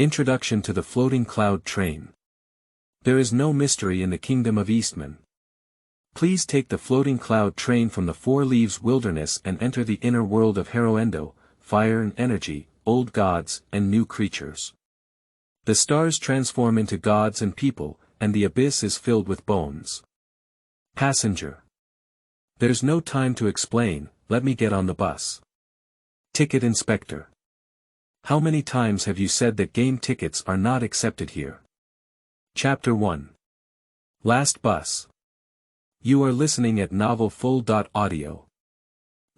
Introduction to the Floating Cloud Train. There is no mystery in the Kingdom of Eastman. Please take the floating cloud train from the Four Leaves Wilderness and enter the inner world of Haroendo, fire and energy, old gods and new creatures. The stars transform into gods and people, and the abyss is filled with bones. Passenger. There's no time to explain, let me get on the bus. Ticket inspector. How many times have you said that game tickets are not accepted here? Chapter 1. Last bus. You are listening at Novel Full.audio.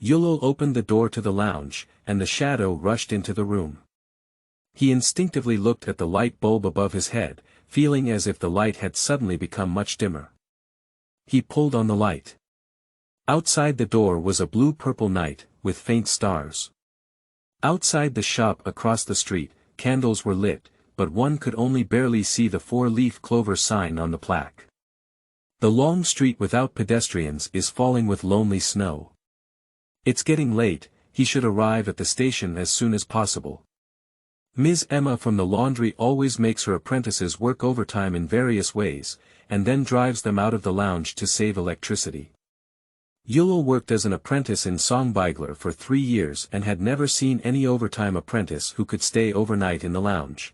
Yulo opened the door to the lounge, and the shadow rushed into the room. He instinctively looked at the light bulb above his head, feeling as if the light had suddenly become much dimmer. He pulled on the light. Outside the door was a blue-purple night, with faint stars. Outside the shop across the street, candles were lit, but one could only barely see the four-leaf clover sign on the plaque. The long street without pedestrians is falling with lonely snow. It's getting late, he should arrive at the station as soon as possible. Ms. Emma from the laundry always makes her apprentices work overtime in various ways, and then drives them out of the lounge to save electricity. Yulo worked as an apprentice in Songbeigler for 3 years and had never seen any overtime apprentice who could stay overnight in the lounge.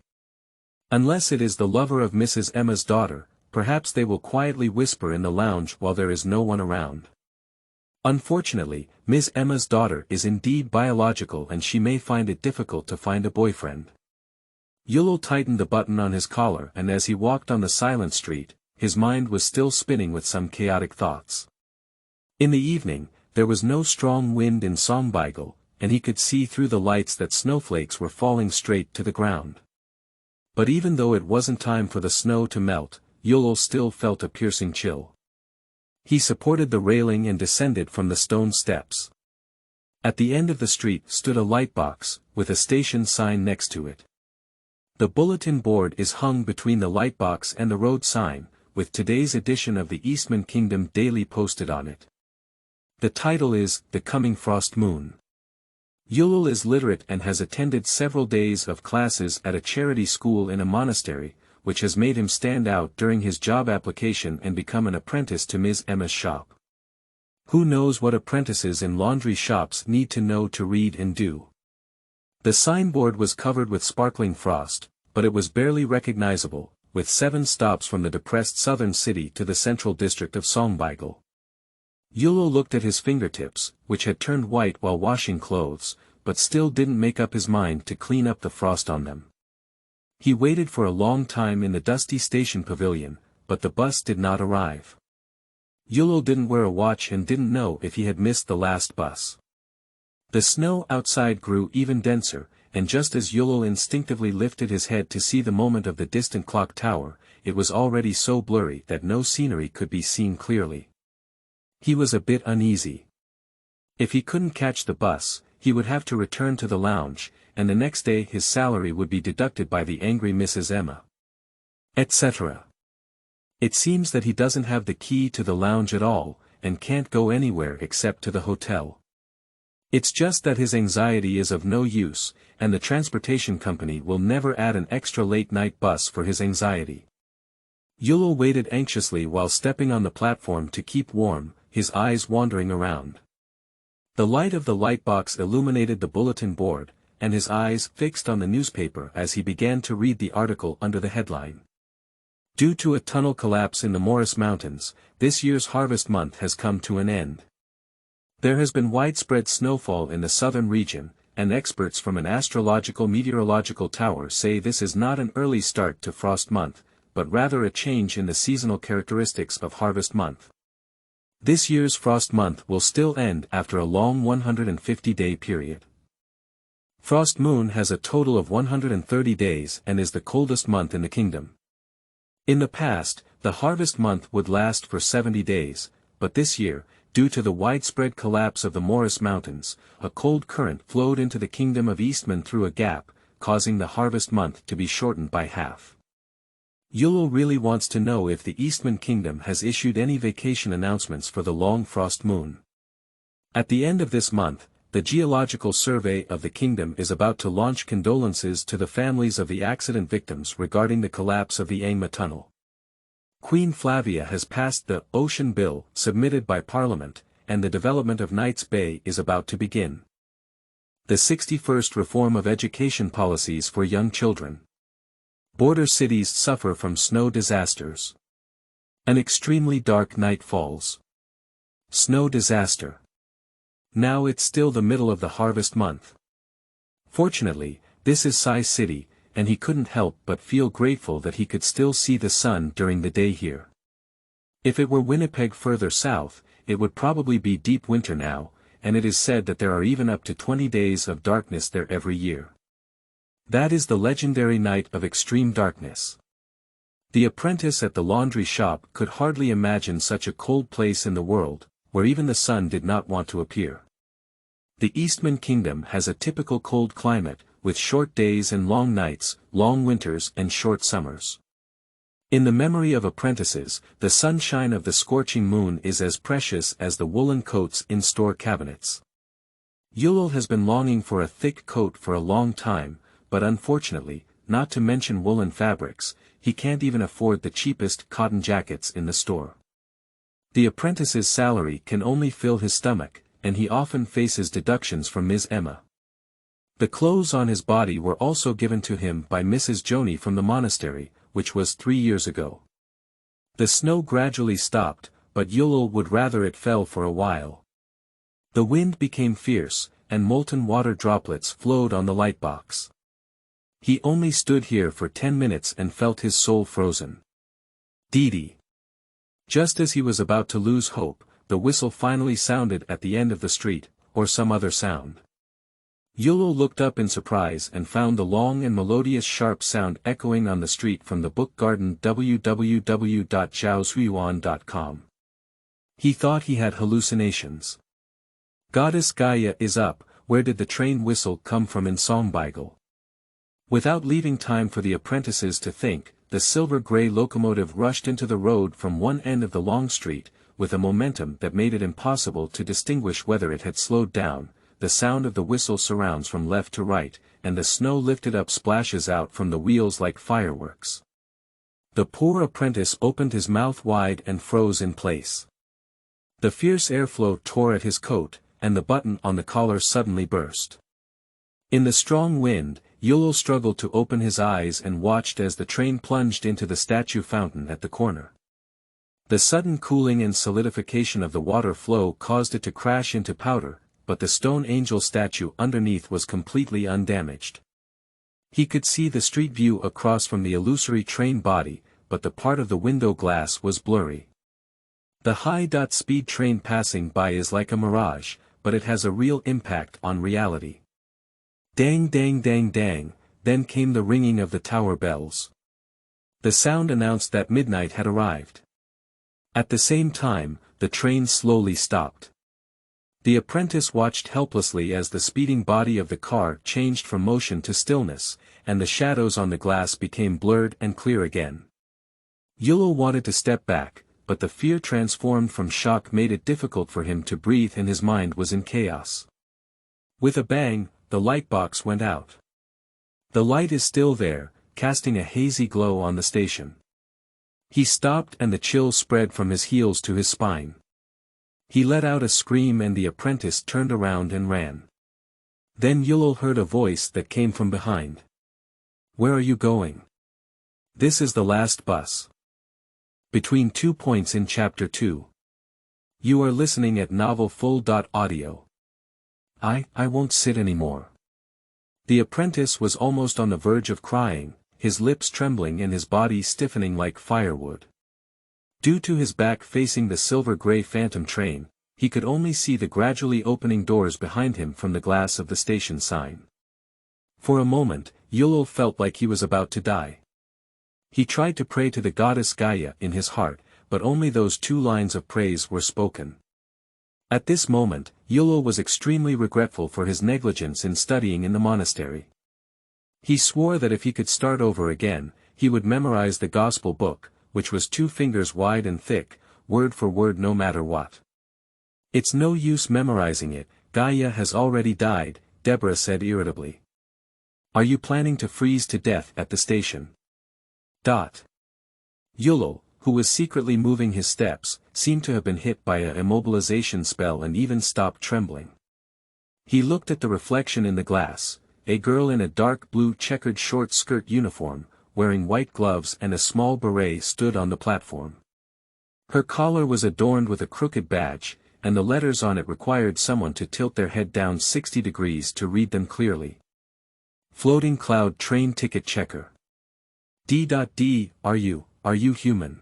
Unless it is the lover of Mrs. Emma's daughter, perhaps they will quietly whisper in the lounge while there is no one around. Unfortunately, Ms. Emma's daughter is indeed biological and she may find it difficult to find a boyfriend. Yulo tightened the button on his collar, and as he walked on the silent street, his mind was still spinning with some chaotic thoughts. In the evening, there was no strong wind in Songbeigel, and he could see through the lights that snowflakes were falling straight to the ground. But even though it wasn't time for the snow to melt, Yulo still felt a piercing chill. He supported the railing and descended from the stone steps. At the end of the street stood a lightbox, with a station sign next to it. The bulletin board is hung between the lightbox and the road sign, with today's edition of the Eastman Kingdom Daily posted on it. The title is, The Coming Frost Moon. Yulo is literate and has attended several days of classes at a charity school in a monastery, which has made him stand out during his job application and become an apprentice to Ms. Emma's shop. Who knows what apprentices in laundry shops need to know to read and do? The signboard was covered with sparkling frost, but it was barely recognizable, with 7 stops from the depressed southern city to the central district of Songbeigel. Yulo looked at his fingertips, which had turned white while washing clothes, but still didn't make up his mind to clean up the frost on them. He waited for a long time in the dusty station pavilion, but the bus did not arrive. Yulo didn't wear a watch and didn't know if he had missed the last bus. The snow outside grew even denser, and just as Yulo instinctively lifted his head to see the moment of the distant clock tower, it was already so blurry that no scenery could be seen clearly. He was a bit uneasy. If he couldn't catch the bus, he would have to return to the lounge, and the next day his salary would be deducted by the angry Mrs. Emma. Etc. It seems that he doesn't have the key to the lounge at all, and can't go anywhere except to the hotel. It's just that his anxiety is of no use, and the transportation company will never add an extra late-night bus for his anxiety. Yulo waited anxiously while stepping on the platform to keep warm, his eyes wandering around. The light of the lightbox illuminated the bulletin board, and his eyes fixed on the newspaper as he began to read the article under the headline. Due to a tunnel collapse in the Morris Mountains, this year's harvest month has come to an end. There has been widespread snowfall in the southern region, and experts from an astrological meteorological tower say this is not an early start to frost month, but rather a change in the seasonal characteristics of harvest month. This year's frost month will still end after a long 150-day period. Frost moon has a total of 130 days and is the coldest month in the kingdom. In the past, the harvest month would last for 70 days, but this year, due to the widespread collapse of the Morris Mountains, a cold current flowed into the Kingdom of Eastman through a gap, causing the harvest month to be shortened by half. Yulo really wants to know if the Eastman Kingdom has issued any vacation announcements for the long frost moon. At the end of this month, the Geological Survey of the Kingdom is about to launch condolences to the families of the accident victims regarding the collapse of the Angma Tunnel. Queen Flavia has passed the Ocean Bill submitted by Parliament, and the development of Knights Bay is about to begin. The 61st Reform of Education Policies for Young Children. Border cities suffer from snow disasters. An extremely dark night falls. Snow disaster. Now it's still the middle of the harvest month. Fortunately, this is Sai City, and he couldn't help but feel grateful that he could still see the sun during the day here. If it were Winnipeg further south, it would probably be deep winter now, and it is said that there are even up to 20 days of darkness there every year. That is the legendary night of extreme darkness. The apprentice at the laundry shop could hardly imagine such a cold place in the world, where even the sun did not want to appear. The Eastman Kingdom has a typical cold climate, with short days and long nights, long winters and short summers. In the memory of apprentices, the sunshine of the scorching moon is as precious as the woolen coats in store cabinets. Yulul has been longing for a thick coat for a long time, but unfortunately, not to mention woolen fabrics, he can't even afford the cheapest cotton jackets in the store. The apprentice's salary can only fill his stomach, and he often faces deductions from Ms. Emma. The clothes on his body were also given to him by Mrs. Joni from the monastery, which was 3 years ago. The snow gradually stopped, but Yulul would rather it fell for a while. The wind became fierce, and molten water droplets flowed on the lightbox. He only stood here for 10 minutes and felt his soul frozen. Dee. Just as he was about to lose hope, the whistle finally sounded at the end of the street, or some other sound. Yulul looked up in surprise and found the long and melodious sharp sound echoing on the street from the book garden www.zhaozuiyuan.com. He thought he had hallucinations. Goddess Gaia is up, where did the train whistle come from in Songbaigal? Without leaving time for the apprentices to think, the silver-gray locomotive rushed into the road from one end of the long street, with a momentum that made it impossible to distinguish whether it had slowed down. The sound of the whistle surrounds from left to right, and the snow lifted up splashes out from the wheels like fireworks. The poor apprentice opened his mouth wide and froze in place. The fierce airflow tore at his coat, and the button on the collar suddenly burst. In the strong wind, Yulul struggled to open his eyes and watched as the train plunged into the statue fountain at the corner. The sudden cooling and solidification of the water flow caused it to crash into powder, but the stone angel statue underneath was completely undamaged. He could see the street view across from the illusory train body, but the part of the window glass was blurry. The high-speed train passing by is like a mirage, but it has a real impact on reality. Dang dang dang dang, then came the ringing of the tower bells. The sound announced that midnight had arrived. At the same time, the train slowly stopped. The apprentice watched helplessly as the speeding body of the car changed from motion to stillness, and the shadows on the glass became blurred and clear again. Yulul wanted to step back, but the fear transformed from shock made it difficult for him to breathe and his mind was in chaos. With a bang, the lightbox went out. The light is still there, casting a hazy glow on the station. He stopped and the chill spread from his heels to his spine. He let out a scream and the apprentice turned around and ran. Then Yulul heard a voice that came from behind. "Where are you going?" "This is the last bus." Between 2 points in Chapter 2. You are listening at novelfull.audio. I won't sit anymore. The apprentice was almost on the verge of crying, his lips trembling and his body stiffening like firewood. Due to his back facing the silver-gray phantom train, he could only see the gradually opening doors behind him from the glass of the station sign. For a moment, Yulul felt like he was about to die. He tried to pray to the goddess Gaia in his heart, but only those 2 lines of praise were spoken. At this moment, Yulul was extremely regretful for his negligence in studying in the monastery. He swore that if he could start over again, he would memorize the gospel book, which was 2 fingers wide and thick, word for word no matter what. It's no use memorizing it, Gaia has already died, Deborah said irritably. Are you planning to freeze to death at the station? Yulul, who was secretly moving his steps, seemed to have been hit by a immobilization spell and even stopped trembling. He looked at the reflection in the glass. A girl in a dark blue checkered short skirt uniform, wearing white gloves and a small beret stood on the platform. Her collar was adorned with a crooked badge, and the letters on it required someone to tilt their head down 60 degrees to read them clearly. Floating Cloud Train Ticket Checker. D.D. Are you human?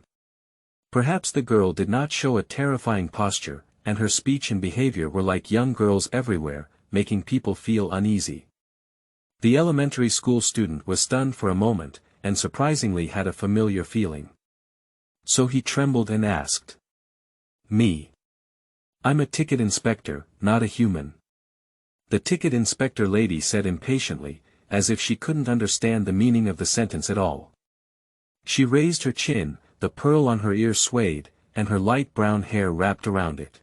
Perhaps the girl did not show a terrifying posture, and her speech and behavior were like young girls everywhere, making people feel uneasy. The elementary school student was stunned for a moment, and surprisingly had a familiar feeling. So he trembled and asked. Me. I'm a ticket inspector, not a human. The ticket inspector lady said impatiently, as if she couldn't understand the meaning of the sentence at all. She raised her chin, the pearl on her ear swayed, and her light brown hair wrapped around it.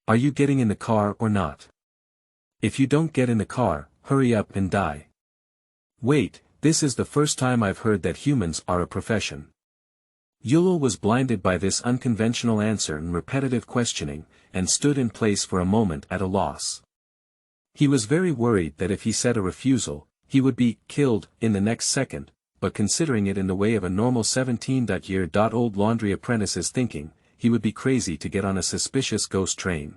Are you getting in the car or not? If you don't get in the car, hurry up and die. Wait, this is the first time I've heard that humans are a profession. Yulul was blinded by this unconventional answer and repetitive questioning, and stood in place for a moment at a loss. He was very worried that if he said a refusal, he would be killed in the next second, but considering it in the way of a normal 17-year-old laundry apprentice's thinking, he would be crazy to get on a suspicious ghost train.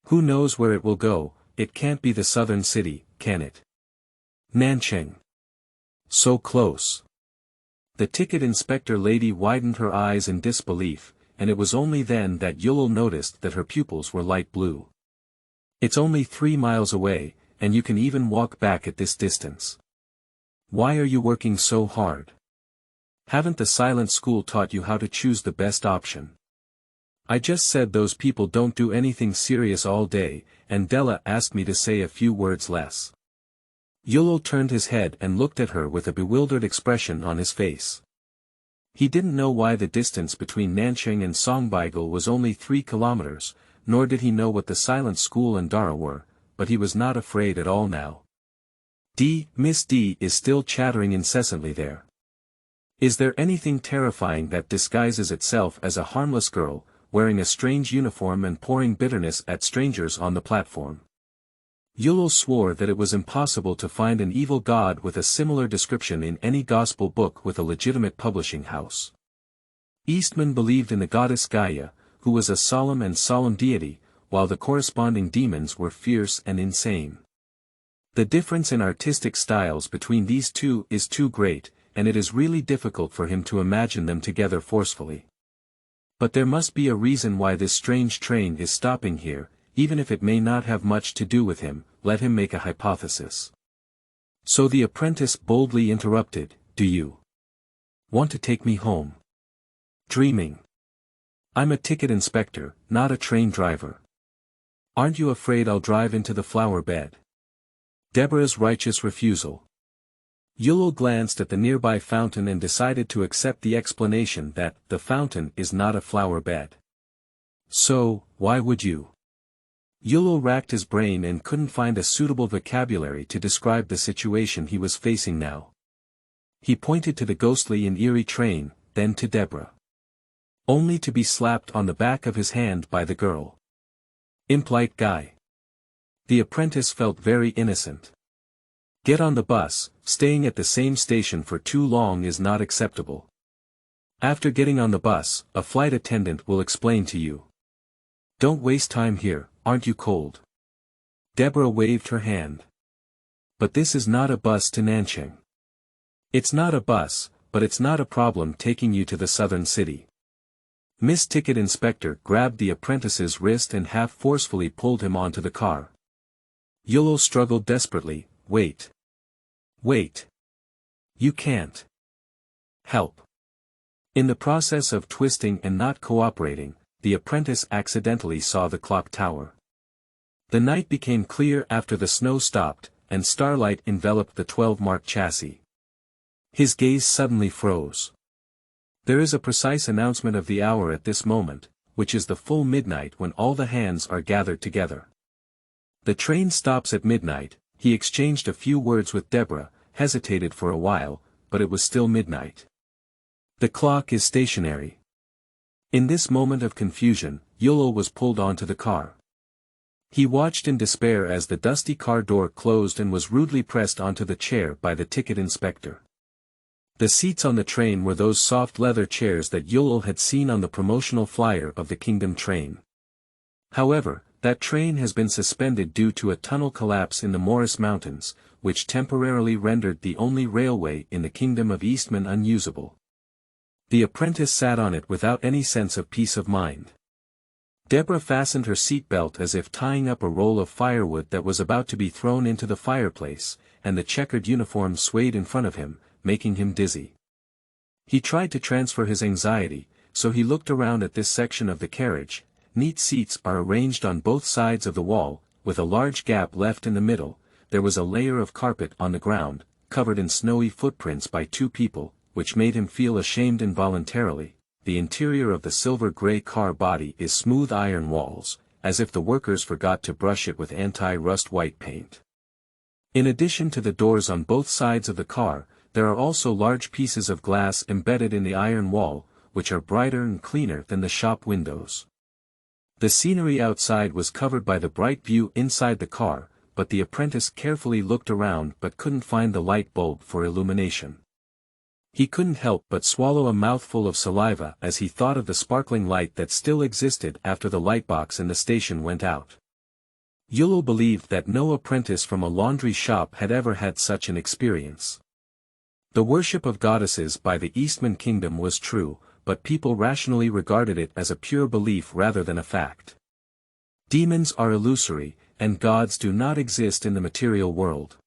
Who knows where it will go? It can't be the southern city, can it? Nanchang. So close. The ticket inspector lady widened her eyes in disbelief, and it was only then that Yulul noticed that her pupils were light blue. It's only 3 miles away, and you can even walk back at this distance. Why are you working so hard? Haven't the silent school taught you how to choose the best option? I just said those people don't do anything serious all day, and Della asked me to say a few words less. Yulul turned his head and looked at her with a bewildered expression on his face. He didn't know why the distance between Nanchang and Songbaigal was only 3 kilometers, nor did he know what the silent school and Dara were, but he was not afraid at all now. Miss D is still chattering incessantly there. Is there anything terrifying that disguises itself as a harmless girl, wearing a strange uniform and pouring bitterness at strangers on the platform? Yulul swore that it was impossible to find an evil god with a similar description in any gospel book with a legitimate publishing house. Eastman believed in the goddess Gaia, who was a solemn deity, while the corresponding demons were fierce and insane. The difference in artistic styles between these two is too great, and it is really difficult for him to imagine them together forcefully. But there must be a reason why this strange train is stopping here, even if it may not have much to do with him. Let him make a hypothesis. So the apprentice boldly interrupted, do you want to take me home? Dreaming. I'm a ticket inspector, not a train driver. Aren't you afraid I'll drive into the flower bed? Deborah's righteous refusal. Yulul glanced at the nearby fountain and decided to accept the explanation that the fountain is not a flower bed. So, why would you? Yulul racked his brain and couldn't find a suitable vocabulary to describe the situation he was facing now. He pointed to the ghostly and eerie train, then to Deborah. Only to be slapped on the back of his hand by the girl. Impolite guy. The apprentice felt very innocent. Get on the bus, staying at the same station for too long is not acceptable. After getting on the bus, a flight attendant will explain to you. Don't waste time here, aren't you cold? Deborah waved her hand. But this is not a bus to Nanchang. It's not a bus, but it's not a problem taking you to the southern city. Miss Ticket Inspector grabbed the apprentice's wrist and half forcefully pulled him onto the car. Yulul struggled desperately. Wait. Wait. You can't. Help. In the process of twisting and not cooperating, the apprentice accidentally saw the clock tower. The night became clear after the snow stopped, and starlight enveloped the 12-mark chassis. His gaze suddenly froze. There is a precise announcement of the hour at this moment, which is the full midnight when all the hands are gathered together. The train stops at midnight. He exchanged a few words with Deborah, hesitated for a while, but it was still midnight. The clock is stationary. In this moment of confusion, Yulul was pulled onto the car. He watched in despair as the dusty car door closed and was rudely pressed onto the chair by the ticket inspector. The seats on the train were those soft leather chairs that Yulul had seen on the promotional flyer of the Kingdom train. However, that train has been suspended due to a tunnel collapse in the Morris Mountains, which temporarily rendered the only railway in the Kingdom of Eastman unusable. The apprentice sat on it without any sense of peace of mind. Deborah fastened her seatbelt as if tying up a roll of firewood that was about to be thrown into the fireplace, and the checkered uniform swayed in front of him, making him dizzy. He tried to transfer his anxiety, so he looked around at this section of the carriage. Neat seats are arranged on both sides of the wall, with a large gap left in the middle. There was a layer of carpet on the ground, covered in snowy footprints by two people, which made him feel ashamed involuntarily. The interior of the silver-gray car body is smooth iron walls, as if the workers forgot to brush it with anti-rust white paint. In addition to the doors on both sides of the car, there are also large pieces of glass embedded in the iron wall, which are brighter and cleaner than the shop windows. The scenery outside was covered by the bright view inside the car, but the apprentice carefully looked around but couldn't find the light bulb for illumination. He couldn't help but swallow a mouthful of saliva as he thought of the sparkling light that still existed after the lightbox in the station went out. Yulul believed that no apprentice from a laundry shop had ever had such an experience. The worship of goddesses by the Eastman Kingdom was true, but people rationally regarded it as a pure belief rather than a fact. Demons are illusory, and gods do not exist in the material world.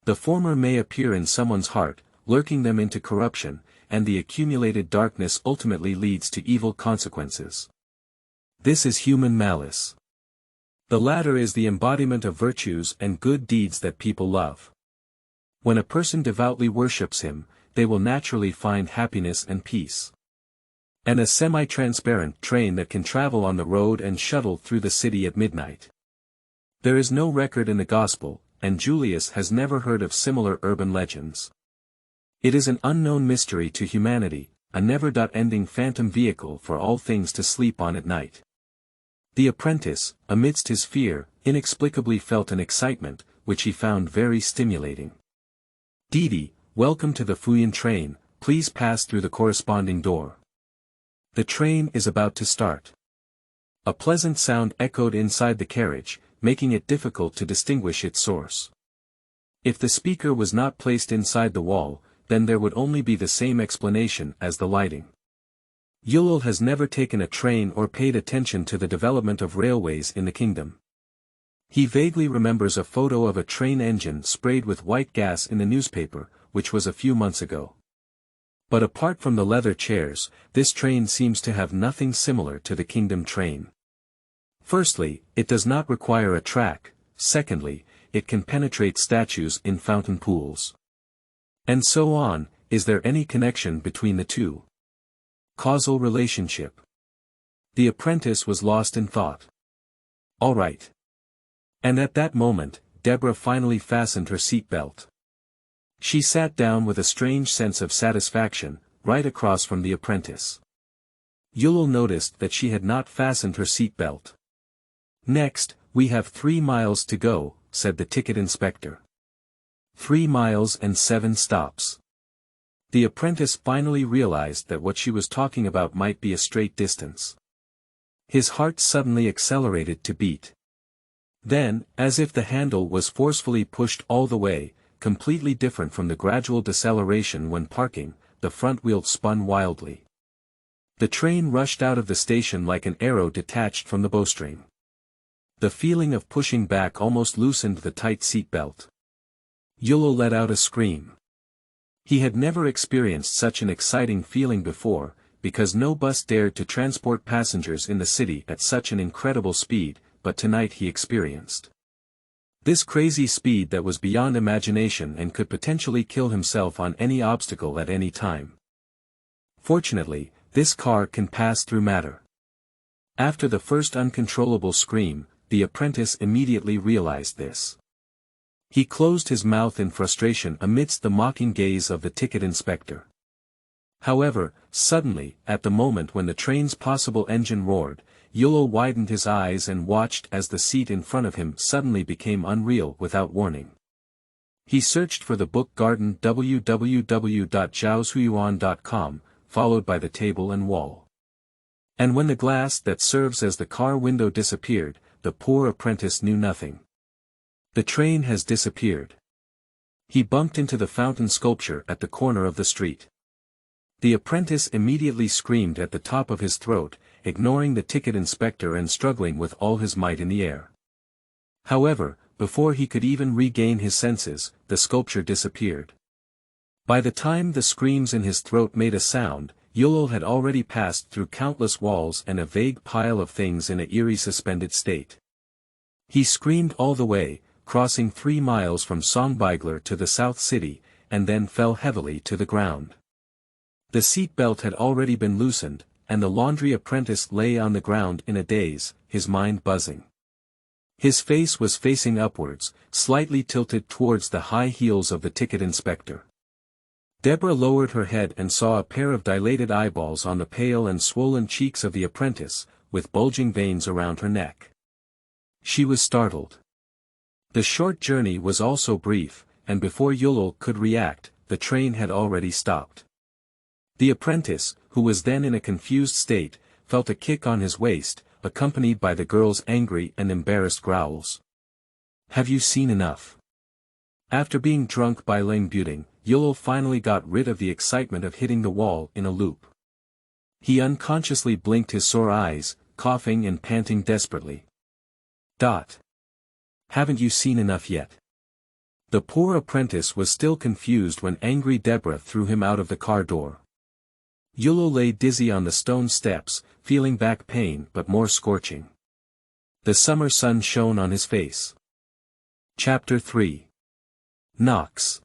The former may appear in someone's heart, lurking them into corruption, and the accumulated darkness ultimately leads to evil consequences. This is human malice. The latter is the embodiment of virtues and good deeds that people love. When a person devoutly worships him, they will naturally find happiness and peace. And a semi-transparent train that can travel on the road and shuttle through the city at midnight. There is no record in the Gospel, and Julius has never heard of similar urban legends. It is an unknown mystery to humanity, a never-ending phantom vehicle for all things to sleep on at night. The apprentice, amidst his fear, inexplicably felt an excitement, which he found very stimulating. "Didi, welcome to the Fuyin train, please pass through the corresponding door. The train is about to start." A pleasant sound echoed inside the carriage, making it difficult to distinguish its source. If the speaker was not placed inside the wall, then there would only be the same explanation as the lighting. Yulul has never taken a train or paid attention to the development of railways in the kingdom. He vaguely remembers a photo of a train engine sprayed with white gas in the newspaper, which was a few months ago. But apart from the leather chairs, this train seems to have nothing similar to the Kingdom train. Firstly, it does not require a track. Secondly, it can penetrate statues in fountain pools. And so on. Is there any connection between the two? Causal relationship. The apprentice was lost in thought. All right. And at that moment, Deborah finally fastened her seatbelt. She sat down with a strange sense of satisfaction, right across from the apprentice. Yulul noticed that she had not fastened her seatbelt. "Next, we have 3 miles to go," said the ticket inspector. 3 miles and 7 stops. The apprentice finally realized that what she was talking about might be a straight distance. His heart suddenly accelerated to beat. Then, as if the handle was forcefully pushed all the way, completely different from the gradual deceleration when parking, the front wheel spun wildly. The train rushed out of the station like an arrow detached from the bowstring. The feeling of pushing back almost loosened the tight seat belt. Yulul let out a scream. He had never experienced such an exciting feeling before, because no bus dared to transport passengers in the city at such an incredible speed, but tonight he experienced this crazy speed that was beyond imagination and could potentially kill himself on any obstacle at any time. Fortunately, this car can pass through matter. After the first uncontrollable scream, the apprentice immediately realized this. He closed his mouth in frustration amidst the mocking gaze of the ticket inspector. However, suddenly, at the moment when the train's possible engine roared, Yolo widened his eyes and watched as the seat in front of him suddenly became unreal without warning. He searched for the book garden www.zhaozuiyuan.com, followed by the table and wall. And when the glass that serves as the car window disappeared, the poor apprentice knew nothing. The train has disappeared. He bumped into the fountain sculpture at the corner of the street. The apprentice immediately screamed at the top of his throat, ignoring the ticket inspector and struggling with all his might in the air. However, before he could even regain his senses, the sculpture disappeared. By the time the screams in his throat made a sound, Yolo had already passed through countless walls and a vague pile of things in an eerie suspended state. He screamed all the way, crossing 3 miles from Songbeigler to the South City, and then fell heavily to the ground. The seat belt had already been loosened, and the laundry apprentice lay on the ground in a daze, his mind buzzing. His face was facing upwards, slightly tilted towards the high heels of the ticket inspector. Deborah lowered her head and saw a pair of dilated eyeballs on the pale and swollen cheeks of the apprentice, with bulging veins around her neck. She was startled. The short journey was also brief, and before Yolo could react, the train had already stopped. The apprentice, who was then in a confused state, felt a kick on his waist, accompanied by the girl's angry and embarrassed growls. "Have you seen enough?" After being drunk by Langbuting, Yolo finally got rid of the excitement of hitting the wall in a loop. He unconsciously blinked his sore eyes, coughing and panting desperately. "Haven't you seen enough yet?" The poor apprentice was still confused when angry Deborah threw him out of the car door. Yolo lay dizzy on the stone steps, feeling back pain but more scorching. The summer sun shone on his face. Chapter 3. Knox.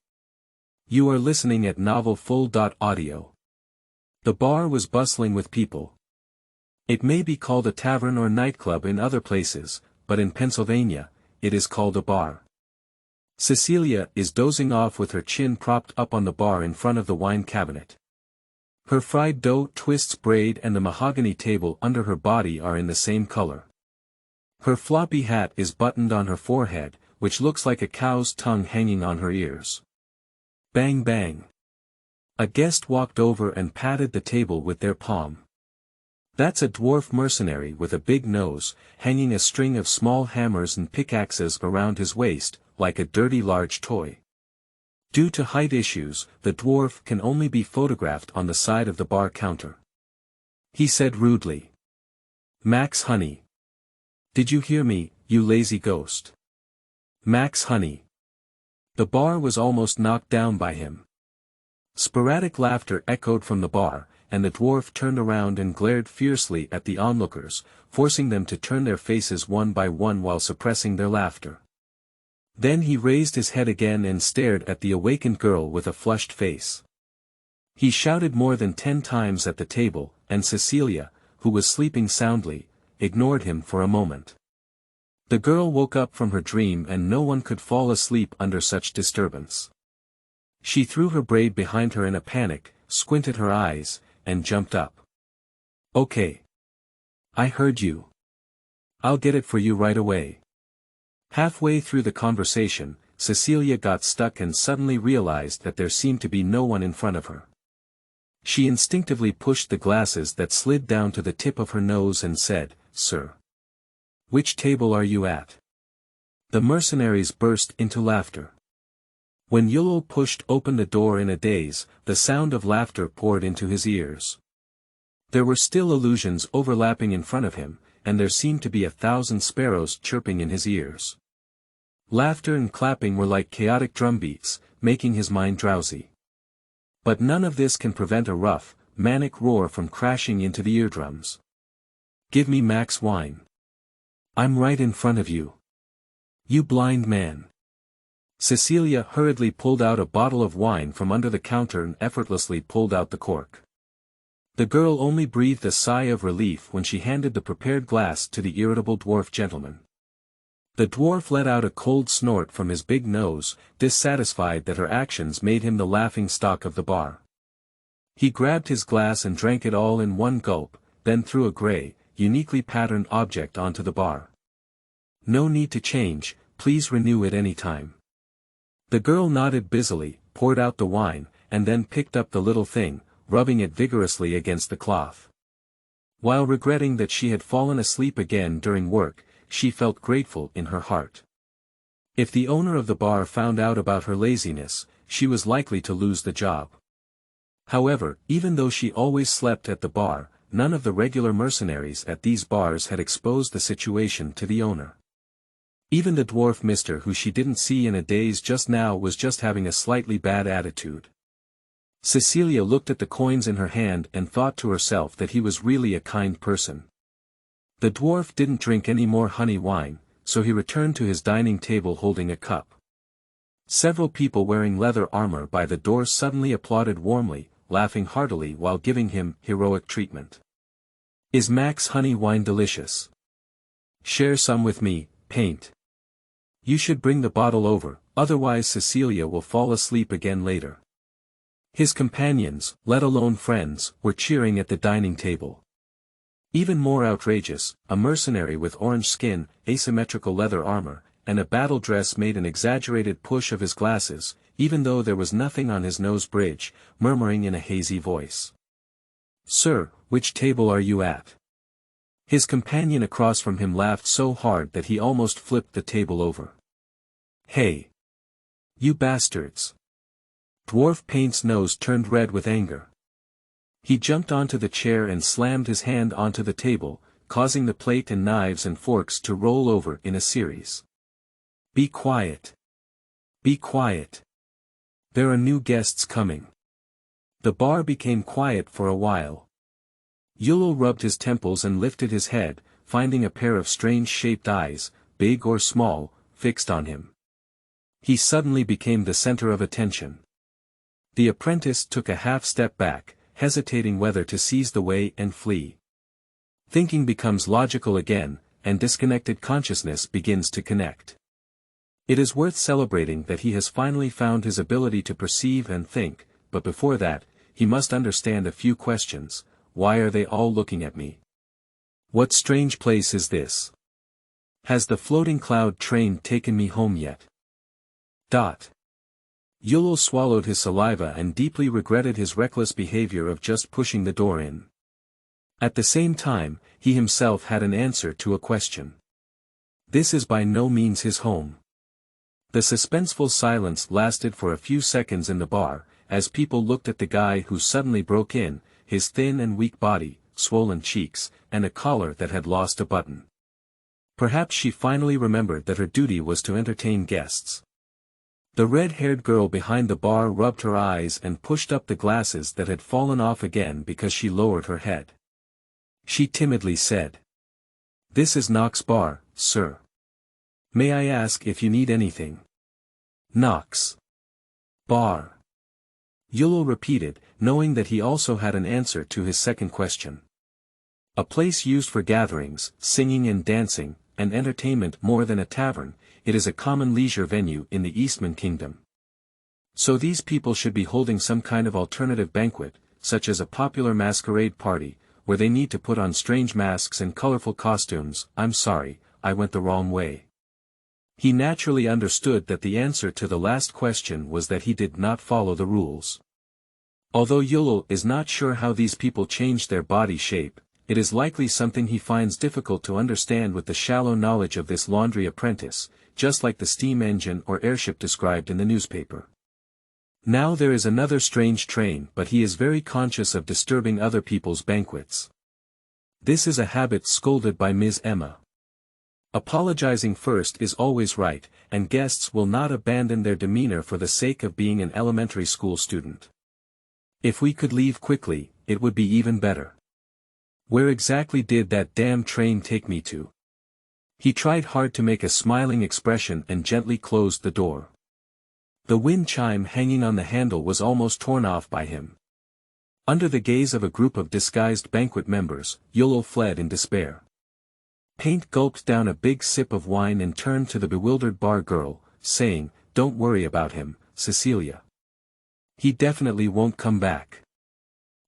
You are listening at novelfull.audio. The bar was bustling with people. It may be called a tavern or nightclub in other places, but in Pennsylvania, it is called a bar. Cecilia is dozing off with her chin propped up on the bar in front of the wine cabinet. Her fried dough twists braid and the mahogany table under her body are in the same color. Her floppy hat is buttoned on her forehead, which looks like a cow's tongue hanging on her ears. Bang bang. A guest walked over and patted the table with their palm. That's a dwarf mercenary with a big nose, hanging a string of small hammers and pickaxes around his waist, like a dirty large toy. Due to height issues, the dwarf can only be photographed on the side of the bar counter. He said rudely. "Max honey. Did you hear me, you lazy ghost? Max honey." The bar was almost knocked down by him. Sporadic laughter echoed from the bar, and the dwarf turned around and glared fiercely at the onlookers, forcing them to turn their faces one by one while suppressing their laughter. Then he raised his head again and stared at the awakened girl with a flushed face. He shouted more than 10 times at the table, and Cecilia, who was sleeping soundly, ignored him for a moment. The girl woke up from her dream and no one could fall asleep under such disturbance. She threw her braid behind her in a panic, squinted her eyes, and jumped up. "Okay. I heard you. I'll get it for you right away." Halfway through the conversation, Cecilia got stuck and suddenly realized that there seemed to be no one in front of her. She instinctively pushed the glasses that slid down to the tip of her nose and said, "Sir. Which table are you at?" The mercenaries burst into laughter. When Yolo pushed open the door in a daze, the sound of laughter poured into his ears. There were still illusions overlapping in front of him, and there seemed to be 1,000 sparrows chirping in his ears. Laughter and clapping were like chaotic drumbeats, making his mind drowsy. But none of this can prevent a rough, manic roar from crashing into the eardrums. "Give me Max wine. I'm right in front of you. You blind man." Cecilia hurriedly pulled out a bottle of wine from under the counter and effortlessly pulled out the cork. The girl only breathed a sigh of relief when she handed the prepared glass to the irritable dwarf gentleman. The dwarf let out a cold snort from his big nose, dissatisfied that her actions made him the laughing-stock of the bar. He grabbed his glass and drank it all in one gulp, then threw a gray, uniquely patterned object onto the bar. "No need to change, please renew it any time." The girl nodded busily, poured out the wine, and then picked up the little thing, rubbing it vigorously against the cloth. While regretting that she had fallen asleep again during work, she felt grateful in her heart. If the owner of the bar found out about her laziness, she was likely to lose the job. However, even though she always slept at the bar, none of the regular mercenaries at these bars had exposed the situation to the owner. Even the dwarf mister who she didn't see in a daze just now was just having a slightly bad attitude. Cecilia looked at the coins in her hand and thought to herself that he was really a kind person. The dwarf didn't drink any more honey wine, so he returned to his dining table holding a cup. Several people wearing leather armor by the door suddenly applauded warmly, laughing heartily while giving him heroic treatment. "Is Mac's honey wine delicious? Share some with me, Paint. You should bring the bottle over, otherwise Cecilia will fall asleep again later." His companions, let alone friends, were cheering at the dining table. Even more outrageous, a mercenary with orange skin, asymmetrical leather armor, and a battle dress made an exaggerated push of his glasses, even though there was nothing on his nose bridge, murmuring in a hazy voice. "Sir, which table are you at?" His companion across from him laughed so hard that he almost flipped the table over. "Hey! You bastards!" Dwarf Paint's nose turned red with anger. He jumped onto the chair and slammed his hand onto the table, causing the plate and knives and forks to roll over in a series. "Be quiet! Be quiet! There are new guests coming." The bar became quiet for a while. Yulul rubbed his temples and lifted his head, finding a pair of strange-shaped eyes, big or small, fixed on him. He suddenly became the center of attention. The apprentice took a half-step back, hesitating whether to seize the way and flee. Thinking becomes logical again, and disconnected consciousness begins to connect. It is worth celebrating that he has finally found his ability to perceive and think, but before that, he must understand a few questions. Why are they all looking at me? What strange place is this? Has the floating cloud train taken me home yet? Yulul swallowed his saliva and deeply regretted his reckless behavior of just pushing the door in. At the same time, he himself had an answer to a question. This is by no means his home. The suspenseful silence lasted for a few seconds in the bar, as people looked at the guy who suddenly broke in, his thin and weak body, swollen cheeks, and a collar that had lost a button. Perhaps she finally remembered that her duty was to entertain guests. The red-haired girl behind the bar rubbed her eyes and pushed up the glasses that had fallen off again because she lowered her head. She timidly said, "This is Knox bar, sir. May I ask if you need anything?" "Knox bar," Yulul repeated, knowing that he also had an answer to his second question. A place used for gatherings, singing and dancing, and entertainment more than a tavern, it is a common leisure venue in the Eastman Kingdom. So these people should be holding some kind of alternative banquet, such as a popular masquerade party, where they need to put on strange masks and colorful costumes. "I'm sorry, I went the wrong way." He naturally understood that the answer to the last question was that he did not follow the rules. Although Yulul is not sure how these people changed their body shape, it is likely something he finds difficult to understand with the shallow knowledge of this laundry apprentice, just like the steam engine or airship described in the newspaper. Now there is another strange train, but he is very conscious of disturbing other people's banquets. This is a habit scolded by Ms. Emma. Apologizing first is always right, and guests will not abandon their demeanor for the sake of being an elementary school student. If we could leave quickly, it would be even better. Where exactly did that damn train take me to? He tried hard to make a smiling expression and gently closed the door. The wind chime hanging on the handle was almost torn off by him. Under the gaze of a group of disguised banquet members, Yulul fled in despair. Paint gulped down a big sip of wine and turned to the bewildered bar girl, saying, "Don't worry about him, Cecilia. He definitely won't come back."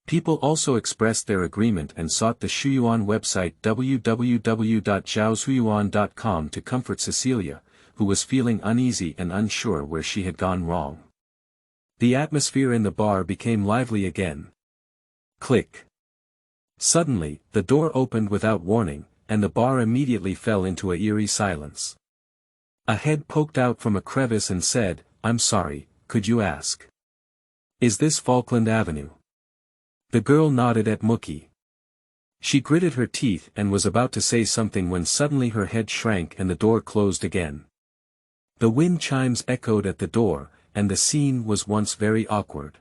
People also expressed their agreement and sought the Shuyuan website www.zhaoshuyuan.com to comfort Cecilia, who was feeling uneasy and unsure where she had gone wrong. The atmosphere in the bar became lively again. Click. Suddenly, the door opened without warning, and the bar immediately fell into an eerie silence. A head poked out from a crevice and said, "I'm sorry, could you ask? Is this Falkland Avenue?" The girl nodded at Mookie. She gritted her teeth and was about to say something when suddenly her head shrank and the door closed again. The wind chimes echoed at the door, and the scene was once very awkward.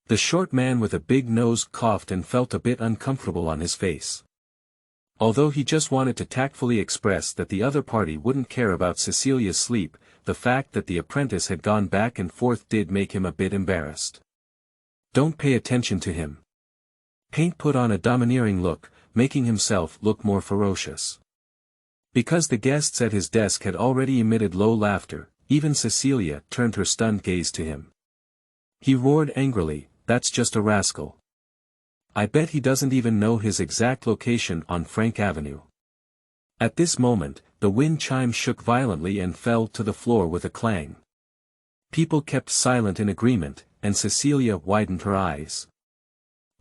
The short man with a big nose coughed and felt a bit uncomfortable on his face. Although he just wanted to tactfully express that the other party wouldn't care about Cecilia's sleep, the fact that the apprentice had gone back and forth did make him a bit embarrassed. "Don't pay attention to him." Paint put on a domineering look, making himself look more ferocious. Because the guests at his desk had already emitted low laughter, even Cecilia turned her stunned gaze to him. He roared angrily, "That's just a rascal. I bet he doesn't even know his exact location on Frank Avenue." At this moment, the wind chime shook violently and fell to the floor with a clang. People kept silent in agreement, and Cecilia widened her eyes.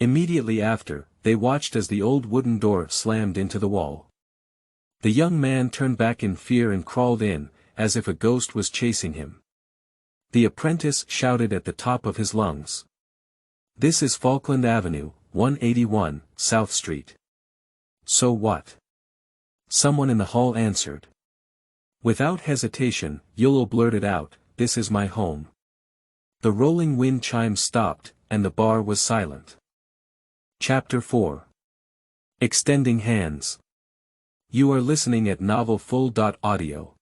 Immediately after, they watched as the old wooden door slammed into the wall. The young man turned back in fear and crawled in, as if a ghost was chasing him. The apprentice shouted at the top of his lungs. "This is Falkland Avenue, 181, South Street." "So what?" someone in the hall answered. Without hesitation, Yolo blurted out, "This is my home." The rolling wind chimes stopped, and the bar was silent. Chapter 4. Extending Hands. You are listening at novelfull.audio.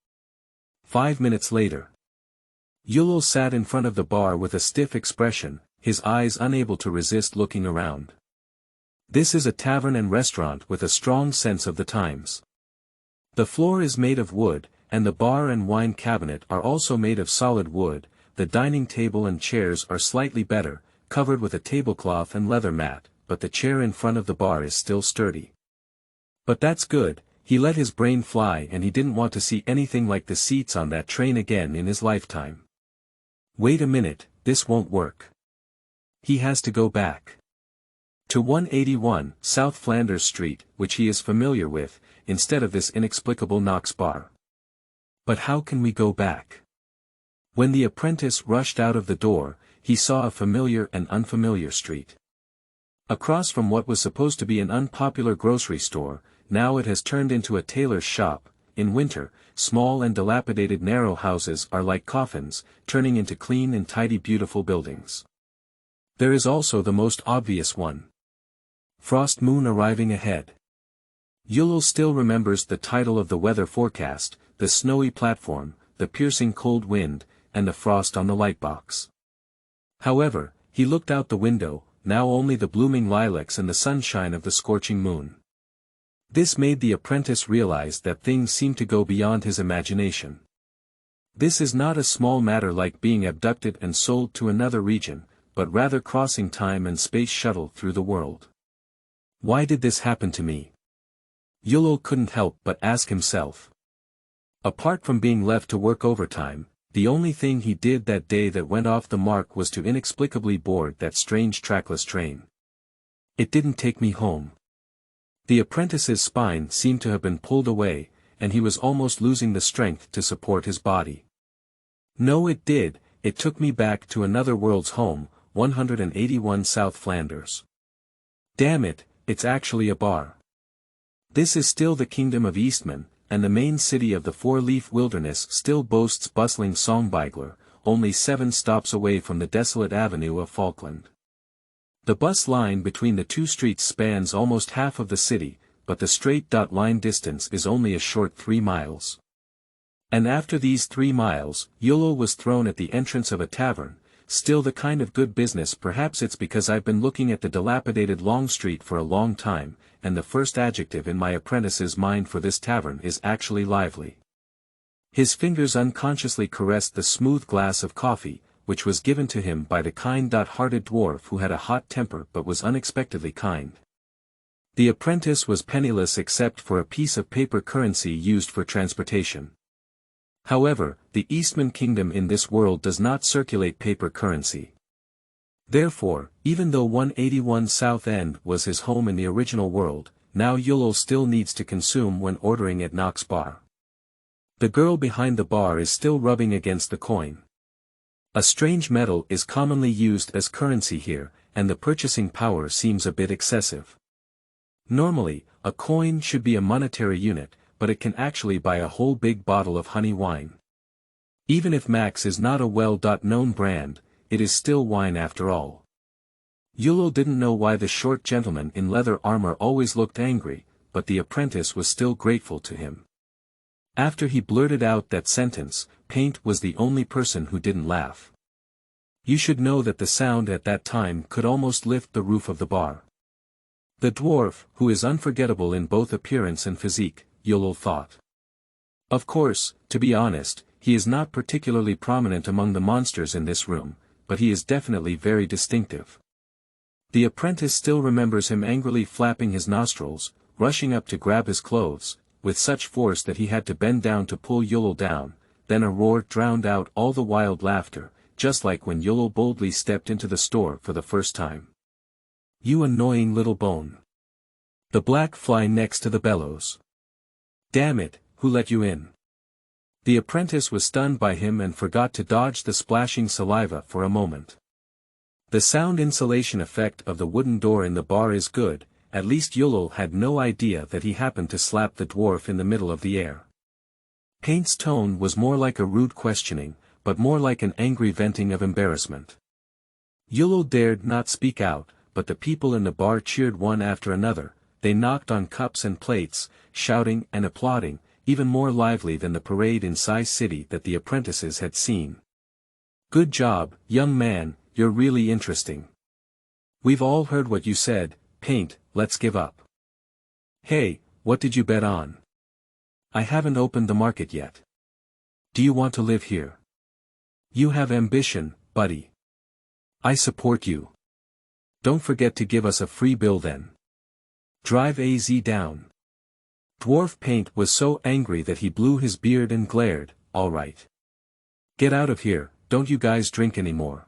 5 minutes later. Yolo sat in front of the bar with a stiff expression, his eyes unable to resist looking around. This is a tavern and restaurant with a strong sense of the times. The floor is made of wood, and the bar and wine cabinet are also made of solid wood. The dining table and chairs are slightly better, covered with a tablecloth and leather mat, but the chair in front of the bar is still sturdy. But that's good, he let his brain fly and he didn't want to see anything like the seats on that train again in his lifetime. Wait a minute, this won't work. He has to go back to 181 South Flanders Street, which he is familiar with, instead of this inexplicable Knox bar. But how can we go back? When the apprentice rushed out of the door, he saw a familiar and unfamiliar street. Across from what was supposed to be an unpopular grocery store, now it has turned into a tailor's shop. In winter, small and dilapidated narrow houses are like coffins, turning into clean and tidy beautiful buildings. There is also the most obvious one. Frost moon arriving ahead. Yulul still remembers the title of the weather forecast, the snowy platform, the piercing cold wind, and the frost on the lightbox. However, he looked out the window, now only the blooming lilacs and the sunshine of the scorching moon. This made the apprentice realize that things seemed to go beyond his imagination. This is not a small matter like being abducted and sold to another region, but rather crossing time and space shuttle through the world. Why did this happen to me? Yulul couldn't help but ask himself. Apart from being left to work overtime, the only thing he did that day that went off the mark was to inexplicably board that strange trackless train. It didn't take me home. The apprentice's spine seemed to have been pulled away, and he was almost losing the strength to support his body. No, it did, it took me back to another world's home, 181 South Flanders. Damn it, it's actually a bar. This is still the Kingdom of Eastman, and the main city of the four-leaf wilderness still boasts bustling Songbeigler, only 7 stops away from the desolate avenue of Falkland. The bus line between the two streets spans almost half of the city, but the straight line distance is only a short 3 miles. And after these 3 miles, Yolo was thrown at the entrance of a tavern, still the kind of good business. Perhaps it's because I've been looking at the dilapidated long street for a long time, and the first adjective in my apprentice's mind for this tavern is actually lively. His fingers unconsciously caressed the smooth glass of coffee, which was given to him by the kind-hearted dwarf who had a hot temper but was unexpectedly kind. The apprentice was penniless except for a piece of paper currency used for transportation. However, the Eastman kingdom in this world does not circulate paper currency. Therefore, even though 181 South End was his home in the original world, now Yulol still needs to consume when ordering at Knox bar. The girl behind the bar is still rubbing against the coin. A strange metal is commonly used as currency here, and the purchasing power seems a bit excessive. Normally, a coin should be a monetary unit, but it can actually buy a whole big bottle of honey wine. Even if Max is not a well-known brand, it is still wine after all. Yulol didn't know why the short gentleman in leather armor always looked angry, but the apprentice was still grateful to him. After he blurted out that sentence, Paint was the only person who didn't laugh. You should know that the sound at that time could almost lift the roof of the bar. The dwarf, who is unforgettable in both appearance and physique, Yulol thought. Of course, to be honest, he is not particularly prominent among the monsters in this room, but he is definitely very distinctive. The apprentice still remembers him angrily flapping his nostrils, rushing up to grab his clothes, with such force that he had to bend down to pull Yulol down, then a roar drowned out all the wild laughter, just like when Yulol boldly stepped into the store for the first time. You annoying little bone. The black fly next to the bellows. Damn it, who let you in? The apprentice was stunned by him and forgot to dodge the splashing saliva for a moment. The sound insulation effect of the wooden door in the bar is good, at least Yulol had no idea that he happened to slap the dwarf in the middle of the air. Paint's tone was more like a rude questioning, but more like an angry venting of embarrassment. Yulol dared not speak out, but the people in the bar cheered one after another. They knocked on cups and plates, shouting and applauding, even more lively than the parade in Sai City that the apprentices had seen. Good job, young man, you're really interesting. We've all heard what you said, Paint, let's give up. Hey, what did you bet on? I haven't opened the market yet. Do you want to live here? You have ambition, buddy. I support you. Don't forget to give us a free bill then. Drive AZ down. Dwarf Paint was so angry that he blew his beard and glared, all right. Get out of here, don't you guys drink anymore?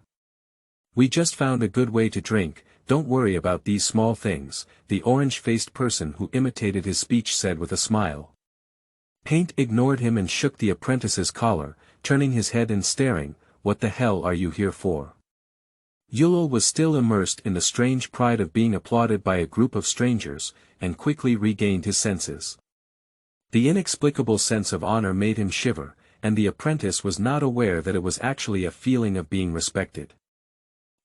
We just found a good way to drink, don't worry about these small things, the orange-faced person who imitated his speech said with a smile. Paint ignored him and shook the apprentice's collar, turning his head and staring, what the hell are you here for? Yulol was still immersed in the strange pride of being applauded by a group of strangers, and quickly regained his senses. The inexplicable sense of honor made him shiver, and the apprentice was not aware that it was actually a feeling of being respected.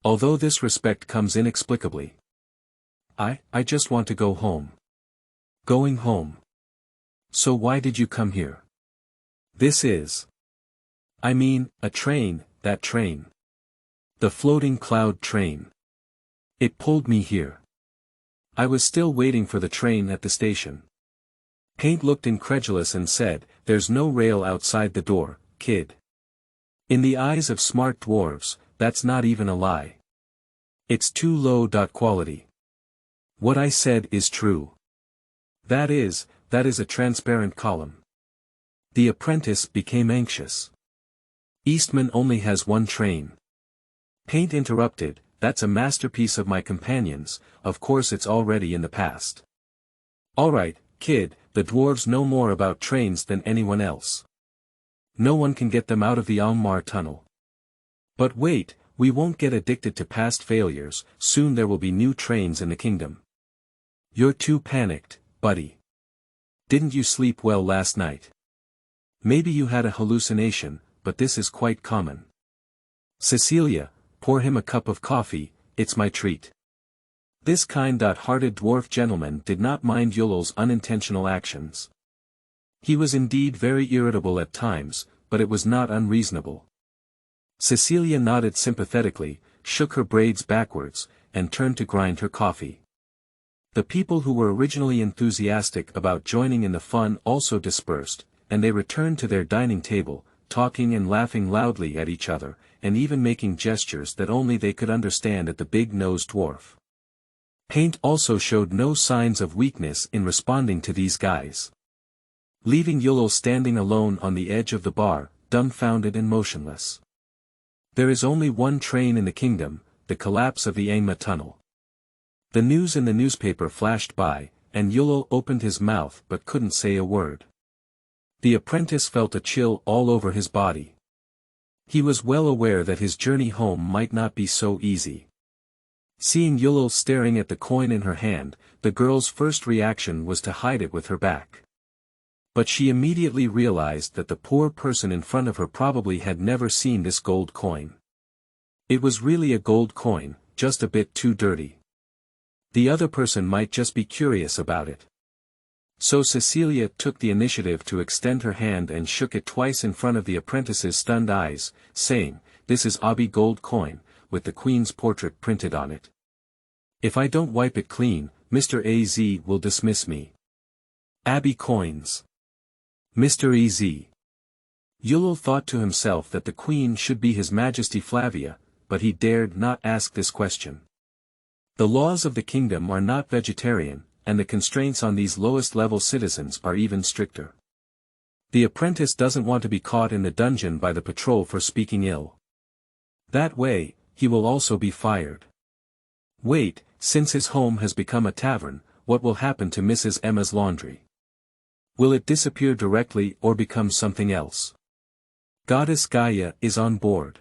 Although this respect comes inexplicably. I just want to go home. Going home. So why did you come here? This is. I mean, a train, that train. The floating cloud train. It pulled me here. I was still waiting for the train at the station. Paint looked incredulous and said, there's no rail outside the door, kid. In the eyes of smart dwarves, that's not even a lie. It's too low quality. What I said is true. That is a transparent column. The apprentice became anxious. Eastman only has one train. Paint interrupted, that's a masterpiece of my companions, of course it's already in the past. Alright, kid, the dwarves know more about trains than anyone else. No one can get them out of the Almar tunnel. But wait, we won't get addicted to past failures, soon there will be new trains in the kingdom. You're too panicked, buddy. Didn't you sleep well last night? Maybe you had a hallucination, but this is quite common. Cecilia, pour him a cup of coffee, it's my treat. This kind-hearted dwarf gentleman did not mind Yulol's unintentional actions. He was indeed very irritable at times, but it was not unreasonable. Cecilia nodded sympathetically, shook her braids backwards, and turned to grind her coffee. The people who were originally enthusiastic about joining in the fun also dispersed, and they returned to their dining table, talking and laughing loudly at each other, and even making gestures that only they could understand at the big-nosed dwarf. Paint also showed no signs of weakness in responding to these guys. Leaving Yulul standing alone on the edge of the bar, dumbfounded and motionless. There is only one train in the kingdom, the collapse of the Angma tunnel. The news in the newspaper flashed by, and Yulul opened his mouth but couldn't say a word. The apprentice felt a chill all over his body. He was well aware that his journey home might not be so easy. Seeing Yulul staring at the coin in her hand, the girl's first reaction was to hide it with her back. But she immediately realized that the poor person in front of her probably had never seen this gold coin. It was really a gold coin, just a bit too dirty. The other person might just be curious about it. So Cecilia took the initiative to extend her hand and shook it twice in front of the apprentice's stunned eyes, saying, "This is Abi gold coin, with the Queen's portrait printed on it. If I don't wipe it clean, Mr. AZ will dismiss me." Abbey coins. Mr. EZ. Yulul thought to himself that the Queen should be His Majesty Flavia, but he dared not ask this question. The laws of the kingdom are not vegetarian, and the constraints on these lowest-level citizens are even stricter. The apprentice doesn't want to be caught in the dungeon by the patrol for speaking ill. That way, he will also be fired. Wait, since his home has become a tavern, what will happen to Mrs. Emma's laundry? Will it disappear directly or become something else? Goddess Gaia is on board.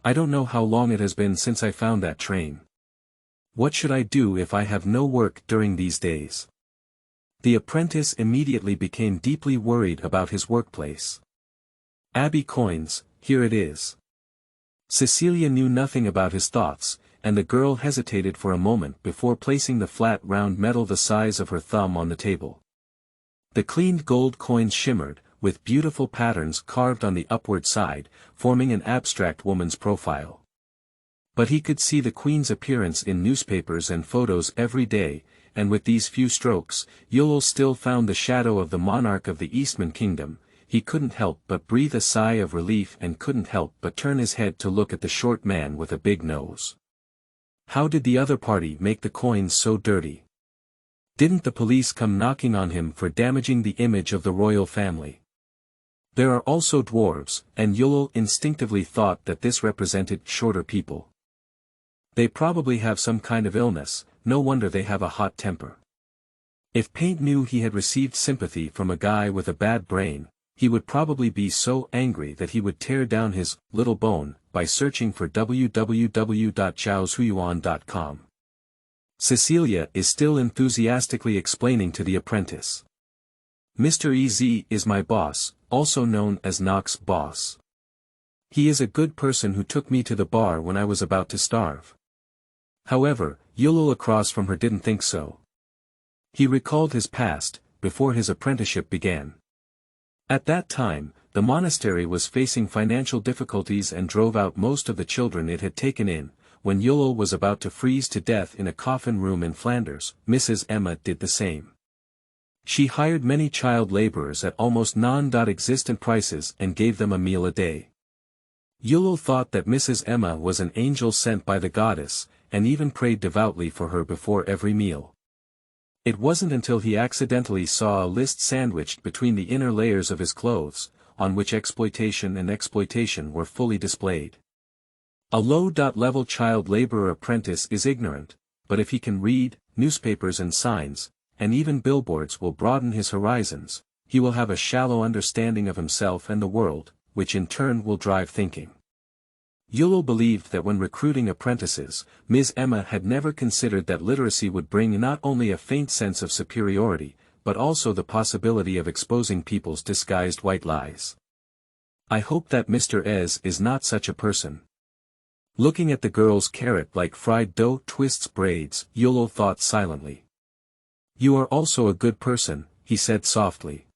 I don't know how long it has been since I found that train. What should I do if I have no work during these days? The apprentice immediately became deeply worried about his workplace. Abbey coins, here it is. Cecilia knew nothing about his thoughts, and the girl hesitated for a moment before placing the flat round metal the size of her thumb on the table. The cleaned gold coins shimmered, with beautiful patterns carved on the upward side, forming an abstract woman's profile. But he could see the Queen's appearance in newspapers and photos every day, and with these few strokes, Yulul still found the shadow of the monarch of the Eastman kingdom. He couldn't help but breathe a sigh of relief and couldn't help but turn his head to look at the short man with a big nose. How did the other party make the coins so dirty? Didn't the police come knocking on him for damaging the image of the royal family? There are also dwarves, and Yulul instinctively thought that this represented shorter people. They probably have some kind of illness, no wonder they have a hot temper. If Paint knew he had received sympathy from a guy with a bad brain, he would probably be so angry that he would tear down his little bone by searching for www.zhaoshuyuan.com. Cecilia is still enthusiastically explaining to the apprentice. Mr. EZ is my boss, also known as Knox boss. He is a good person who took me to the bar when I was about to starve. However, Yulul across from her didn't think so. He recalled his past, before his apprenticeship began. At that time, the monastery was facing financial difficulties and drove out most of the children it had taken in. When Yulul was about to freeze to death in a coffin room in Flanders, Mrs. Emma did the same. She hired many child laborers at almost non-existent prices and gave them a meal a day. Yulul thought that Mrs. Emma was an angel sent by the goddess, and even prayed devoutly for her before every meal. It wasn't until he accidentally saw a list sandwiched between the inner layers of his clothes, on which exploitation and exploitation were fully displayed. A low-level child laborer apprentice is ignorant, but if he can read, newspapers and signs, and even billboards will broaden his horizons, he will have a shallow understanding of himself and the world, which in turn will drive thinking. Yulul believed that when recruiting apprentices, Ms. Emma had never considered that literacy would bring not only a faint sense of superiority, but also the possibility of exposing people's disguised white lies. I hope that Mr. Ez is not such a person. Looking at the girl's carrot-like fried dough twists braids, Yulul thought silently. You are also a good person, he said softly.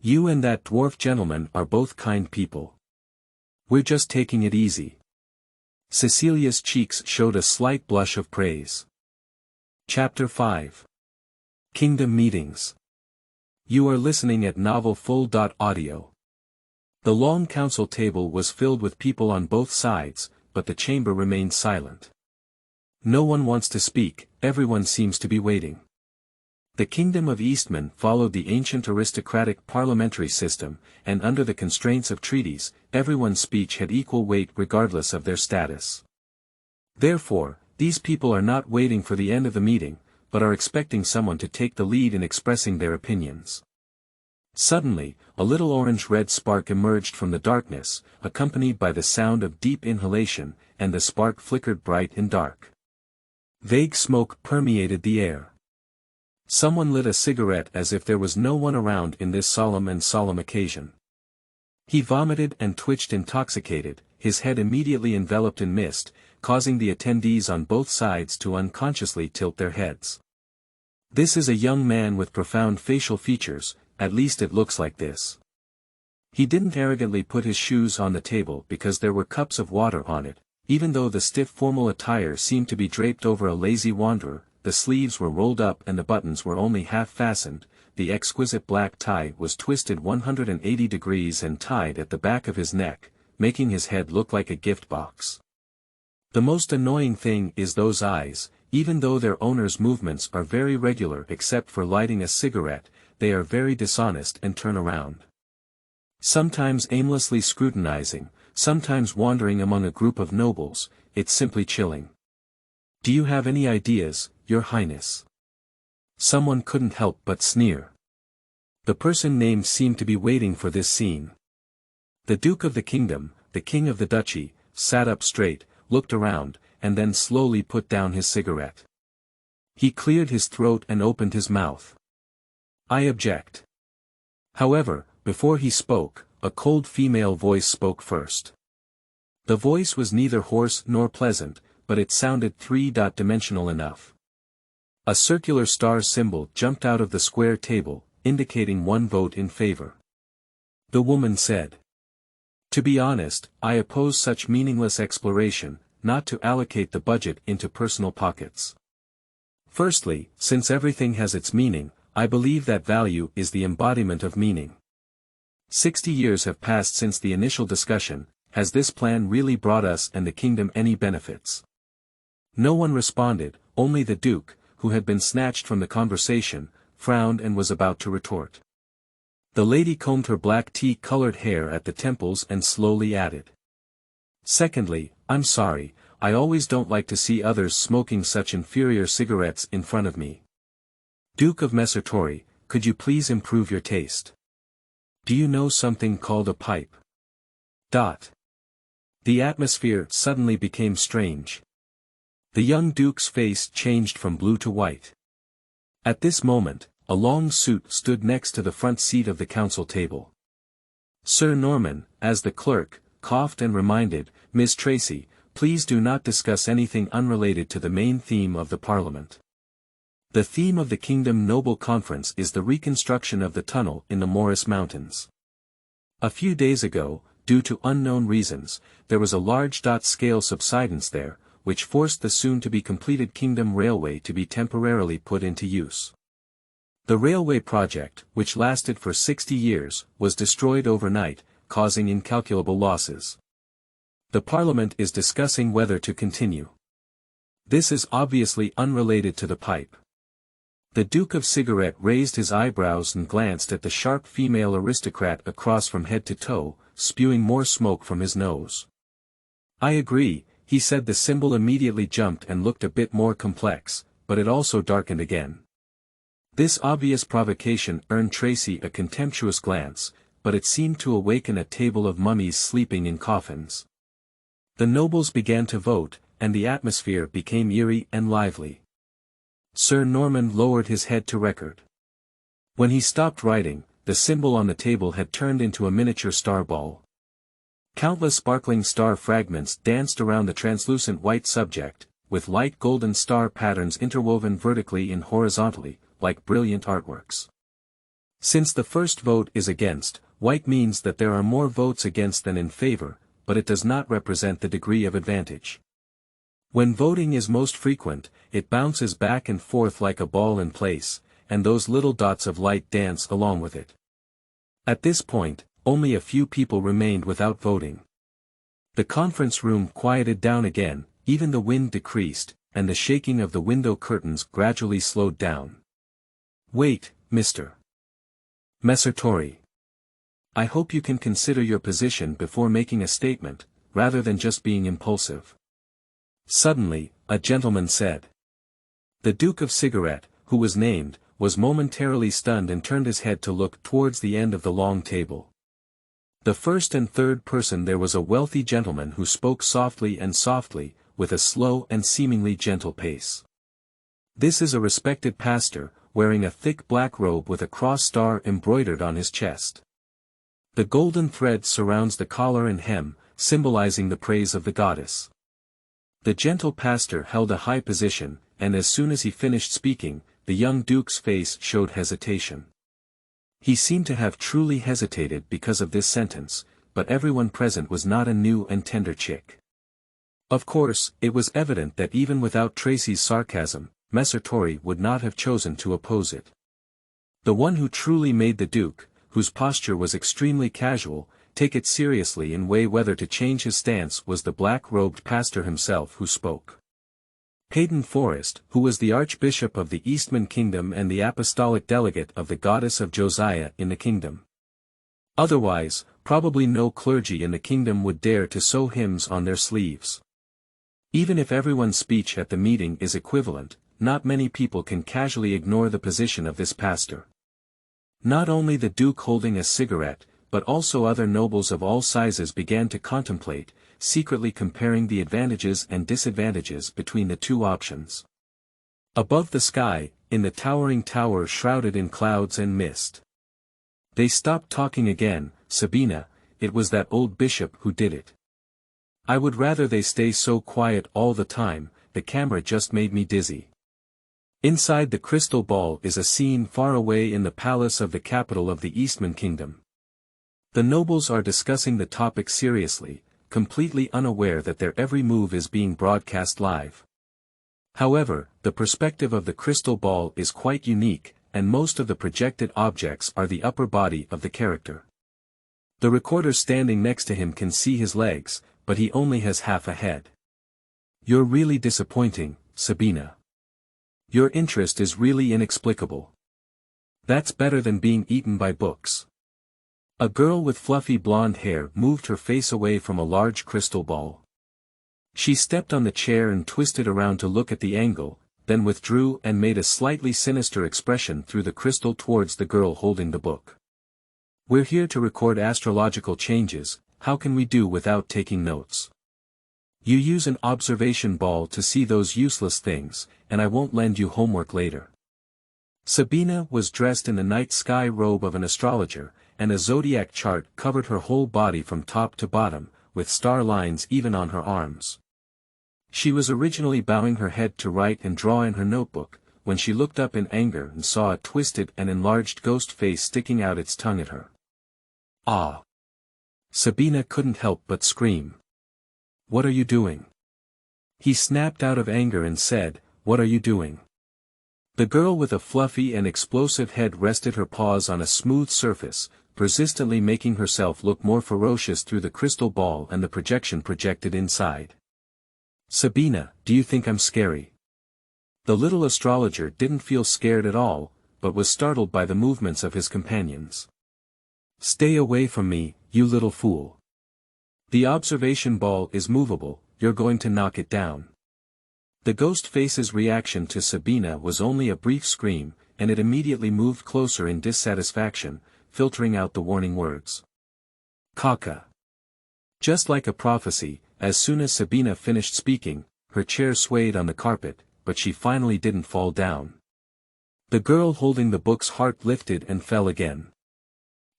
You and that dwarf gentleman are both kind people. We're just taking it easy. Cecilia's cheeks showed a slight blush of praise. Chapter 5. Kingdom Meetings. You are listening at Novel Full.audio. The long council table was filled with people on both sides, but the chamber remained silent. No one wants to speak, everyone seems to be waiting. The Kingdom of Eastman followed the ancient aristocratic parliamentary system, and under the constraints of treaties, everyone's speech had equal weight regardless of their status. Therefore, these people are not waiting for the end of the meeting, but are expecting someone to take the lead in expressing their opinions. Suddenly, a little orange-red spark emerged from the darkness, accompanied by the sound of deep inhalation, and the spark flickered bright and dark. Vague smoke permeated the air. Someone lit a cigarette as if there was no one around in this solemn occasion. He vomited and twitched intoxicated, his head immediately enveloped in mist, causing the attendees on both sides to unconsciously tilt their heads. This is a young man with profound facial features, at least it looks like this. He didn't arrogantly put his shoes on the table because there were cups of water on it, even though the stiff formal attire seemed to be draped over a lazy wanderer. The sleeves were rolled up and the buttons were only half fastened, the exquisite black tie was twisted 180 degrees and tied at the back of his neck, making his head look like a gift box. The most annoying thing is those eyes, even though their owner's movements are very regular except for lighting a cigarette, they are very dishonest and turn around. Sometimes aimlessly scrutinizing, sometimes wandering among a group of nobles, it's simply chilling. Do you have any ideas, Your Highness? Someone couldn't help but sneer. The person named seemed to be waiting for this scene. The Duke of the Kingdom, the King of the Duchy, sat up straight, looked around, and then slowly put down his cigarette. He cleared his throat and opened his mouth. I object. However, before he spoke, a cold female voice spoke first. The voice was neither hoarse nor pleasant, but it sounded three-dimensional enough. A circular star symbol jumped out of the square table, indicating one vote in favor. The woman said, "To be honest, I oppose such meaningless exploration, not to allocate the budget into personal pockets. Firstly, since everything has its meaning, I believe that value is the embodiment of meaning. 60 years have passed since the initial discussion. Has this plan really brought us and the kingdom any benefits?" No one responded, only the Duke, who had been snatched from the conversation, frowned and was about to retort. The lady combed her black tea-colored hair at the temples and slowly added, "Secondly, I'm sorry, I always don't like to see others smoking such inferior cigarettes in front of me. Duke of Messertori, could you please improve your taste? Do you know something called a pipe?" The atmosphere suddenly became strange. The young Duke's face changed from blue to white. At this moment, a long suit stood next to the front seat of the council table. Sir Norman, as the clerk, coughed and reminded, "Miss Tracy, please do not discuss anything unrelated to the main theme of the Parliament. The theme of the Kingdom Noble Conference is the reconstruction of the tunnel in the Morris Mountains. A few days ago, due to unknown reasons, there was a large-scale subsidence there, which forced the soon-to-be-completed Kingdom Railway to be temporarily put into use. The railway project, which lasted for 60 years, was destroyed overnight, causing incalculable losses. The Parliament is discussing whether to continue. This is obviously unrelated to the pipe." The Duke of Cigarette raised his eyebrows and glanced at the sharp female aristocrat across from head to toe, spewing more smoke from his nose. "I agree," he said. The symbol immediately jumped and looked a bit more complex, but it also darkened again. This obvious provocation earned Tracy a contemptuous glance, but it seemed to awaken a table of mummies sleeping in coffins. The nobles began to vote, and the atmosphere became eerie and lively. Sir Norman lowered his head to record. When he stopped writing, the symbol on the table had turned into a miniature star ball. Countless sparkling star fragments danced around the translucent white subject, with light golden star patterns interwoven vertically and horizontally, like brilliant artworks. Since the first vote is against, white means that there are more votes against than in favor, but it does not represent the degree of advantage. When voting is most frequent, it bounces back and forth like a ball in place, and those little dots of light dance along with it. At this point, only a few people remained without voting. The conference room quieted down again, even the wind decreased, and the shaking of the window curtains gradually slowed down. "Wait, Mr. Messere. I hope you can consider your position before making a statement, rather than just being impulsive." Suddenly, a gentleman said. The Duke of Cigarette, who was named, was momentarily stunned and turned his head to look towards the end of the long table. The first and third person there was a wealthy gentleman who spoke softly, with a slow and seemingly gentle pace. "This is a respected pastor, wearing a thick black robe with a cross star embroidered on his chest. The golden thread surrounds the collar and hem, symbolizing the praise of the goddess." The gentle pastor held a high position, and as soon as he finished speaking, the young duke's face showed hesitation. He seemed to have truly hesitated because of this sentence, but everyone present was not a new and tender chick. Of course, it was evident that even without Tracy's sarcasm, Messere would not have chosen to oppose it. The one who truly made the duke, whose posture was extremely casual, take it seriously and weigh whether to change his stance was the black-robed pastor himself who spoke. Hayden Forrest, who was the Archbishop of the Eastman Kingdom and the Apostolic Delegate of the Goddess of Josiah in the kingdom. Otherwise, probably no clergy in the kingdom would dare to sew hymns on their sleeves. Even if everyone's speech at the meeting is equivalent, not many people can casually ignore the position of this pastor. Not only the Duke holding a cigarette, but also other nobles of all sizes began to contemplate, secretly comparing the advantages and disadvantages between the two options. Above the sky, in the towering tower shrouded in clouds and mist. They stopped talking again. "Sabina, it was that old bishop who did it. I would rather they stay so quiet all the time, the camera just made me dizzy." Inside the crystal ball is a scene far away in the palace of the capital of the Eastman Kingdom. The nobles are discussing the topic seriously, completely unaware that their every move is being broadcast live. However, the perspective of the crystal ball is quite unique, and most of the projected objects are the upper body of the character. The recorder standing next to him can see his legs, but he only has half a head. "You're really disappointing, Sabina. Your interest is really inexplicable. That's better than being eaten by books." A girl with fluffy blonde hair moved her face away from a large crystal ball. She stepped on the chair and twisted around to look at the angle, then withdrew and made a slightly sinister expression through the crystal towards the girl holding the book. "We're here to record astrological changes, how can we do without taking notes? You use an observation ball to see those useless things, and I won't lend you homework later." Sabina was dressed in the night sky robe of an astrologer, and a zodiac chart covered her whole body from top to bottom, with star lines even on her arms. She was originally bowing her head to write and draw in her notebook, when she looked up in anger and saw a twisted and enlarged ghost face sticking out its tongue at her. "Ah!" Sabina couldn't help but scream. "What are you doing?" He snapped out of anger and said, "What are you doing?" The girl with a fluffy and explosive head rested her paws on a smooth surface, persistently making herself look more ferocious through the crystal ball and the projection projected inside. "Sabina, do you think I'm scary?" The little astrologer didn't feel scared at all, but was startled by the movements of his companions. "Stay away from me, you little fool. The observation ball is movable, you're going to knock it down." The ghost face's reaction to Sabina was only a brief scream, and it immediately moved closer in dissatisfaction, filtering out the warning words. "Kaka." Just like a prophecy, as soon as Sabina finished speaking, her chair swayed on the carpet, but she finally didn't fall down. The girl holding the book's heart lifted and fell again.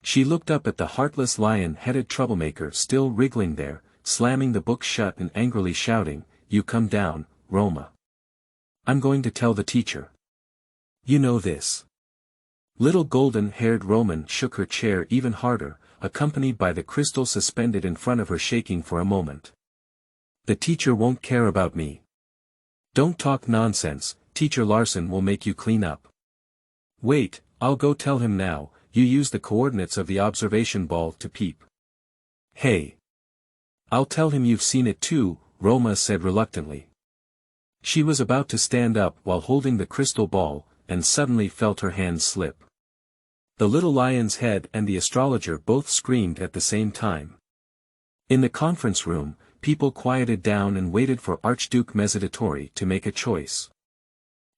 She looked up at the heartless lion-headed troublemaker still wriggling there, slamming the book shut and angrily shouting, "You come down, Roma. I'm going to tell the teacher. You know this." Little golden-haired Roman shook her chair even harder, accompanied by the crystal suspended in front of her shaking for a moment. "The teacher won't care about me. Don't talk nonsense, Teacher Larson will make you clean up. Wait, I'll go tell him now, you use the coordinates of the observation ball to peep. Hey. I'll tell him you've seen it too, Roma said reluctantly. She was about to stand up while holding the crystal ball, and suddenly felt her hand slip. The little lion's head and the astrologer both screamed at the same time. In the conference room, people quieted down and waited for Archduke Mezzodottore to make a choice.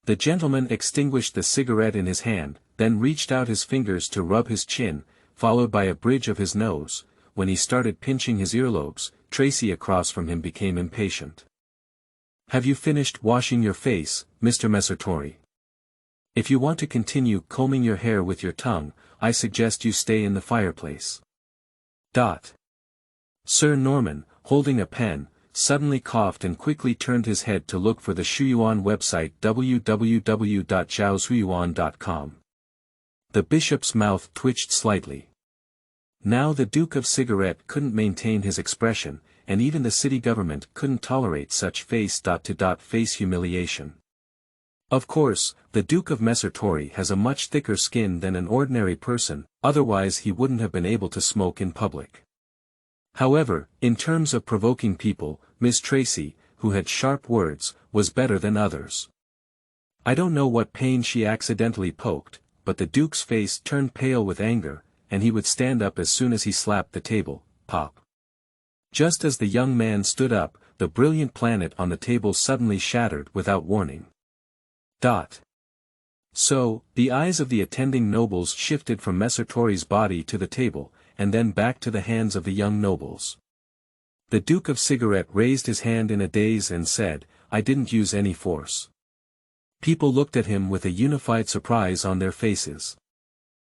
The gentleman extinguished the cigarette in his hand, then reached out his fingers to rub his chin, followed by a bridge of his nose. When he started pinching his earlobes, Tracy across from him became impatient. Have you finished washing your face, Mr. Mezzodottore? If you want to continue combing your hair with your tongue, I suggest you stay in the fireplace. Sir Norman, holding a pen, suddenly coughed and quickly turned his head to look for the Shuyuan website www.zhaoshuyuan.com. The bishop's mouth twitched slightly. Now the Duke of Cigarette couldn't maintain his expression, and even the city government couldn't tolerate such face-to-face humiliation. Of course, the Duke of Mezzodottore has a much thicker skin than an ordinary person, otherwise he wouldn't have been able to smoke in public. However, in terms of provoking people, Miss Tracy, who had sharp words, was better than others. I don't know what pain she accidentally poked, but the Duke's face turned pale with anger, and he would stand up as soon as he slapped the table, pop. Just as the young man stood up, the brilliant planet on the table suddenly shattered without warning. So, the eyes of the attending nobles shifted from Mezzodotore's body to the table, and then back to the hands of the young nobles. The Duke of Cigarette raised his hand in a daze and said, I didn't use any force. People looked at him with a unified surprise on their faces.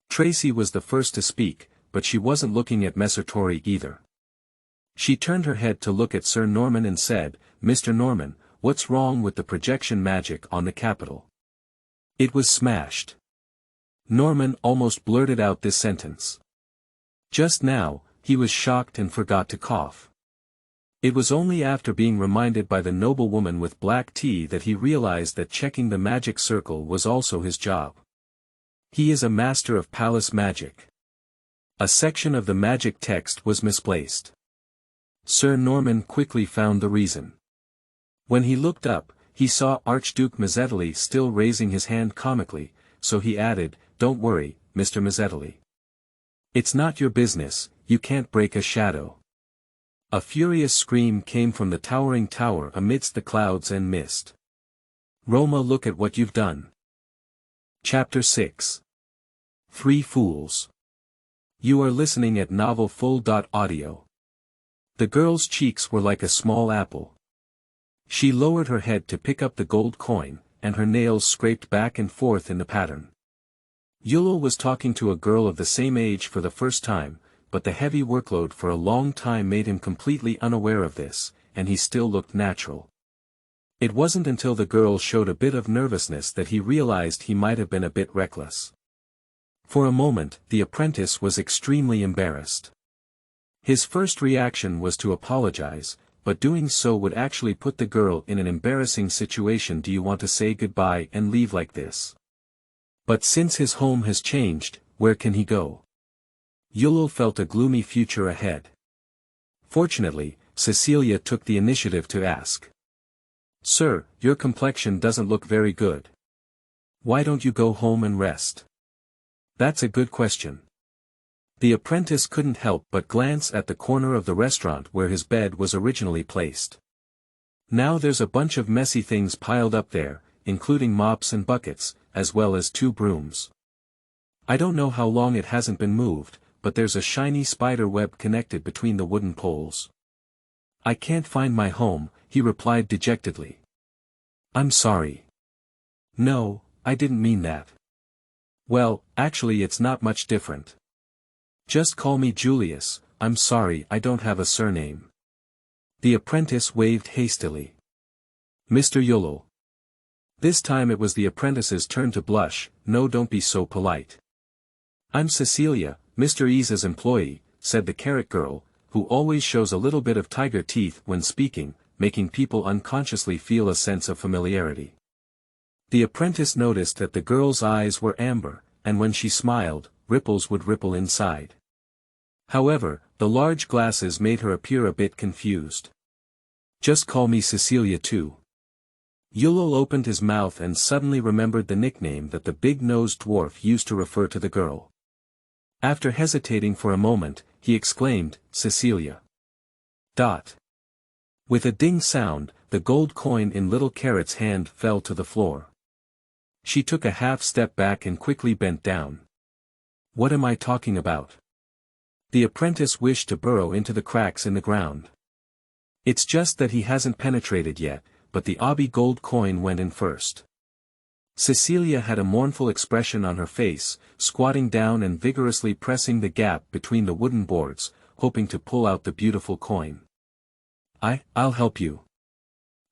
Tracy was the first to speak, but she wasn't looking at Mezzodottore either. She turned her head to look at Sir Norman and said, Mr. Norman, what's wrong with the projection magic on the Capitol? It was smashed. Norman almost blurted out this sentence. Just now, he was shocked and forgot to cough. It was only after being reminded by the noblewoman with black tea that he realized that checking the magic circle was also his job. He is a master of palace magic. A section of the magic text was misplaced. Sir Norman quickly found the reason. When he looked up, he saw Archduke Mezzodottore still raising his hand comically, so he added, Don't worry, Mr. Mezzodottore. It's not your business, you can't break a shadow. A furious scream came from the towering tower amidst the clouds and mist. Roma, look at what you've done. Chapter 6. 3 Fools. You are listening at novelfull.audio. The girl's cheeks were like a small apple. She lowered her head to pick up the gold coin, and her nails scraped back and forth in the pattern. Yulul was talking to a girl of the same age for the first time, but the heavy workload for a long time made him completely unaware of this, and he still looked natural. It wasn't until the girl showed a bit of nervousness that he realized he might have been a bit reckless. For a moment, the apprentice was extremely embarrassed. His first reaction was to apologize, but doing so would actually put the girl in an embarrassing situation. Do you want to say goodbye and leave like this? But since his home has changed, where can he go? Yulul felt a gloomy future ahead. Fortunately, Cecilia took the initiative to ask. Sir, your complexion doesn't look very good. Why don't you go home and rest? That's a good question. The apprentice couldn't help but glance at the corner of the restaurant where his bed was originally placed. Now there's a bunch of messy things piled up there, including mops and buckets, as well as 2 brooms. I don't know how long it hasn't been moved, but there's a shiny spider web connected between the wooden poles. I can't find my home, he replied dejectedly. I'm sorry. No, I didn't mean that. Well, actually it's not much different. Just call me Julius, I'm sorry I don't have a surname. The apprentice waved hastily. Mr. Yulul. This time it was the apprentice's turn to blush. No, don't be so polite. I'm Cecilia, Mr. Isa's employee, said the carrot girl, who always shows a little bit of tiger teeth when speaking. making people unconsciously feel a sense of familiarity. The apprentice noticed that the girl's eyes were amber, and when she smiled, ripples would ripple inside. However, the large glasses made her appear a bit confused. "Just call me Cecilia too." Yulol opened his mouth and suddenly remembered the nickname that the big-nosed dwarf used to refer to the girl. After hesitating for a moment, he exclaimed, "Cecilia." With a ding sound, the gold coin in little Carrot's hand fell to the floor. She took a half step back and quickly bent down. "What am I talking about?" The apprentice wished to burrow into the cracks in the ground. "It's just that he hasn't penetrated yet, but the obby gold coin went in first." Cecilia had a mournful expression on her face, squatting down and vigorously pressing the gap between the wooden boards, hoping to pull out the beautiful coin. I'll help you."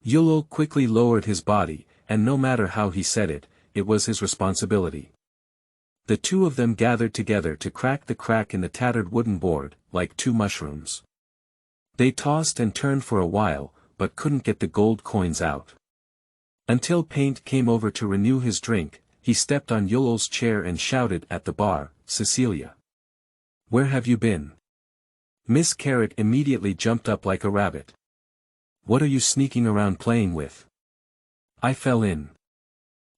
Yulol quickly lowered his body, and no matter how he said it, it was his responsibility. The two of them gathered together to crack the crack in the tattered wooden board, like two mushrooms. They tossed and turned for a while, but couldn't get the gold coins out. Until Paint came over to renew his drink, he stepped on Yulol's chair and shouted at the bar, "Cecilia! Where have you been?" Miss Carrot immediately jumped up like a rabbit. "What are you sneaking around playing with?" "I fell in."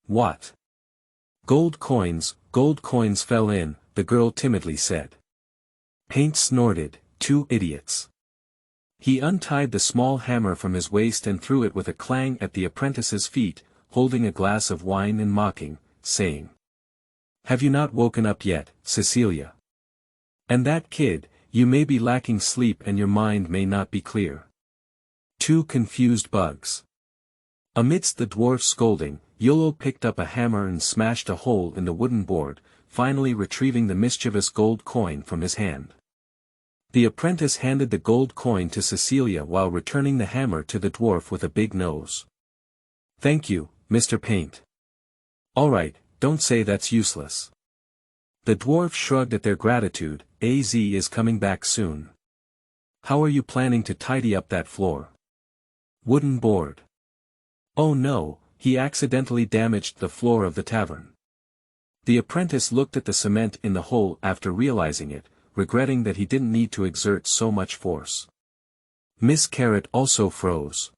"What?" Gold coins fell in," the girl timidly said. Paint snorted, "Two idiots." He untied the small hammer from his waist and threw it with a clang at the apprentice's feet, holding a glass of wine and mocking, saying, "Have you not woken up yet, Cecilia? And that kid, you may be lacking sleep and your mind may not be clear. Two confused bugs." Amidst the dwarf's scolding, Yulol picked up a hammer and smashed a hole in the wooden board, finally retrieving the mischievous gold coin from his hand. The apprentice handed the gold coin to Cecilia while returning the hammer to the dwarf with a big nose. "Thank you, Mr. Paint." "All right, don't say that's useless." The dwarf shrugged at their gratitude. "Az is coming back soon. How are you planning to tidy up that floor?" "Wooden board." "Oh no, he accidentally damaged the floor of the tavern." The apprentice looked at the cement in the hole after realizing it, regretting that he didn't need to exert so much force. Miss Carrot also froze.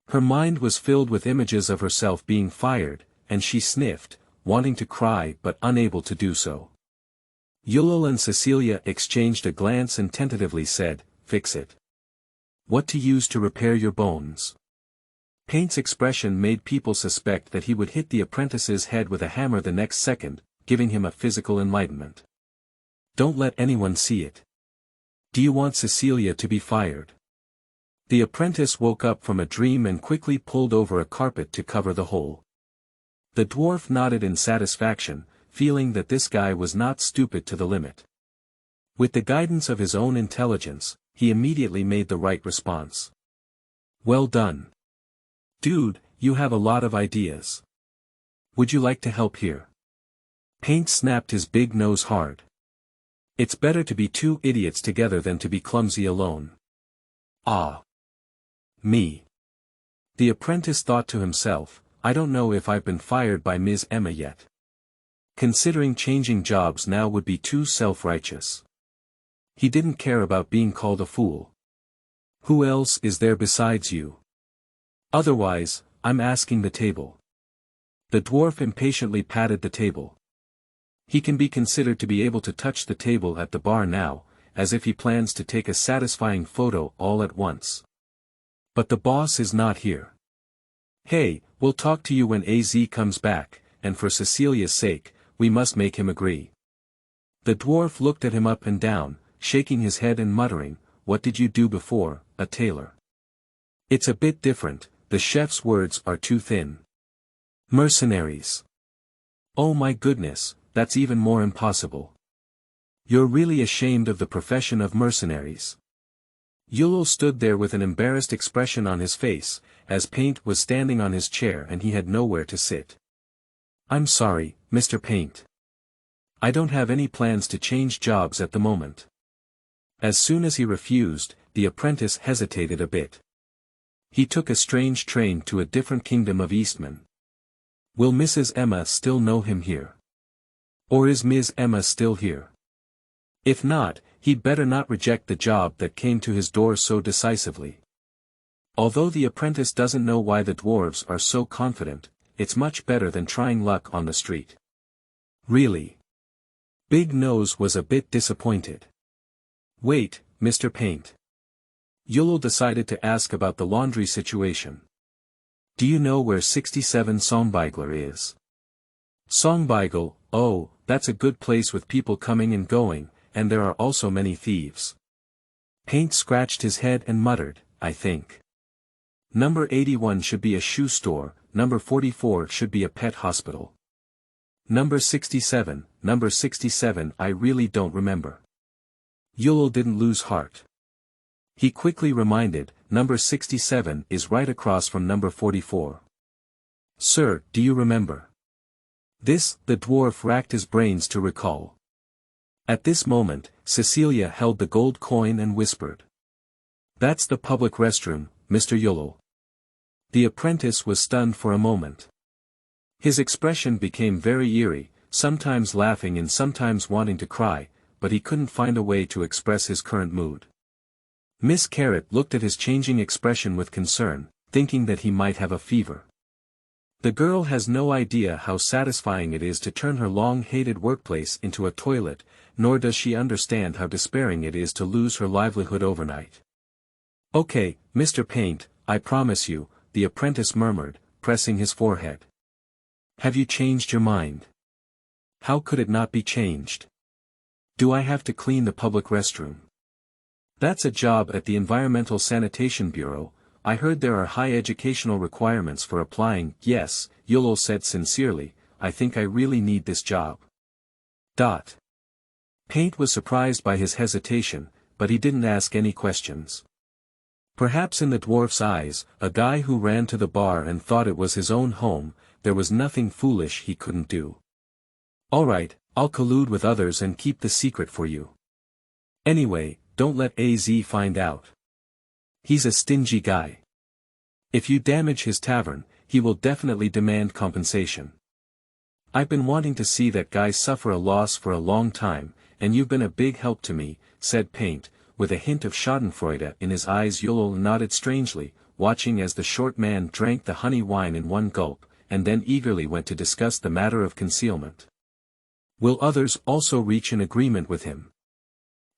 Her mind was filled with images of herself being fired, and she sniffed, wanting to cry but unable to do so. Yulol and Cecilia exchanged a glance and tentatively said, "Fix it." "What to use to repair your bones?" Paint's expression made people suspect that he would hit the apprentice's head with a hammer the next second, giving him a physical enlightenment. "Don't let anyone see it." "Do you want Cecilia to be fired?" The apprentice woke up from a dream and quickly pulled over a carpet to cover the hole. The dwarf nodded in satisfaction, feeling that this guy was not stupid to the limit. With the guidance of his own intelligence, he immediately made the right response. "Well done. Dude, you have a lot of ideas. Would you like to help here?" Paint snapped his big nose hard. "It's better to be two idiots together than to be clumsy alone." "Ah. Me." The apprentice thought to himself, "I don't know if I've been fired by Ms. Emma yet. Considering changing jobs now would be too self-righteous." He didn't care about being called a fool. "Who else is there besides you? Otherwise, I'm asking the table." The dwarf impatiently patted the table. He can be considered to be able to touch the table at the bar now, as if he plans to take a satisfying photo all at once. "But the boss is not here." "Hey, we'll talk to you when Az comes back, and for Cecilia's sake, we must make him agree." The dwarf looked at him up and down, shaking his head and muttering, "What did you do before, a tailor?" "It's a bit different, the chef's words are too thin." "Mercenaries." "Oh my goodness, that's even more impossible. You're really ashamed of the profession of mercenaries." Yulol stood there with an embarrassed expression on his face, as Paint was standing on his chair and he had nowhere to sit. "I'm sorry, Mr. Paint. I don't have any plans to change jobs at the moment." As soon as he refused, the apprentice hesitated a bit. He took a strange train to a different kingdom of Eastman. Will Mrs. Emma still know him here? Or is Ms. Emma still here? If not, he'd better not reject the job that came to his door so decisively. Although the apprentice doesn't know why the dwarves are so confident, it's much better than trying luck on the street. Really? Big Nose was a bit disappointed. Wait, Mr. Paint. Yulel decided to ask about the laundry situation. Do you know where 67 Songbeigler is? Songbeigel, oh, that's a good place with people coming and going, and there are also many thieves. Paint scratched his head and muttered, I think. Number 81 should be a shoe store, number 44 should be a pet hospital. Number 67, I really don't remember. Yulel didn't lose heart. He quickly reminded, number 67 is right across from number 44. Sir, do you remember? This, the dwarf racked his brains to recall. At this moment, Cecilia held the gold coin and whispered. That's the public restroom, Mr. Yulel. The apprentice was stunned for a moment. His expression became very eerie, sometimes laughing and sometimes wanting to cry, but he couldn't find a way to express his current mood. Miss Carrot looked at his changing expression with concern, thinking that he might have a fever. The girl has no idea how satisfying it is to turn her long-hated workplace into a toilet, nor does she understand how despairing it is to lose her livelihood overnight. Okay, Mr. Paint, I promise you, the apprentice murmured, pressing his forehead. Have you changed your mind? How could it not be changed? Do I have to clean the public restroom? That's a job at the Environmental Sanitation Bureau. I heard there are high educational requirements for applying. Yes, Yulel said sincerely, I think I really need this job. Paint was surprised by his hesitation, but he didn't ask any questions. Perhaps in the dwarf's eyes, a guy who ran to the bar and thought it was his own home, there was nothing foolish he couldn't do. All right, I'll collude with others and keep the secret for you. Anyway, don't let AZ find out. He's a stingy guy. If you damage his tavern, he will definitely demand compensation. I've been wanting to see that guy suffer a loss for a long time, and you've been a big help to me, said Paint, with a hint of schadenfreude in his eyes. Yulel nodded strangely, watching as the short man drank the honey wine in one gulp, and then eagerly went to discuss the matter of concealment. Will others also reach an agreement with him?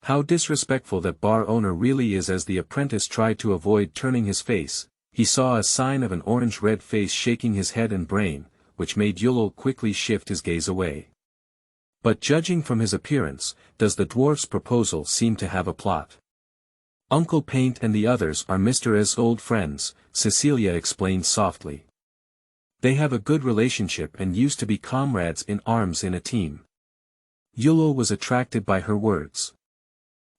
How disrespectful that bar owner really is. As the apprentice tried to avoid turning his face, he saw a sign of an orange-red face shaking his head and brain, which made Yulel quickly shift his gaze away. But judging from his appearance, does the dwarf's proposal seem to have a plot? Uncle Paint and the others are Mr. S's old friends, Cecilia explained softly. They have a good relationship and used to be comrades in arms in a team. Yulel was attracted by her words.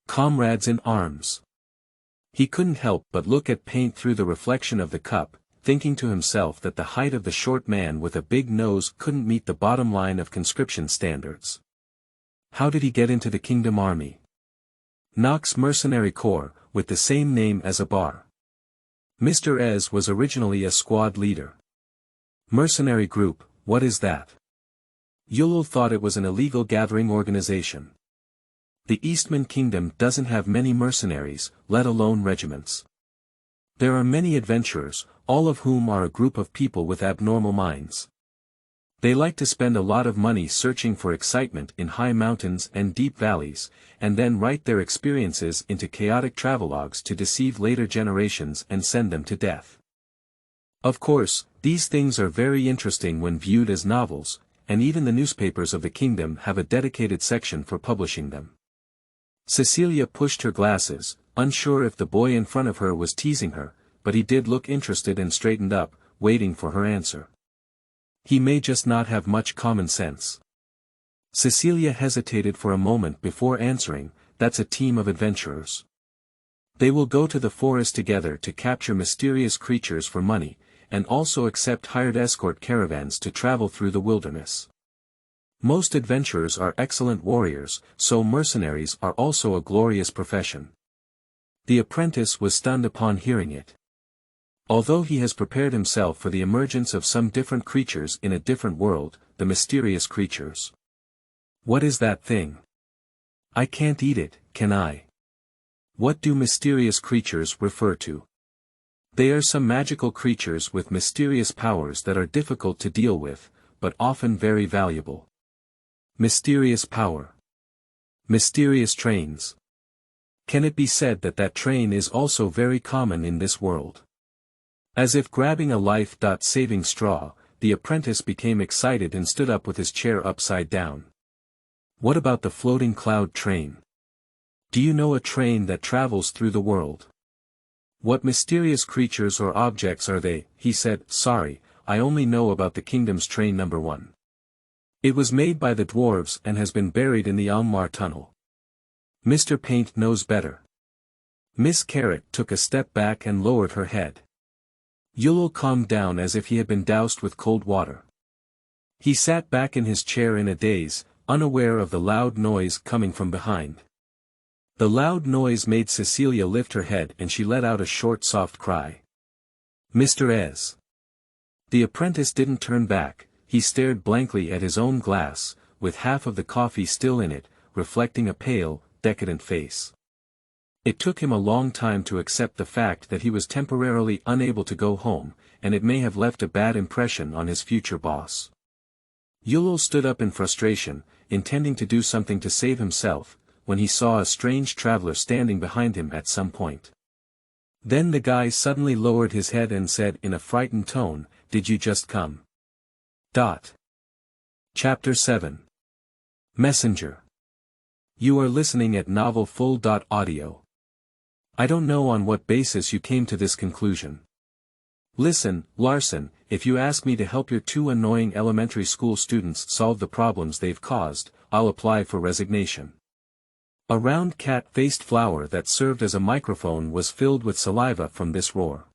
Comrades in arms. He couldn't help but look at Paint through the reflection of the cup, thinking to himself that the height of the short man with a big nose couldn't meet the bottom line of conscription standards. How did he get into the Kingdom Army? Knox Mercenary Corps, with the same name as a bar. Mr. Ez was originally a squad leader. Mercenary group, what is that? Yulel thought it was an illegal gathering organization. The Eastman Kingdom doesn't have many mercenaries, let alone regiments. There are many adventurers, all of whom are a group of people with abnormal minds. They like to spend a lot of money searching for excitement in high mountains and deep valleys, and then write their experiences into chaotic travelogues to deceive later generations and send them to death. Of course, these things are very interesting when viewed as novels, and even the newspapers of the kingdom have a dedicated section for publishing them. Cecilia pushed her glasses, unsure if the boy in front of her was teasing her, but he did look interested and straightened up, waiting for her answer. He may just not have much common sense. Cecilia hesitated for a moment before answering, that's a team of adventurers. They will go to the forest together to capture mysterious creatures for money, and also accept hired escort caravans to travel through the wilderness. Most adventurers are excellent warriors, so mercenaries are also a glorious profession. The apprentice was stunned upon hearing it. Although he has prepared himself for the emergence of some different creatures in a different world, the mysterious creatures. What is that thing? I can't eat it, can I? What do mysterious creatures refer to? They are some magical creatures with mysterious powers that are difficult to deal with, but often very valuable. Mysterious power. Mysterious trains. Can it be said that that train is also very common in this world? As if grabbing a life-saving straw, the apprentice became excited and stood up with his chair upside down. What about the floating cloud train? Do you know a train that travels through the world? What mysterious creatures or objects are they? He said, sorry, I only know about the kingdom's train number 1. It was made by the dwarves and has been buried in the Almar tunnel. Mr. Paint knows better. Miss Carrot took a step back and lowered her head. Yulel calmed down as if he had been doused with cold water. He sat back in his chair in a daze, unaware of the loud noise coming from behind. The loud noise made Cecilia lift her head and she let out a short soft cry. Mr. Ez. The apprentice didn't turn back, he stared blankly at his own glass, with half of the coffee still in it, reflecting a pale, decadent face. It took him a long time to accept the fact that he was temporarily unable to go home, and it may have left a bad impression on his future boss. Yulel stood up in frustration, intending to do something to save himself, when he saw a strange traveler standing behind him at some point. Then the guy suddenly lowered his head and said in a frightened tone, "Did you just come?" Chapter 7. Messenger. You are listening at novelfull.audio. I don't know on what basis you came to this conclusion. Listen, Larson, if you ask me to help your 2 annoying elementary school students solve the problems they've caused, I'll apply for resignation. A round cat-faced flower that served as a microphone was filled with saliva from this roar.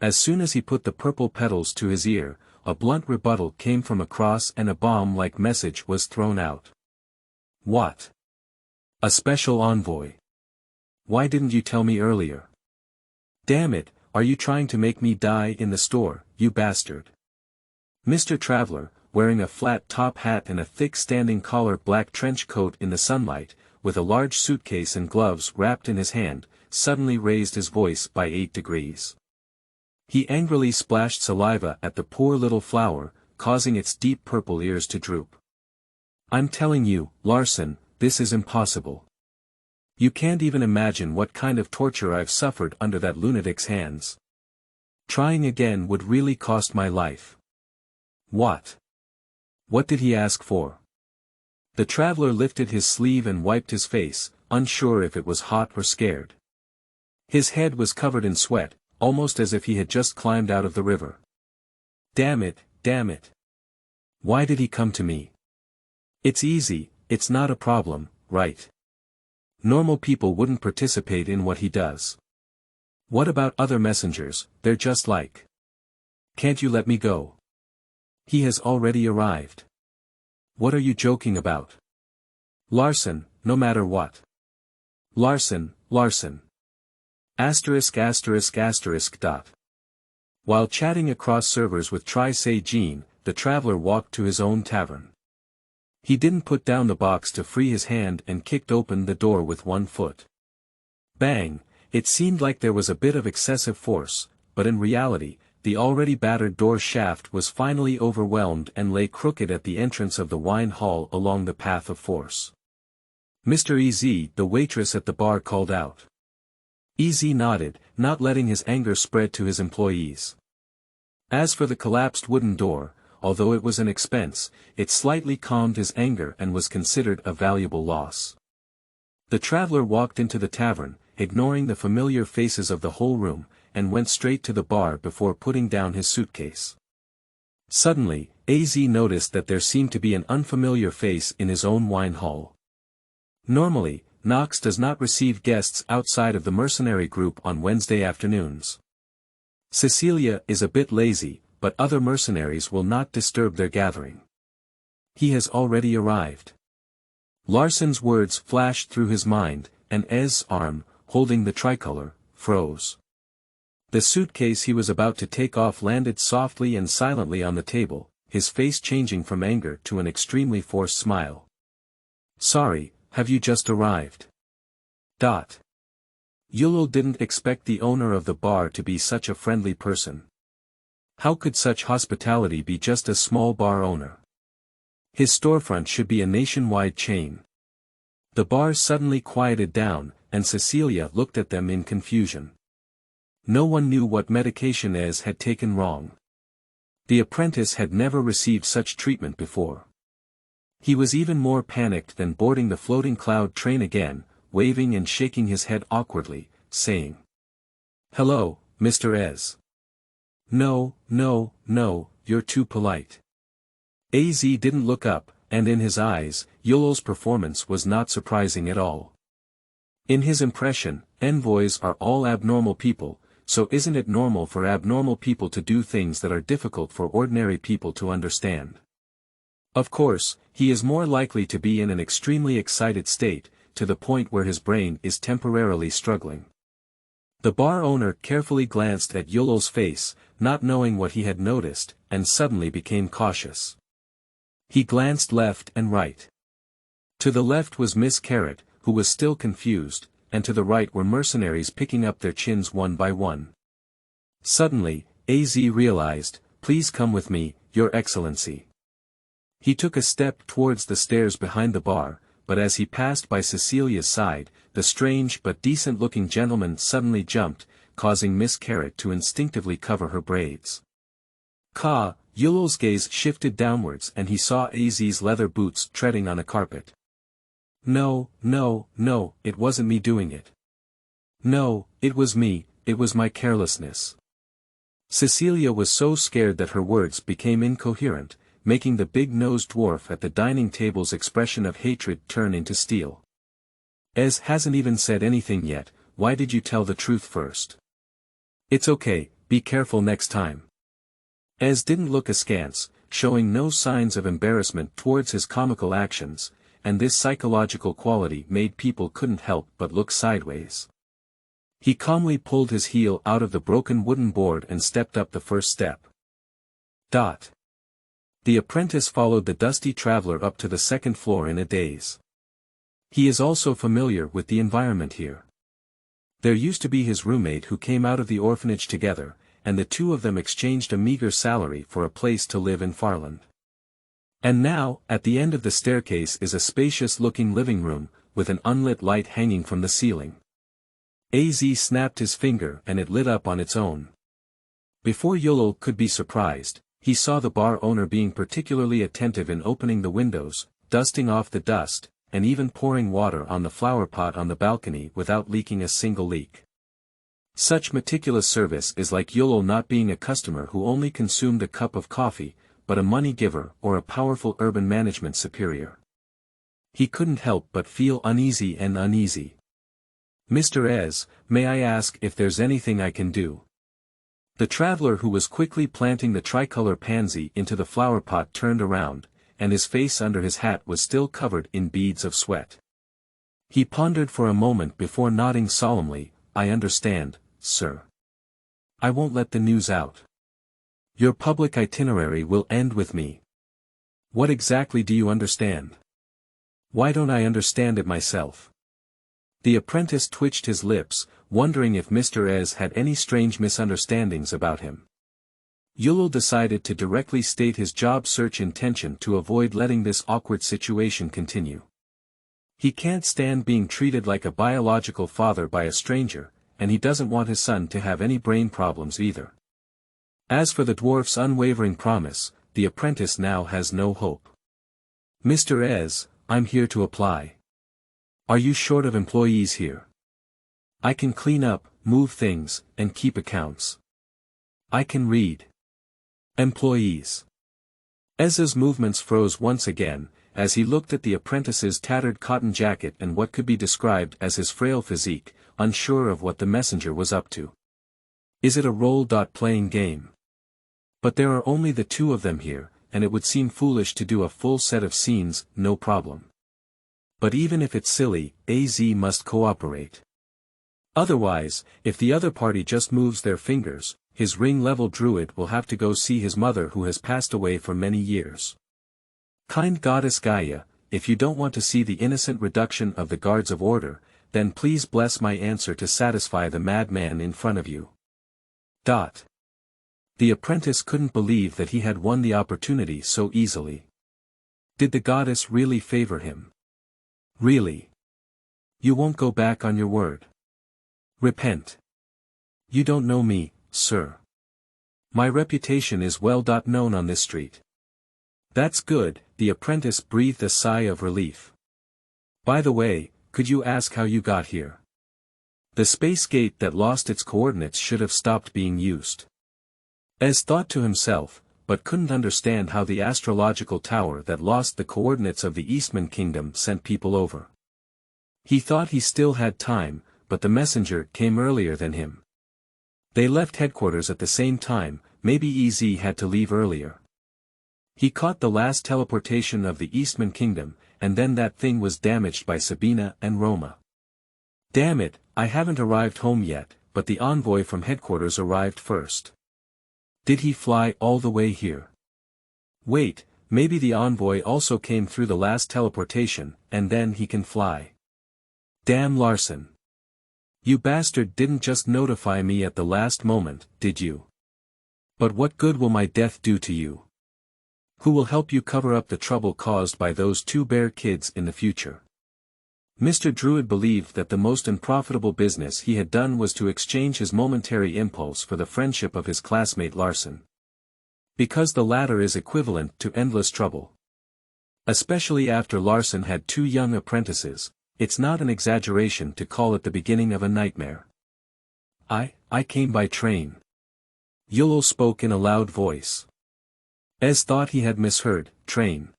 As soon as he put the purple petals to his ear, a blunt rebuttal came from across and a bomb-like message was thrown out. What? A special envoy. Why didn't you tell me earlier? Damn it, are you trying to make me die in the store, you bastard? Mr. Traveler, wearing a flat top hat and a thick standing collar black trench coat in the sunlight, with a large suitcase and gloves wrapped in his hand, suddenly raised his voice by 8 degrees. He angrily splashed saliva at the poor little flower, causing its deep purple ears to droop. I'm telling you, Larson, this is impossible. You can't even imagine what kind of torture I've suffered under that lunatic's hands. Trying again would really cost my life. What? What did he ask for? The traveler lifted his sleeve and wiped his face, unsure if it was hot or scared. His head was covered in sweat, almost as if he had just climbed out of the river. Damn it, damn it. Why did he come to me? It's easy, it's not a problem, right? Normal people wouldn't participate in what he does. What about other messengers? They're just like. Can't you let me go? He has already arrived. What are you joking about? Larson, no matter what. Larson, Larson. Asterisk asterisk asterisk dot. While chatting across servers with Try-Say Jean, the traveler walked to his own tavern. He didn't put down the box to free his hand and kicked open the door with 1 foot. Bang, it seemed like there was a bit of excessive force, but in reality, the already battered door shaft was finally overwhelmed and lay crooked at the entrance of the wine hall along the path of force. Mr. EZ, the waitress at the bar, called out. EZ nodded, not letting his anger spread to his employees. As for the collapsed wooden door, although it was an expense, it slightly calmed his anger and was considered a valuable loss. The traveler walked into the tavern, ignoring the familiar faces of the whole room, and went straight to the bar before putting down his suitcase. Suddenly, AZ noticed that there seemed to be an unfamiliar face in his own wine hall. Normally, Knox does not receive guests outside of the mercenary group on Wednesday afternoons. Cecilia is a bit lazy, but other mercenaries will not disturb their gathering. He has already arrived. Larson's words flashed through his mind, and Ez's arm, holding the tricolor, froze. The suitcase he was about to take off landed softly and silently on the table, his face changing from anger to an extremely forced smile. "Sorry, have you just arrived?" Yulul didn't expect the owner of the bar to be such a friendly person. How could such hospitality be just a small bar owner? His storefront should be a nationwide chain. The bar suddenly quieted down, and Cecilia looked at them in confusion. No one knew what medication Ez had taken wrong. The apprentice had never received such treatment before. He was even more panicked than boarding the floating cloud train again, waving and shaking his head awkwardly, saying, "Hello, Mr. Ez." No, you're too polite." Az didn't look up, and in his eyes, Yulul's performance was not surprising at all. In his impression, envoys are all abnormal people, so isn't it normal for abnormal people to do things that are difficult for ordinary people to understand? Of course, he is more likely to be in an extremely excited state, to the point where his brain is temporarily struggling. The bar owner carefully glanced at Yulul's face, not knowing what he had noticed, and suddenly became cautious. He glanced left and right. To the left was Miss Carrot, who was still confused, and to the right were mercenaries picking up their chins one by one. Suddenly, Az realized, "Please come with me, Your Excellency." He took a step towards the stairs behind the bar, but as he passed by Cecilia's side, the strange but decent-looking gentleman suddenly jumped, causing Miss Carrot to instinctively cover her braids. Yulul's gaze shifted downwards and he saw Az's leather boots treading on a carpet. No, it wasn't me doing it. No, it was me, it was my carelessness." Cecilia was so scared that her words became incoherent, making the big-nosed dwarf at the dining table's expression of hatred turn into steel. "Ez hasn't even said anything yet, why did you tell the truth first?" "It's okay, be careful next time." Ez didn't look askance, showing no signs of embarrassment towards his comical actions, and this psychological quality made people couldn't help but look sideways. He calmly pulled his heel out of the broken wooden board and stepped up the first step. The apprentice followed the dusty traveler up to the second floor in a daze. He is also familiar with the environment here. There used to be his roommate who came out of the orphanage together, and the two of them exchanged a meager salary for a place to live in Farland. And now, at the end of the staircase is a spacious-looking living room, with an unlit light hanging from the ceiling. Az snapped his finger and it lit up on its own. Before Yulul could be surprised, he saw the bar owner being particularly attentive in opening the windows, dusting off the dust, and even pouring water on the flower pot on the balcony without leaking a single leak. Such meticulous service is like Yulul not being a customer who only consumed a cup of coffee, but a money giver or a powerful urban management superior. He couldn't help but feel uneasy. "Mr. Ez, may I ask if there's anything I can do?" The traveler who was quickly planting the tricolor pansy into the flower pot turned around, and his face under his hat was still covered in beads of sweat. He pondered for a moment before nodding solemnly, "I understand, sir. I won't let the news out. Your public itinerary will end with me." "What exactly do you understand?" "Why don't I understand it myself?" The apprentice twitched his lips, wondering if Mr. Ez had any strange misunderstandings about him. Yulul decided to directly state his job search intention to avoid letting this awkward situation continue. He can't stand being treated like a biological father by a stranger, and he doesn't want his son to have any brain problems either. As for the dwarf's unwavering promise, the apprentice now has no hope. "Mr. Ez, I'm here to apply. Are you short of employees here? I can clean up, move things, and keep accounts. I can read." "Employees." Ez's movements froze once again, as he looked at the apprentice's tattered cotton jacket and what could be described as his frail physique, unsure of what the messenger was up to. "Is it a role-playing game? But there are only the two of them here, and it would seem foolish to do a full set of scenes, no problem. But even if it's silly, Az must cooperate. Otherwise, if the other party just moves their fingers, his ring-level druid will have to go see his mother who has passed away for many years. Kind goddess Gaia, if you don't want to see the innocent reduction of the guards of order, then please bless my answer to satisfy the madman in front of you. The apprentice couldn't believe that he had won the opportunity so easily. Did the goddess really favor him? Really? You won't go back on your word? Repent. You don't know me, sir. My reputation is well known on this street. That's good, the apprentice breathed a sigh of relief. By the way, could you ask how you got here? The space gate that lost its coordinates should have stopped being used. Ez thought to himself, but couldn't understand how the astrological tower that lost the coordinates of the Eastman kingdom sent people over. He thought he still had time, but the messenger came earlier than him. They left headquarters at the same time, maybe EZ had to leave earlier. He caught the last teleportation of the Eastman kingdom, and then that thing was damaged by Sabina and Roma. Damn it, I haven't arrived home yet, but the envoy from headquarters arrived first. Did he fly all the way here? Wait, maybe the envoy also came through the last teleportation, and then he can fly. Damn Larson. You bastard didn't just notify me at the last moment, did you? But what good will my death do to you? Who will help you cover up the trouble caused by those two bear kids in the future? Mr. Druid believed that the most unprofitable business he had done was to exchange his momentary impulse for the friendship of his classmate Larson. Because the latter is equivalent to endless trouble. Especially after Larson had two young apprentices, it's not an exaggeration to call it the beginning of a nightmare. I came by train. Yulul spoke in a loud voice. Ez thought he had misheard, train.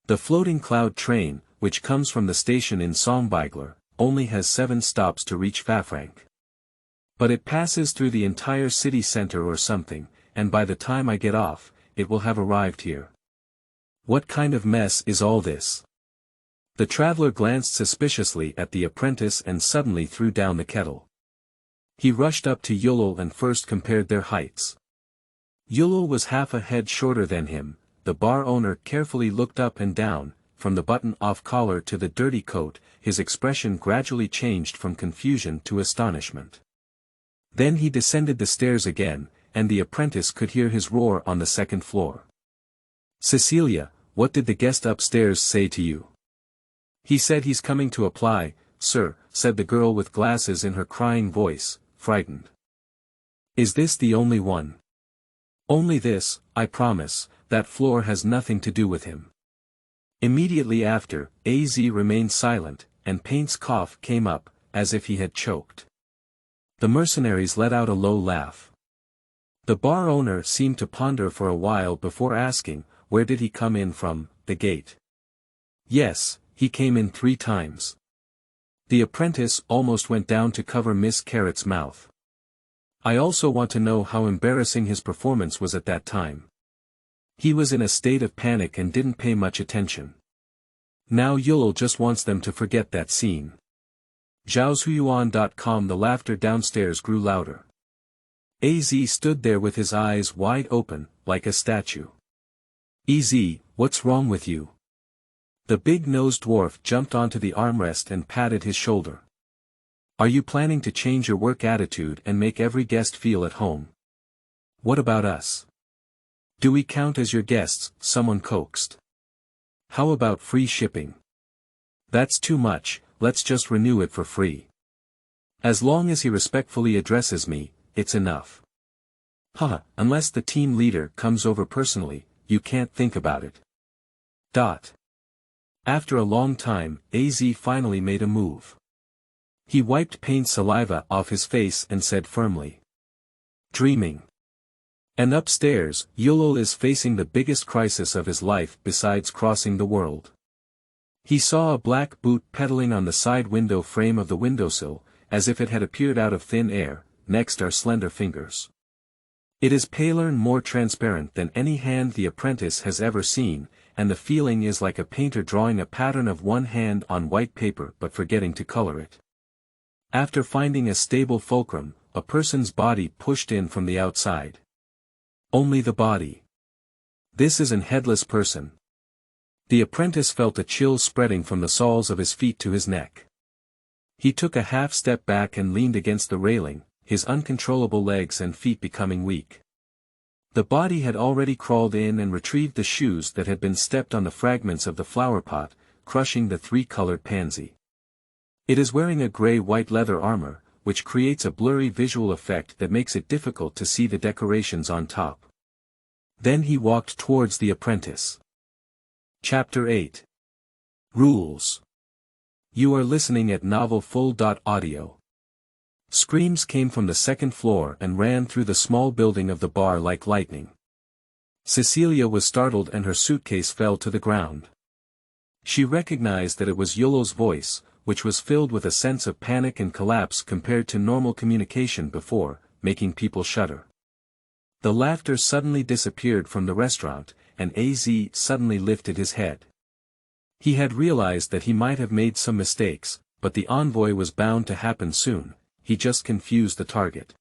The floating cloud train, which comes from the station in Songbeigler, only has 7 stops to reach Fafrank. But it passes through the entire city center or something, and by the time I get off, it will have arrived here. What kind of mess is all this? The traveler glanced suspiciously at the apprentice and suddenly threw down the kettle. He rushed up to Yulul and first compared their heights. Yulul was half a head shorter than him. The bar owner carefully looked up and down, from the button-off collar to the dirty coat, his expression gradually changed from confusion to astonishment. Then he descended the stairs again, and the apprentice could hear his roar on the second floor. Cecilia, what did the guest upstairs say to you? He said he's coming to apply, sir, said the girl with glasses in her crying voice, frightened. Is this the only one? Only this, I promise, that floor has nothing to do with him. Immediately after, AZ remained silent, and Paint's cough came up, as if he had choked. The mercenaries let out a low laugh. The bar owner seemed to ponder for a while before asking, where did he come in from, the gate? Yes, he came in 3 times. The apprentice almost went down to cover Miss Carrot's mouth. I also want to know how embarrassing his performance was at that time. He was in a state of panic and didn't pay much attention. Now Yulul just wants them to forget that scene. Zhaoshuyuan.com. The laughter downstairs grew louder. AZ stood there with his eyes wide open, like a statue. EZ, what's wrong with you? The big-nosed dwarf jumped onto the armrest and patted his shoulder. Are you planning to change your work attitude and make every guest feel at home? What about us? Do we count as your guests? Someone coaxed. How about free shipping? That's too much, let's just renew it for free. As long as he respectfully addresses me, it's enough. Haha, unless the team leader comes over personally, you can't think about it. After a long time, AZ finally made a move. He wiped Paint's saliva off his face and said firmly. Dreaming. And upstairs, Yulul is facing the biggest crisis of his life besides crossing the world. He saw a black boot pedaling on the side window frame of the windowsill, as if it had appeared out of thin air. Next are slender fingers. It is paler and more transparent than any hand the apprentice has ever seen, and the feeling is like a painter drawing a pattern of one hand on white paper but forgetting to color it. After finding a stable fulcrum, a person's body pushed in from the outside. Only the body. This is an headless person. The apprentice felt a chill spreading from the soles of his feet to his neck. He took a half step back and leaned against the railing, his uncontrollable legs and feet becoming weak. The body had already crawled in and retrieved the shoes that had been stepped on the fragments of the flower pot, crushing the three-colored pansy. It is wearing a gray-white leather armor, which creates a blurry visual effect that makes it difficult to see the decorations on top. Then he walked towards the apprentice. Chapter 8. Rules. You are listening at novelfull.audio. Screams came from the second floor and ran through the small building of the bar like lightning. Cecilia was startled and her suitcase fell to the ground. She recognized that it was Yolo's voice, which was filled with a sense of panic and collapse compared to normal communication before, making people shudder. The laughter suddenly disappeared from the restaurant, and AZ suddenly lifted his head. He had realized that he might have made some mistakes, but the envoy was bound to happen soon. He just confused the target.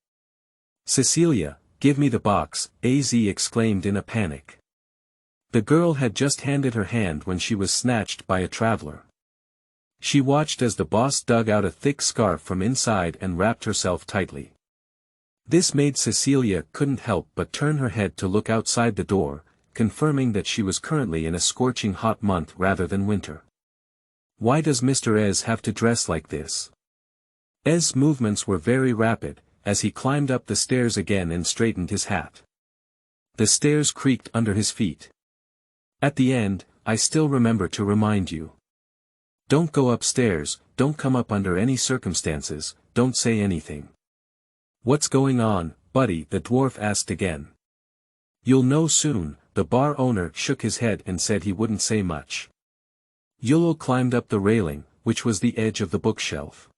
Cecilia, give me the box, AZ exclaimed in a panic. The girl had just handed her hand when she was snatched by a traveler. She watched as the boss dug out a thick scarf from inside and wrapped herself tightly. This made Cecilia couldn't help but turn her head to look outside the door, confirming that she was currently in a scorching hot month rather than winter. Why does Mr. Ez have to dress like this? Ez's movements were very rapid, as he climbed up the stairs again and straightened his hat. The stairs creaked under his feet. At the end, I still remember to remind you. Don't go upstairs, don't come up under any circumstances, don't say anything. What's going on, buddy? The dwarf asked again. You'll know soon. The bar owner shook his head and said he wouldn't say much. Yolo climbed up the railing, which was the edge of the bookshelf.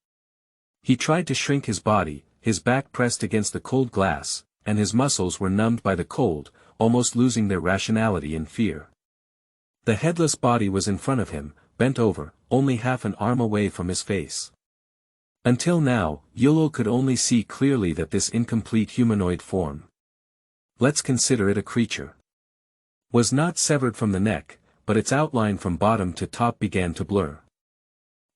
He tried to shrink his body, his back pressed against the cold glass, and his muscles were numbed by the cold, almost losing their rationality in fear. The headless body was in front of him, bent over, only half an arm away from his face. Until now, Yolo could only see clearly that this incomplete humanoid form. Let's consider it a creature. Was not severed from the neck, but its outline from bottom to top began to blur.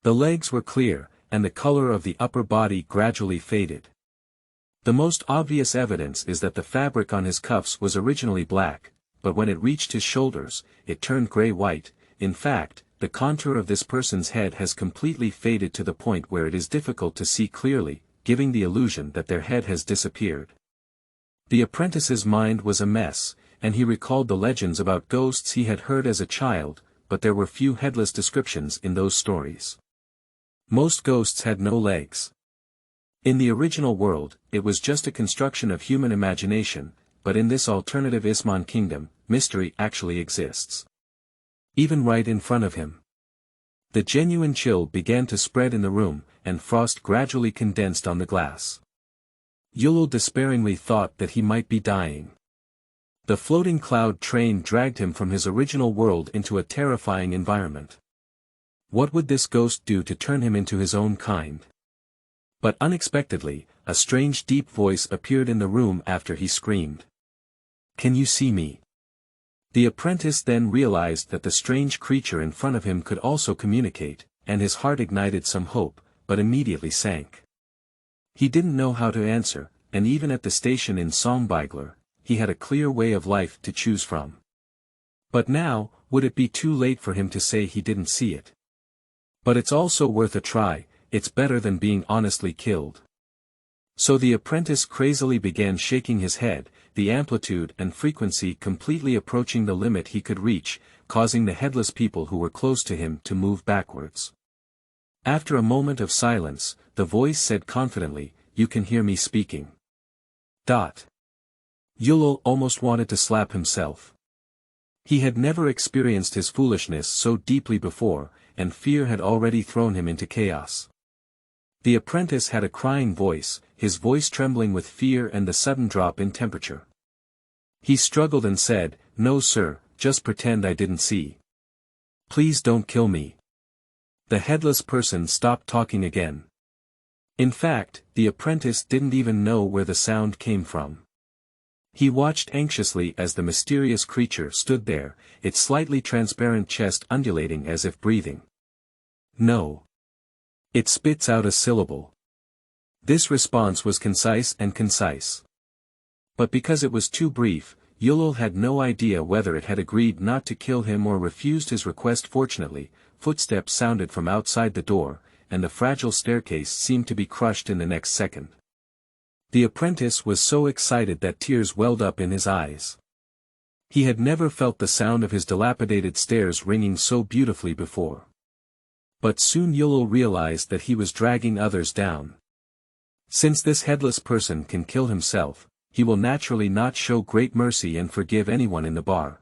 The legs were clear, and the color of the upper body gradually faded. The most obvious evidence is that the fabric on his cuffs was originally black, but when it reached his shoulders, it turned gray-white. In fact, the contour of this person's head has completely faded to the point where it is difficult to see clearly, giving the illusion that their head has disappeared. The apprentice's mind was a mess, and he recalled the legends about ghosts he had heard as a child, but there were few headless descriptions in those stories. Most ghosts had no legs. In the original world, it was just a construction of human imagination, but in this alternative Isman kingdom, mystery actually exists. Even right in front of him. The genuine chill began to spread in the room, and frost gradually condensed on the glass. Yolo despairingly thought that he might be dying. The floating cloud train dragged him from his original world into a terrifying environment. What would this ghost do to turn him into his own kind? But unexpectedly, a strange deep voice appeared in the room after he screamed. Can you see me? The apprentice then realized that the strange creature in front of him could also communicate, and his heart ignited some hope, but immediately sank. He didn't know how to answer, and even at the station in Songbeigler, he had a clear way of life to choose from. But now, would it be too late for him to say he didn't see it? But it's also worth a try, it's better than being honestly killed. So the apprentice crazily began shaking his head, the amplitude and frequency completely approaching the limit he could reach, causing the headless people who were close to him to move backwards. After a moment of silence, the voice said confidently, "You can hear me speaking." Yolo almost wanted to slap himself. He had never experienced his foolishness so deeply before, and fear had already thrown him into chaos. The apprentice had a crying voice, his voice trembling with fear and the sudden drop in temperature. He struggled and said, "No sir, just pretend I didn't see. Please don't kill me." The headless person stopped talking again. In fact, the apprentice didn't even know where the sound came from. He watched anxiously as the mysterious creature stood there, its slightly transparent chest undulating as if breathing. No. It spits out a syllable. This response was concise. But because it was too brief, Yulul had no idea whether it had agreed not to kill him or refused his request. Fortunately, footsteps sounded from outside the door, and the fragile staircase seemed to be crushed in the next second. The apprentice was so excited that tears welled up in his eyes. He had never felt the sound of his dilapidated stairs ringing so beautifully before. But soon Yulul realized that he was dragging others down. Since this headless person can kill himself, he will naturally not show great mercy and forgive anyone in the bar.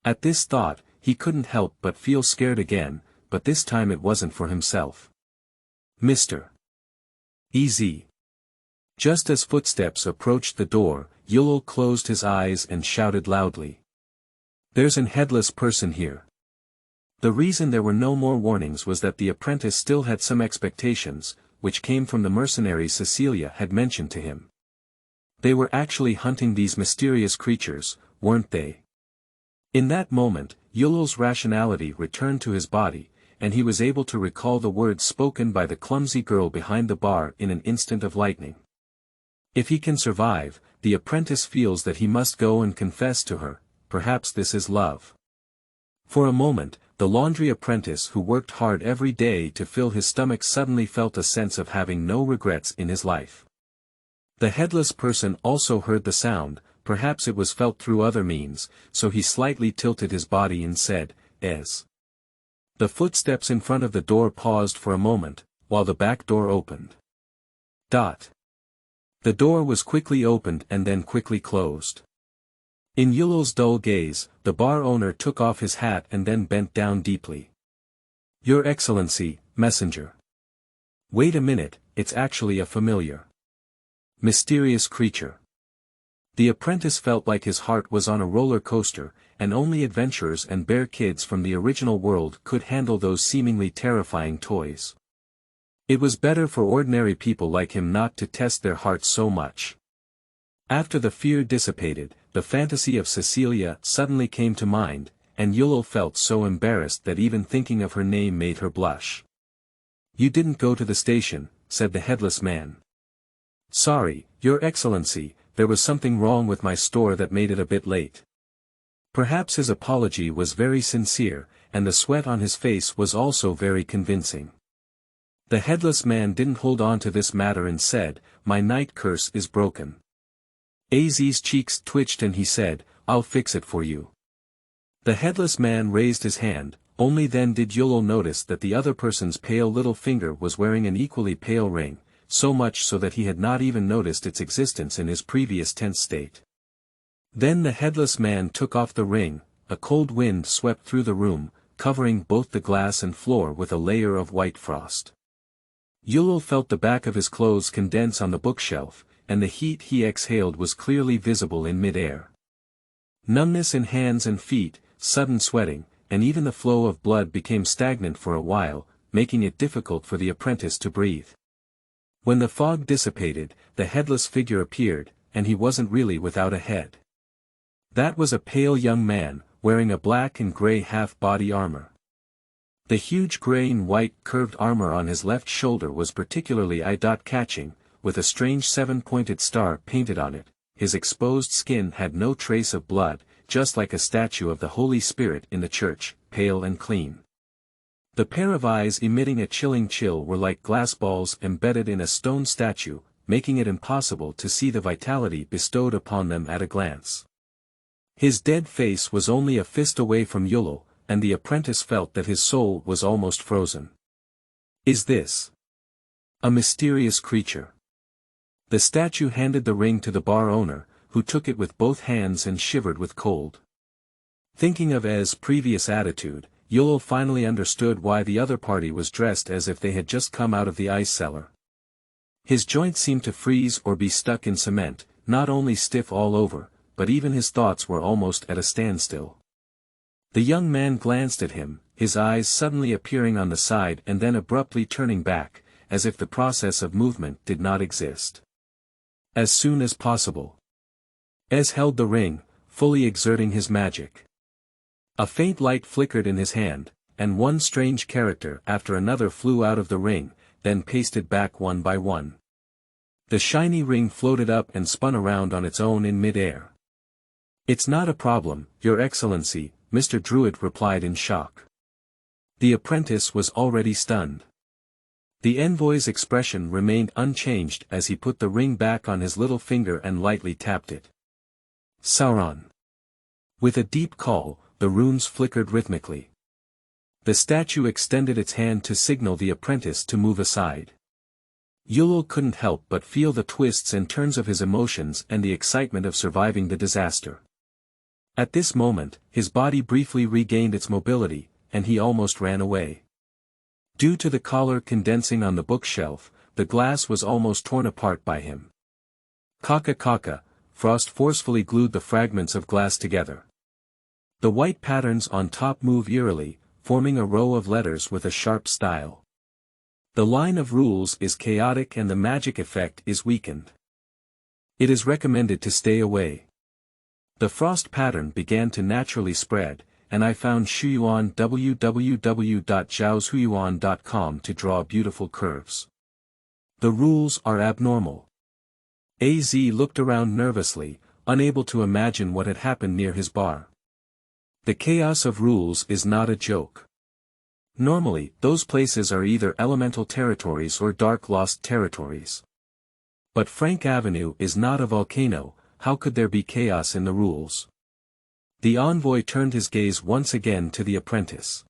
At this thought, he couldn't help but feel scared again, but this time it wasn't for himself. Mr. Easy. Just as footsteps approached the door, Yulul closed his eyes and shouted loudly. There's an headless person here. The reason there were no more warnings was that the apprentice still had some expectations, which came from the mercenaries Cecilia had mentioned to him. They were actually hunting these mysterious creatures, weren't they? In that moment, Yulul's rationality returned to his body, and he was able to recall the words spoken by the clumsy girl behind the bar in an instant of lightning. If he can survive, the apprentice feels that he must go and confess to her, perhaps this is love. For a moment, the laundry apprentice who worked hard every day to fill his stomach suddenly felt a sense of having no regrets in his life. The headless person also heard the sound, perhaps it was felt through other means, so he slightly tilted his body and said, "Es." The footsteps in front of the door paused for a moment, while the back door opened. The door was quickly opened and then quickly closed. In Yulul's dull gaze, the bar owner took off his hat and then bent down deeply. "Your Excellency, messenger." "Wait a minute, it's actually a familiar. Mysterious creature." The apprentice felt like his heart was on a roller coaster, and only adventurers and bear kids from the original world could handle those seemingly terrifying toys. It was better for ordinary people like him not to test their hearts so much. After the fear dissipated, the fantasy of Cecilia suddenly came to mind, and Yulul felt so embarrassed that even thinking of her name made her blush. "You didn't go to the station," said the headless man. "Sorry, Your Excellency, there was something wrong with my store that made it a bit late." Perhaps his apology was very sincere, and the sweat on his face was also very convincing. The headless man didn't hold on to this matter and said, "My night curse is broken." Az's cheeks twitched and he said, "I'll fix it for you." The headless man raised his hand, only then did Yulul notice that the other person's pale little finger was wearing an equally pale ring, so much so that he had not even noticed its existence in his previous tense state. Then the headless man took off the ring, a cold wind swept through the room, covering both the glass and floor with a layer of white frost. Yulul felt the back of his clothes condense on the bookshelf, and the heat he exhaled was clearly visible in mid-air. Numbness in hands and feet, sudden sweating, and even the flow of blood became stagnant for a while, making it difficult for the apprentice to breathe. When the fog dissipated, the headless figure appeared, and he wasn't really without a head. That was a pale young man, wearing a black and gray half-body armor. The huge gray and white curved armor on his left shoulder was particularly eye-catching, with a strange 7-pointed star painted on it. His exposed skin had no trace of blood, just like a statue of the Holy Spirit in the church, pale and clean. The pair of eyes emitting a chilling chill were like glass balls embedded in a stone statue, making it impossible to see the vitality bestowed upon them at a glance. His dead face was only a fist away from Yulul, and the apprentice felt that his soul was almost frozen. "Is this a mysterious creature?" The statue handed the ring to the bar owner, who took it with both hands and shivered with cold. Thinking of Ez's previous attitude, Yulul finally understood why the other party was dressed as if they had just come out of the ice cellar. His joints seemed to freeze or be stuck in cement, not only stiff all over, but even his thoughts were almost at a standstill. The young man glanced at him, his eyes suddenly appearing on the side and then abruptly turning back, as if the process of movement did not exist. As soon as possible. Ez held the ring, fully exerting his magic. A faint light flickered in his hand, and one strange character after another flew out of the ring, then pasted back one by one. The shiny ring floated up and spun around on its own in mid-air. "It's not a problem, Your Excellency," Mr. Druid replied in shock. The apprentice was already stunned. The envoy's expression remained unchanged as he put the ring back on his little finger and lightly tapped it. Sauron. With a deep call, the runes flickered rhythmically. The statue extended its hand to signal the apprentice to move aside. Yulul couldn't help but feel the twists and turns of his emotions and the excitement of surviving the disaster. At this moment, his body briefly regained its mobility, and he almost ran away. Due to the collar condensing on the bookshelf, the glass was almost torn apart by him. Kaka, Frost forcefully glued the fragments of glass together. The white patterns on top move eerily, forming a row of letters with a sharp style. The line of rules is chaotic and the magic effect is weakened. It is recommended to stay away. The frost pattern began to naturally spread, and I found Shuyuan www.zhaoshuyuan.com to draw beautiful curves. The rules are abnormal. Az looked around nervously, unable to imagine what had happened near his bar. The chaos of rules is not a joke. Normally, those places are either elemental territories or dark lost territories. But Frank Avenue is not a volcano, how could there be chaos in the rules? The envoy turned his gaze once again to the apprentice.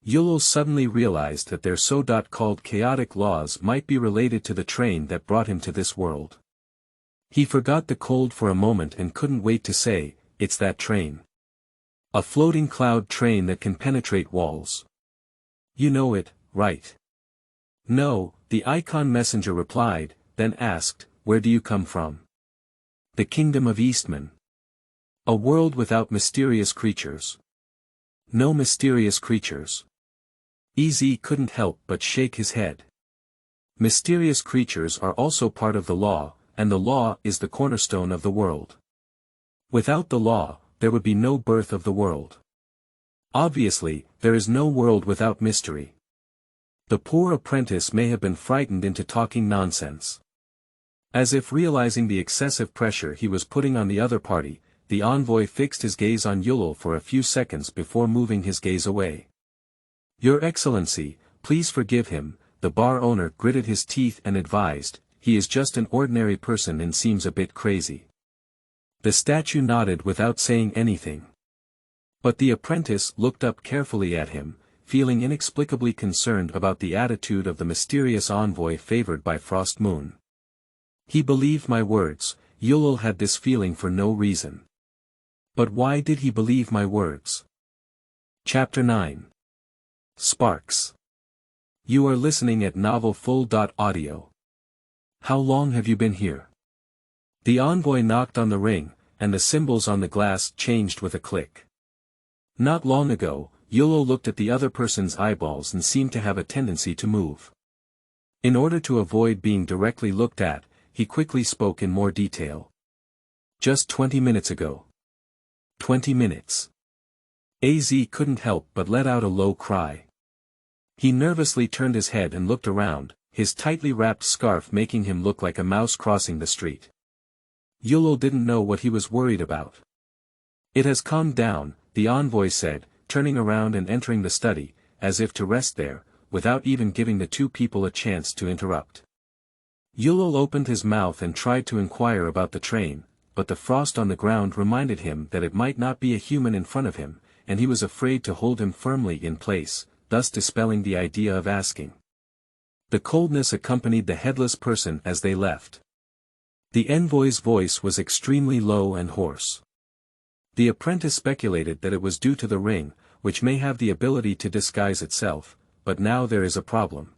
Yulul suddenly realized that their so-called chaotic laws might be related to the train that brought him to this world. He forgot the cold for a moment and couldn't wait to say, "It's that train. A floating cloud train that can penetrate walls. You know it, right?" "No," the icon messenger replied, then asked, "Where do you come from?" "The Kingdom of Eastman. A world without mysterious creatures." "No mysterious creatures." Ez couldn't help but shake his head. Mysterious creatures are also part of the law, and the law is the cornerstone of the world. Without the law, there would be no birth of the world. Obviously, there is no world without mystery. The poor apprentice may have been frightened into talking nonsense. As if realizing the excessive pressure he was putting on the other party, the envoy fixed his gaze on Yulul for a few seconds before moving his gaze away. "Your Excellency, please forgive him," the bar owner gritted his teeth and advised, "he is just an ordinary person and seems a bit crazy." The statue nodded without saying anything. But the apprentice looked up carefully at him, feeling inexplicably concerned about the attitude of the mysterious envoy favored by Frost Moon. He believed my words. Yulul had this feeling for no reason. But why did he believe my words? Chapter 9. Sparks. You are listening at novelfull.audio. How long have you been here? The envoy knocked on the ring, and the symbols on the glass changed with a click. Not long ago, Yulul looked at the other person's eyeballs and seemed to have a tendency to move. In order to avoid being directly looked at, he quickly spoke in more detail. "Just 20 minutes ago." 20 minutes. Az couldn't help but let out a low cry. He nervously turned his head and looked around, his tightly wrapped scarf making him look like a mouse crossing the street. Yulul didn't know what he was worried about. "It has calmed down," the envoy said, turning around and entering the study, as if to rest there, without even giving the two people a chance to interrupt. Yulul opened his mouth and tried to inquire about the train, but the frost on the ground reminded him that it might not be a human in front of him, and he was afraid to hold him firmly in place, thus dispelling the idea of asking. The coldness accompanied the headless person as they left. The envoy's voice was extremely low and hoarse. The apprentice speculated that it was due to the ring, which may have the ability to disguise itself, but now there is a problem.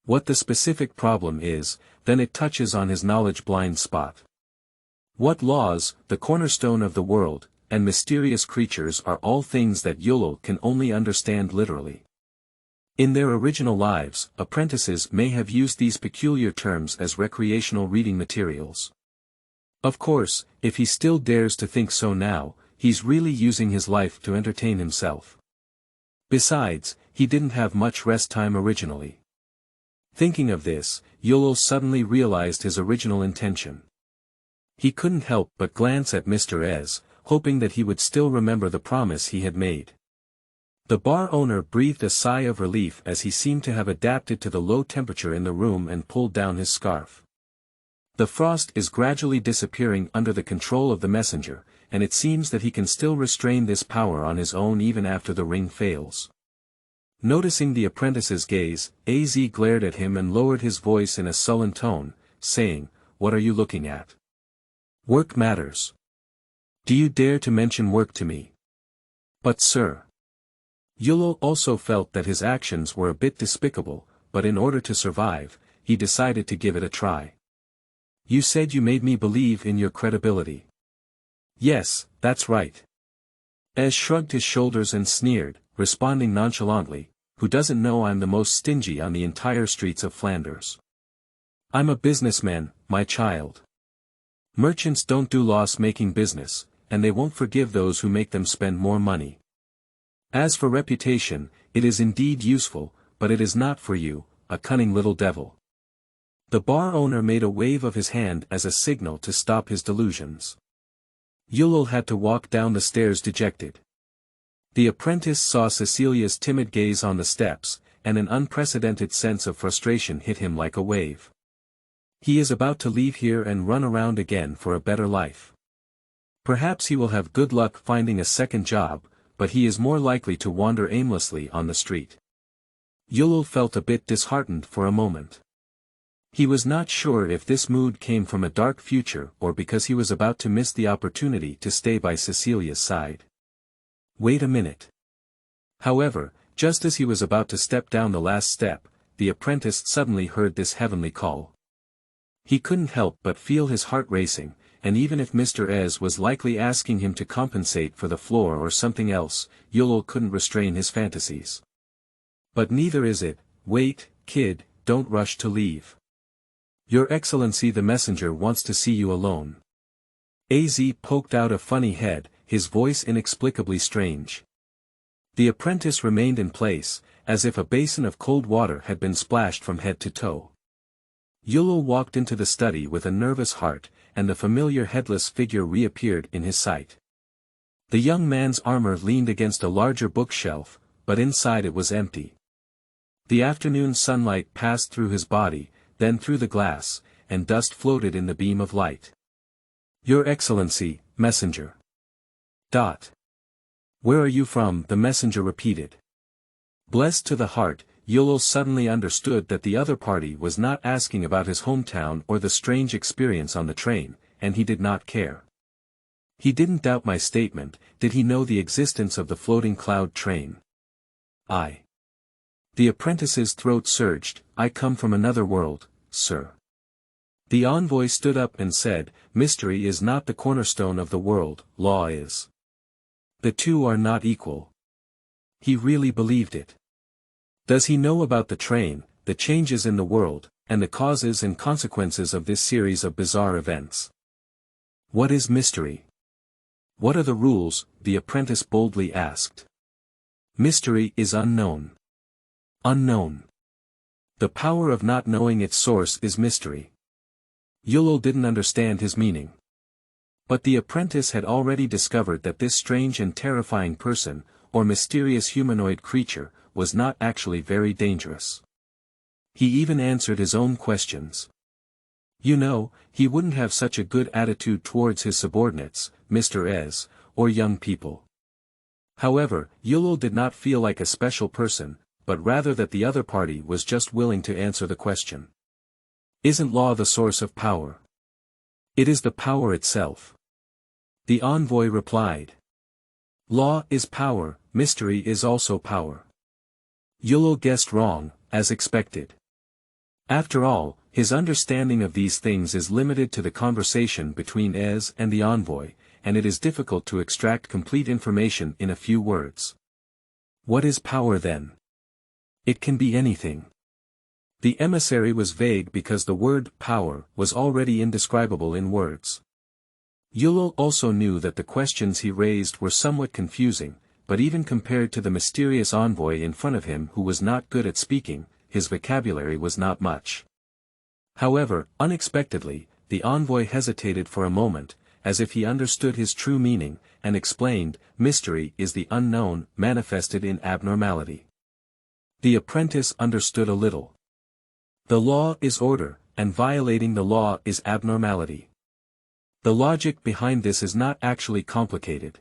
What the specific problem is, then it touches on his knowledge blind spot. What laws, the cornerstone of the world, and mysterious creatures are all things that Yulul can only understand literally. In their original lives, apprentices may have used these peculiar terms as recreational reading materials. Of course, if he still dares to think so now, he's really using his life to entertain himself. Besides, he didn't have much rest time originally. Thinking of this, Yolo suddenly realized his original intention. He couldn't help but glance at Mr. Ez, hoping that he would still remember the promise he had made. The bar owner breathed a sigh of relief as he seemed to have adapted to the low temperature in the room and pulled down his scarf. The frost is gradually disappearing under the control of the messenger, and it seems that he can still restrain this power on his own even after the ring fails. Noticing the apprentice's gaze, Az glared at him and lowered his voice in a sullen tone, saying, "What are you looking at? Work matters. Do you dare to mention work to me?" "But sir." Yolo also felt that his actions were a bit despicable, but in order to survive, he decided to give it a try. "You said you made me believe in your credibility." "Yes, that's right." Ez shrugged his shoulders and sneered, responding nonchalantly, "Who doesn't know I'm the most stingy on the entire streets of Flanders? I'm a businessman, my child. Merchants don't do loss-making business, and they won't forgive those who make them spend more money. As for reputation, it is indeed useful, but it is not for you, a cunning little devil." The bar owner made a wave of his hand as a signal to stop his delusions. Yulul had to walk down the stairs dejected. The apprentice saw Cecilia's timid gaze on the steps, and an unprecedented sense of frustration hit him like a wave. He is about to leave here and run around again for a better life. Perhaps he will have good luck finding a second job, but he is more likely to wander aimlessly on the street. Yulul felt a bit disheartened for a moment. He was not sure if this mood came from a dark future or because he was about to miss the opportunity to stay by Cecilia's side. Wait a minute. However, just as he was about to step down the last step, the apprentice suddenly heard this heavenly call. He couldn't help but feel his heart racing, and even if Mr. Ez was likely asking him to compensate for the floor or something else, Yulul couldn't restrain his fantasies. "But neither is it, wait, kid, don't rush to leave. Your Excellency the messenger wants to see you alone." Az poked out a funny head, his voice inexplicably strange. The apprentice remained in place, as if a basin of cold water had been splashed from head to toe. Yulul walked into the study with a nervous heart, and the familiar headless figure reappeared in his sight. The young man's armor leaned against a larger bookshelf, but inside it was empty. The afternoon sunlight passed through his body, then through the glass, and dust floated in the beam of light. "Your Excellency, messenger." "Where are you from?" the messenger repeated. Blessed to the heart, Yulul suddenly understood that the other party was not asking about his hometown or the strange experience on the train, and he did not care. He didn't doubt my statement. Did he know the existence of the floating cloud train? The apprentice's throat surged. "I come from another world, sir." The envoy stood up and said, "Mystery is not the cornerstone of the world, law is. The two are not equal." He really believed it. Does he know about the train, the changes in the world, and the causes and consequences of this series of bizarre events? What is mystery? What are the rules? The apprentice boldly asked. Mystery is unknown. Unknown. The power of not knowing its source is mystery. Yulul didn't understand his meaning. But the apprentice had already discovered that this strange and terrifying person, or mysterious humanoid creature, was not actually very dangerous. He even answered his own questions. You know, he wouldn't have such a good attitude towards his subordinates, Mr. Ez, or young people. However, Yulul did not feel like a special person, but rather that the other party was just willing to answer the question. Isn't law the source of power? It is the power itself. The envoy replied. Law is power, mystery is also power. Yulul guessed wrong, as expected. After all, his understanding of these things is limited to the conversation between Ez and the envoy, and it is difficult to extract complete information in a few words. What is power then? It can be anything. The emissary was vague because the word power was already indescribable in words. Yulul also knew that the questions he raised were somewhat confusing, but even compared to the mysterious envoy in front of him who was not good at speaking, his vocabulary was not much. However, unexpectedly, the envoy hesitated for a moment, as if he understood his true meaning, and explained, "Mystery is the unknown, manifested in abnormality." The apprentice understood a little. The law is order, and violating the law is abnormality. The logic behind this is not actually complicated.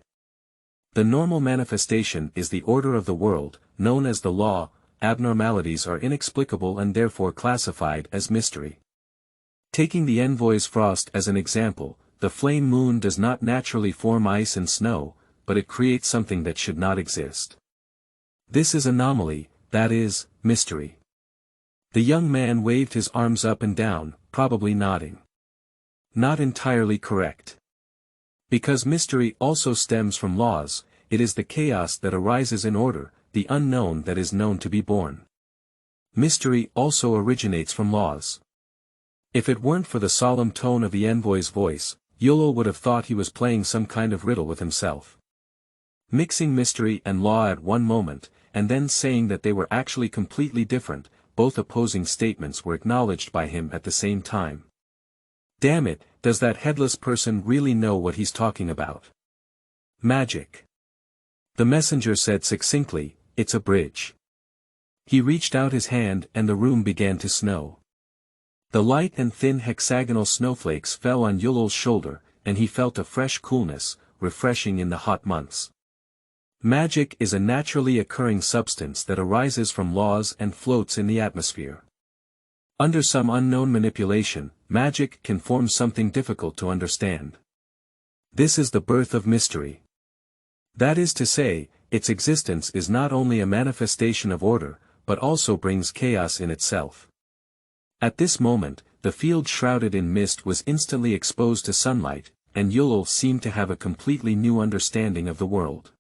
The normal manifestation is the order of the world, known as the law. Abnormalities are inexplicable and therefore classified as mystery. Taking the envoy's frost as an example, the flame moon does not naturally form ice and snow, but it creates something that should not exist. This is anomaly, that is, mystery. The young man waved his arms up and down, probably nodding. Not entirely correct. Because mystery also stems from laws, it is the chaos that arises in order, the unknown that is known to be born. Mystery also originates from laws. If it weren't for the solemn tone of the envoy's voice, Yulul would have thought he was playing some kind of riddle with himself. Mixing mystery and law at one moment, and then saying that they were actually completely different, both opposing statements were acknowledged by him at the same time. Damn it, does that headless person really know what he's talking about? Magic. The messenger said succinctly, "It's a bridge." He reached out his hand and the room began to snow. The light and thin hexagonal snowflakes fell on Yulul's shoulder, and he felt a fresh coolness, refreshing in the hot months. Magic is a naturally occurring substance that arises from laws and floats in the atmosphere. Under some unknown manipulation, magic can form something difficult to understand. This is the birth of mystery. That is to say, its existence is not only a manifestation of order, but also brings chaos in itself. At this moment, the field shrouded in mist was instantly exposed to sunlight, and Yulul seemed to have a completely new understanding of the world.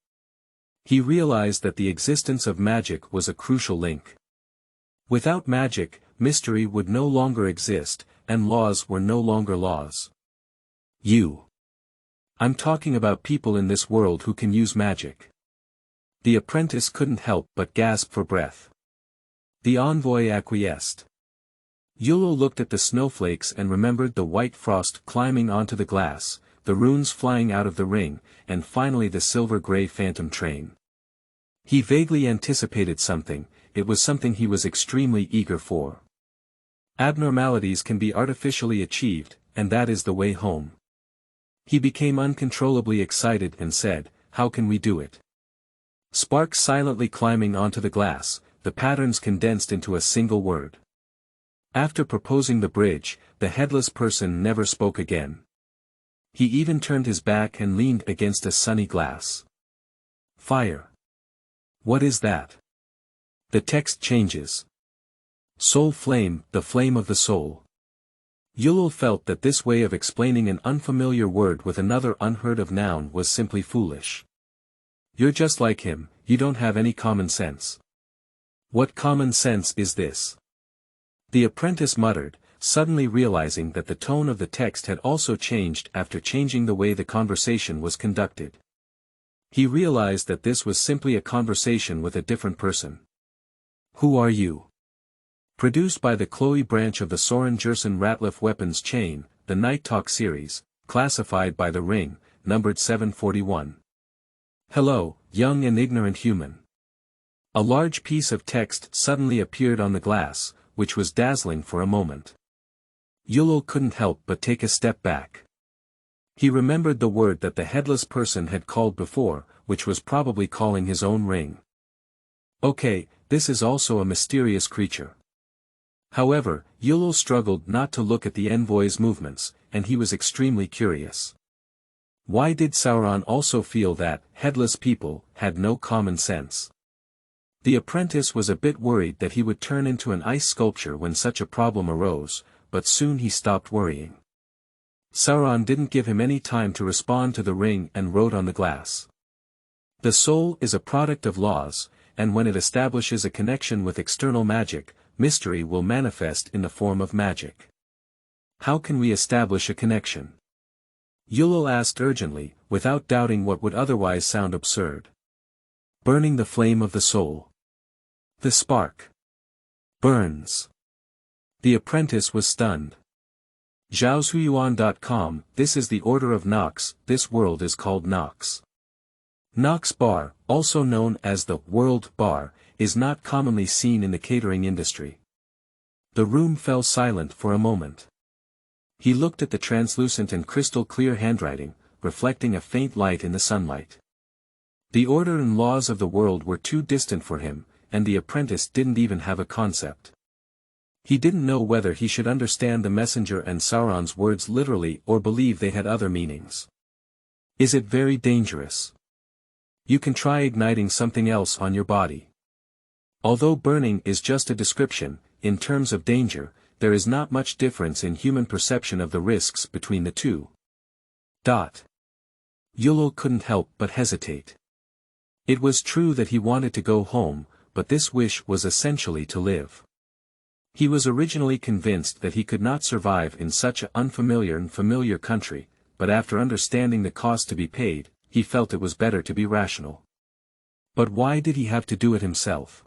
He realized that the existence of magic was a crucial link. Without magic, mystery would no longer exist, and laws were no longer laws. I'm talking about people in this world who can use magic. The apprentice couldn't help but gasp for breath. The envoy acquiesced. Yulul looked at the snowflakes and remembered the white frost climbing onto the glass, the runes flying out of the ring, and finally the silver-gray phantom train. He vaguely anticipated something, it was something he was extremely eager for. Abnormalities can be artificially achieved, and that is the way home. He became uncontrollably excited and said, "How can we do it?" Sparks silently climbing onto the glass, the patterns condensed into a single word. After proposing the bridge, the headless person never spoke again. He even turned his back and leaned against a sunny glass. Fire. What is that? The text changes. Soul flame, the flame of the soul. Yulul felt that this way of explaining an unfamiliar word with another unheard-of noun was simply foolish. You're just like him, you don't have any common sense. What common sense is this? The apprentice muttered, suddenly realizing that the tone of the text had also changed after changing the way the conversation was conducted. He realized that this was simply a conversation with a different person. Who are you? Produced by the Chloe branch of the Soren Gerson Ratliff Weapons chain, the Night Talk series, classified by The Ring, numbered 741. Hello, young and ignorant human. A large piece of text suddenly appeared on the glass, which was dazzling for a moment. Yulul couldn't help but take a step back. He remembered the word that the headless person had called before, which was probably calling his own ring. Okay, this is also a mysterious creature. However, Yulul struggled not to look at the envoy's movements, and he was extremely curious. Why did Sauron also feel that headless people had no common sense? The apprentice was a bit worried that he would turn into an ice sculpture when such a problem arose, but soon he stopped worrying. Sauron didn't give him any time to respond to the ring and wrote on the glass. The soul is a product of laws, and when it establishes a connection with external magic, mystery will manifest in the form of magic. How can we establish a connection? Yulul asked urgently, without doubting what would otherwise sound absurd. Burning the flame of the soul. The spark burns. The apprentice was stunned. Zhaoshuyuan.com, this is the Order of Knox, this world is called Knox. Knox bar, also known as the World Bar, is not commonly seen in the catering industry. The room fell silent for a moment. He looked at the translucent and crystal-clear handwriting, reflecting a faint light in the sunlight. The order and laws of the world were too distant for him, and the apprentice didn't even have a concept. He didn't know whether he should understand the messenger and Sauron's words literally or believe they had other meanings. Is it very dangerous? You can try igniting something else on your body. Although burning is just a description, in terms of danger, there is not much difference in human perception of the risks between the two. Yulul couldn't help but hesitate. It was true that he wanted to go home, but this wish was essentially to live. He was originally convinced that he could not survive in such an unfamiliar and familiar country, but after understanding the cost to be paid, he felt it was better to be rational. But why did he have to do it himself?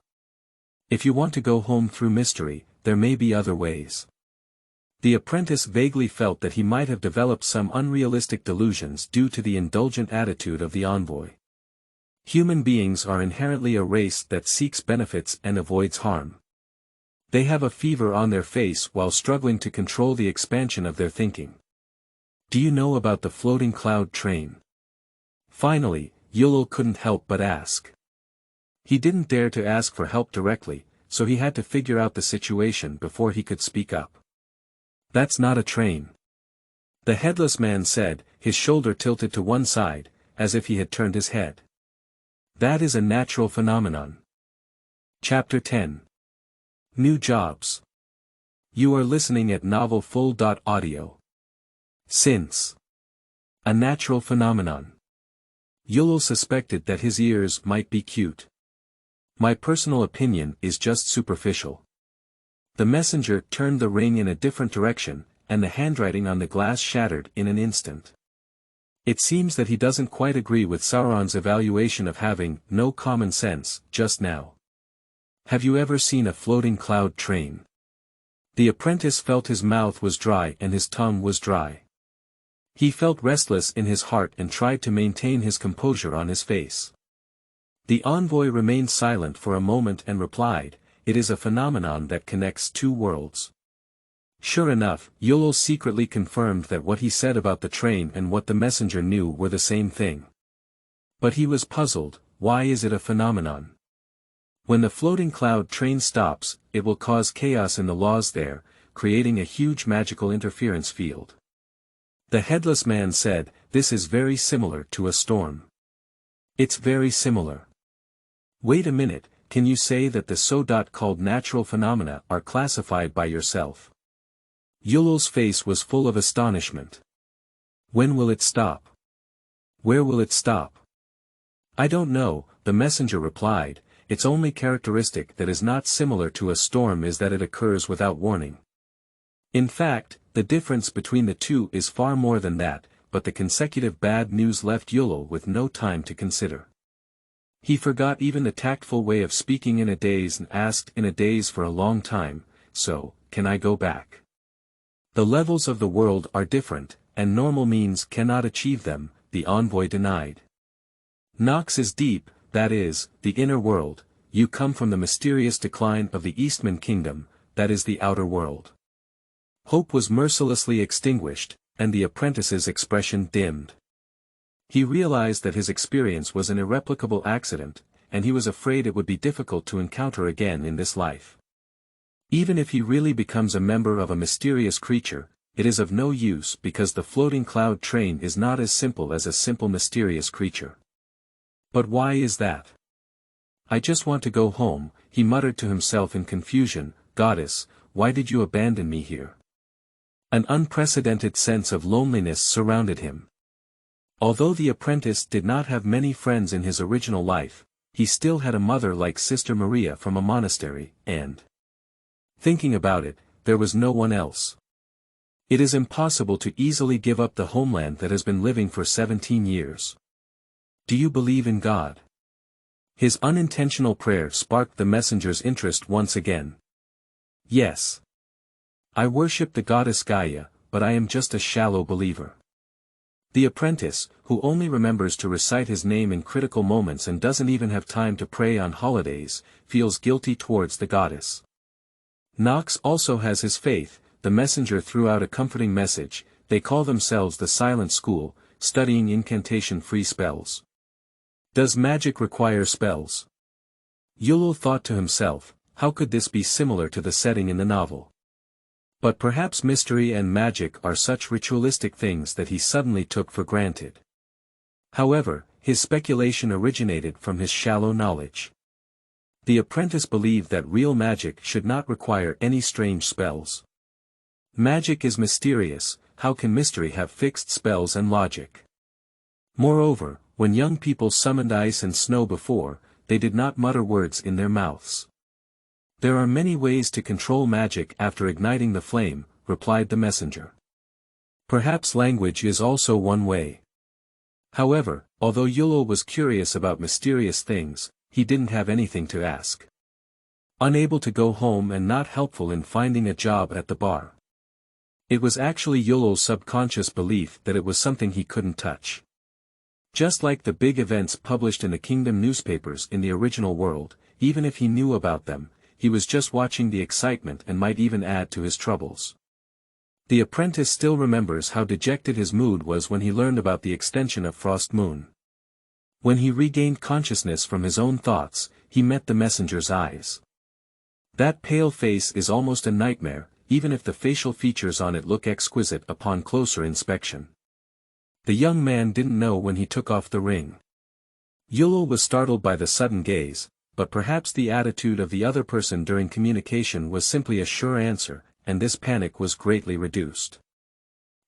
If you want to go home through mystery, there may be other ways. The apprentice vaguely felt that he might have developed some unrealistic delusions due to the indulgent attitude of the envoy. Human beings are inherently a race that seeks benefits and avoids harm. They have a fever on their face while struggling to control the expansion of their thinking. Do you know about the floating cloud train? Finally, Yulul couldn't help but ask. He didn't dare to ask for help directly, so he had to figure out the situation before he could speak up. That's not a train. The headless man said, his shoulder tilted to one side, as if he had turned his head. That is a natural phenomenon. Chapter 10. New Jobs. You are listening at novelfull.audio. Since. A natural phenomenon. Yulul suspected that his ears might be cute. My personal opinion is just superficial. The messenger turned the ring in a different direction, and the handwriting on the glass shattered in an instant. It seems that he doesn't quite agree with Sauron's evaluation of having no common sense just now. Have you ever seen a floating cloud train? The apprentice felt his mouth was dry and his tongue was dry. He felt restless in his heart and tried to maintain his composure on his face. The envoy remained silent for a moment and replied, "It is a phenomenon that connects two worlds." Sure enough, Yulul secretly confirmed that what he said about the train and what the messenger knew were the same thing. But he was puzzled. Why is it a phenomenon? When the floating cloud train stops, it will cause chaos in the laws there, creating a huge magical interference field. The headless man said, "This is very similar to a storm." It's very similar. Wait a minute, can you say that the so-called natural phenomena are classified by yourself? Yulul's face was full of astonishment. When will it stop? Where will it stop? I don't know, the messenger replied. Its only characteristic that is not similar to a storm is that it occurs without warning. In fact, the difference between the two is far more than that, but the consecutive bad news left Yulul with no time to consider. He forgot even the tactful way of speaking in a daze and asked in a daze for a long time, "So, can I go back?" The levels of the world are different, and normal means cannot achieve them, the envoy denied. Knox is deep, that is, the inner world. You come from the mysterious decline of the Eastman kingdom, that is the outer world. Hope was mercilessly extinguished, and the apprentice's expression dimmed. He realized that his experience was an irreplicable accident, and he was afraid it would be difficult to encounter again in this life. Even if he really becomes a member of a mysterious creature, it is of no use because the floating cloud train is not as simple as a simple mysterious creature. But why is that? I just want to go home, he muttered to himself in confusion. Goddess, why did you abandon me here? An unprecedented sense of loneliness surrounded him. Although the apprentice did not have many friends in his original life, he still had a mother like Sister Maria from a monastery, and thinking about it, there was no one else. It is impossible to easily give up the homeland that has been living for 17 years. Do you believe in God? His unintentional prayer sparked the messenger's interest once again. Yes. I worship the goddess Gaia, but I am just a shallow believer. The apprentice, who only remembers to recite his name in critical moments and doesn't even have time to pray on holidays, feels guilty towards the goddess. Knox also has his faith. The messenger threw out a comforting message. They call themselves the Silent School, studying incantation-free spells. Does magic require spells? Yulul thought to himself, how could this be similar to the setting in the novel? But perhaps mystery and magic are such ritualistic things that he suddenly took for granted. However, his speculation originated from his shallow knowledge. The apprentice believed that real magic should not require any strange spells. Magic is mysterious, how can mystery have fixed spells and logic? Moreover, when young people summoned ice and snow before, they did not mutter words in their mouths. There are many ways to control magic after igniting the flame, replied the messenger. Perhaps language is also one way. However, although Yulul was curious about mysterious things, he didn't have anything to ask. Unable to go home and not helpful in finding a job at the bar. It was actually Yulul's subconscious belief that it was something he couldn't touch. Just like the big events published in the Kingdom newspapers in the original world, even if he knew about them, he was just watching the excitement and might even add to his troubles. The apprentice still remembers how dejected his mood was when he learned about the extension of Frost Moon. When he regained consciousness from his own thoughts, he met the messenger's eyes. That pale face is almost a nightmare, even if the facial features on it look exquisite upon closer inspection. The young man didn't know when he took off the ring. Yulul was startled by the sudden gaze, but perhaps the attitude of the other person during communication was simply a sure answer, and this panic was greatly reduced.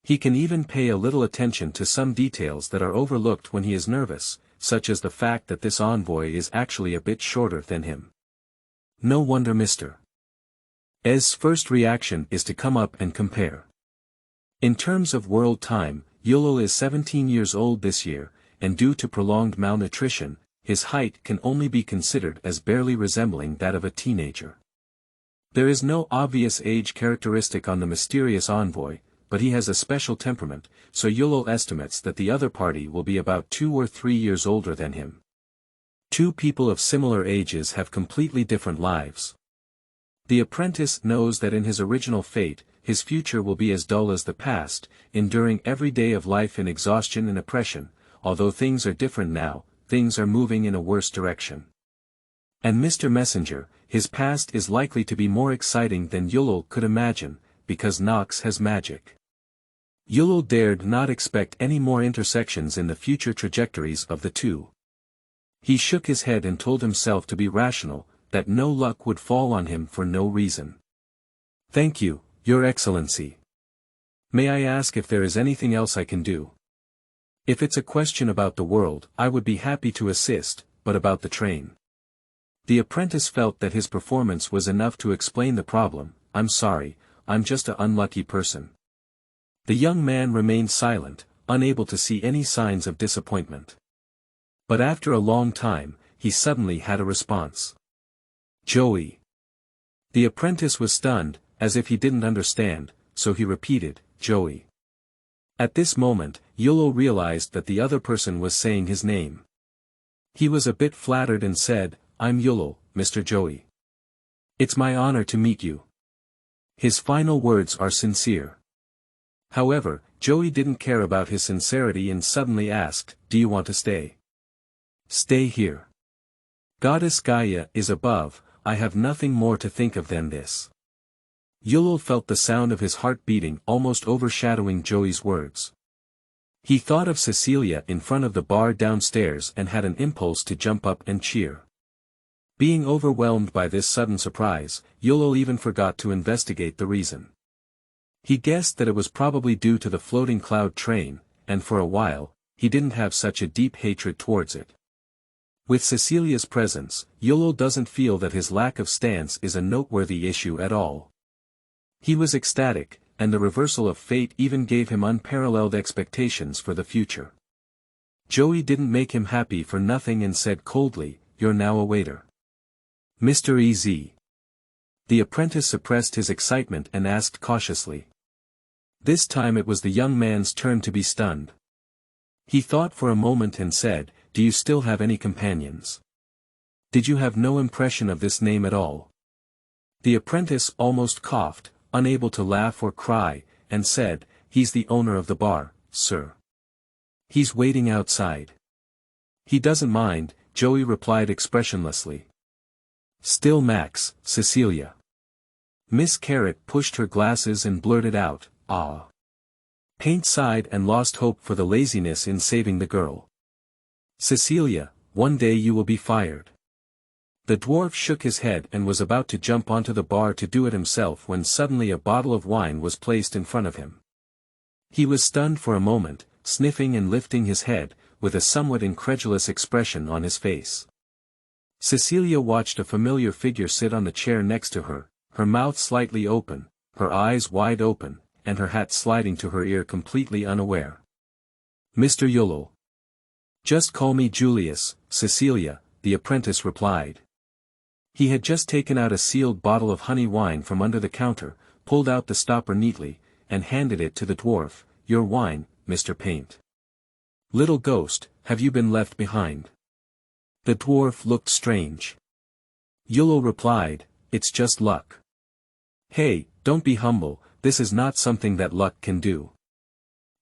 He can even pay a little attention to some details that are overlooked when he is nervous, such as the fact that this envoy is actually a bit shorter than him. No wonder Mr. Ez's first reaction is to come up and compare. In terms of world time, Yulul is 17 years old this year, and due to prolonged malnutrition, his height can only be considered as barely resembling that of a teenager. There is no obvious age characteristic on the mysterious envoy, but he has a special temperament, so Yulul estimates that the other party will be about 2 or 3 years older than him. Two people of similar ages have completely different lives. The apprentice knows that in his original fate, his future will be as dull as the past, enduring every day of life in exhaustion and oppression. Although things are different now, things are moving in a worse direction. And Mr. Messenger, his past is likely to be more exciting than Yulul could imagine, because Knox has magic. Yulul dared not expect any more intersections in the future trajectories of the two. He shook his head and told himself to be rational, that no luck would fall on him for no reason. Thank you, Your Excellency. May I ask if there is anything else I can do? If it's a question about the world, I would be happy to assist, but about the train. The apprentice felt that his performance was enough to explain the problem. I'm sorry, I'm just an unlucky person. The young man remained silent, unable to see any signs of disappointment. But after a long time, he suddenly had a response. Joey. The apprentice was stunned, as if he didn't understand, so he repeated, Joey. At this moment, Yulul realized that the other person was saying his name. He was a bit flattered and said, I'm Yulul, Mr. Joey. It's my honor to meet you. His final words are sincere. However, Joey didn't care about his sincerity and suddenly asked, do you want to stay? Stay here. Goddess Gaia is above, I have nothing more to think of than this. Yulul felt the sound of his heart beating almost overshadowing Joey's words. He thought of Cecilia in front of the bar downstairs and had an impulse to jump up and cheer. Being overwhelmed by this sudden surprise, Yulul even forgot to investigate the reason. He guessed that it was probably due to the floating cloud train, and for a while, he didn't have such a deep hatred towards it. With Cecilia's presence, Yolo doesn't feel that his lack of stance is a noteworthy issue at all. He was ecstatic, and the reversal of fate even gave him unparalleled expectations for the future. Joey didn't make him happy for nothing and said coldly, "You're now a waiter." "Mr. EZ." The apprentice suppressed his excitement and asked cautiously. This time it was the young man's turn to be stunned. He thought for a moment and said, "Do you still have any companions? Did you have no impression of this name at all?" The apprentice almost coughed, unable to laugh or cry, and said, "He's the owner of the bar, sir. He's waiting outside." "He doesn't mind," Joey replied expressionlessly. "Still Max, Cecilia." Miss Carrot pushed her glasses and blurted out, "Ah." Paint sighed and lost hope for the laziness in saving the girl. "Cecilia, one day you will be fired." The dwarf shook his head and was about to jump onto the bar to do it himself when suddenly a bottle of wine was placed in front of him. He was stunned for a moment, sniffing and lifting his head, with a somewhat incredulous expression on his face. Cecilia watched a familiar figure sit on the chair next to her, her mouth slightly open, her eyes wide open, and her hat sliding to her ear completely unaware. "Mr. Yolo." "Just call me Julius, Cecilia," the apprentice replied. He had just taken out a sealed bottle of honey wine from under the counter, pulled out the stopper neatly, and handed it to the dwarf. "Your wine, Mr. Paint." "Little ghost, have you been left behind?" The dwarf looked strange. Yolo replied, "It's just luck." "Hey, don't be humble, this is not something that luck can do."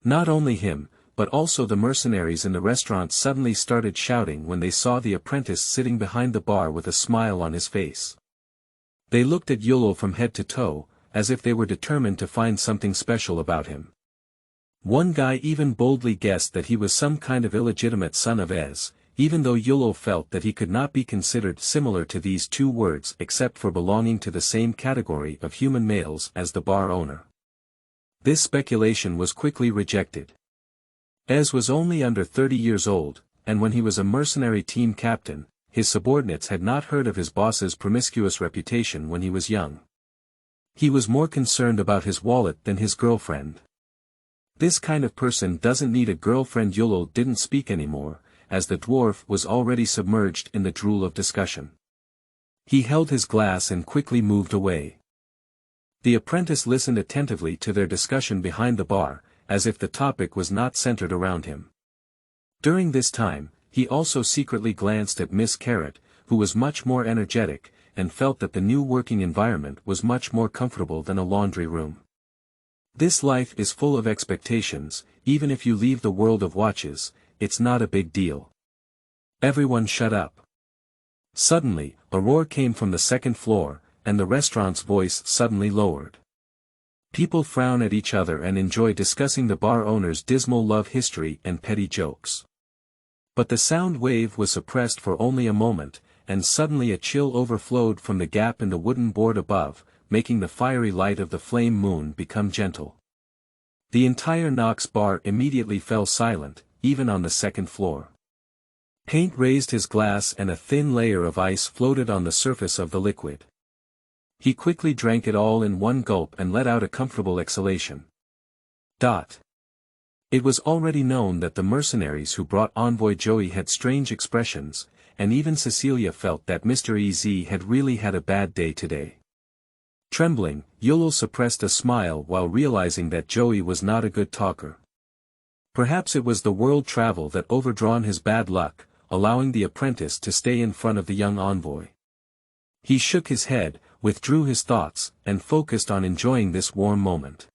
Not only him, but also the mercenaries in the restaurant suddenly started shouting when they saw the apprentice sitting behind the bar with a smile on his face. They looked at Yolo from head to toe, as if they were determined to find something special about him. One guy even boldly guessed that he was some kind of illegitimate son of Ez, even though Yolo felt that he could not be considered similar to these two words except for belonging to the same category of human males as the bar owner. This speculation was quickly rejected. Ez was only under 30 years old, and when he was a mercenary team captain, his subordinates had not heard of his boss's promiscuous reputation when he was young. He was more concerned about his wallet than his girlfriend. This kind of person doesn't need a girlfriend. Yolo didn't speak anymore, as the dwarf was already submerged in the drool of discussion. He held his glass and quickly moved away. The apprentice listened attentively to their discussion behind the bar, as if the topic was not centered around him. During this time, he also secretly glanced at Miss Carrot, who was much more energetic, and felt that the new working environment was much more comfortable than a laundry room. This life is full of expectations. Even if you leave the world of watches, it's not a big deal. Everyone shut up. Suddenly, a roar came from the second floor, and the restaurant's voice suddenly lowered. People frown at each other and enjoy discussing the bar owner's dismal love history and petty jokes. But the sound wave was suppressed for only a moment, and suddenly a chill overflowed from the gap in the wooden board above, making the fiery light of the flame moon become gentle. The entire Knox bar immediately fell silent, even on the second floor. Paint raised his glass and a thin layer of ice floated on the surface of the liquid. He quickly drank it all in one gulp and let out a comfortable exhalation. It was already known that the mercenaries who brought envoy Joey had strange expressions, and even Cecilia felt that Mr. EZ had really had a bad day today. Trembling, Yolo suppressed a smile while realizing that Joey was not a good talker. Perhaps it was the world travel that overdrawn his bad luck, allowing the apprentice to stay in front of the young envoy. He shook his head, withdrew his thoughts, and focused on enjoying this warm moment.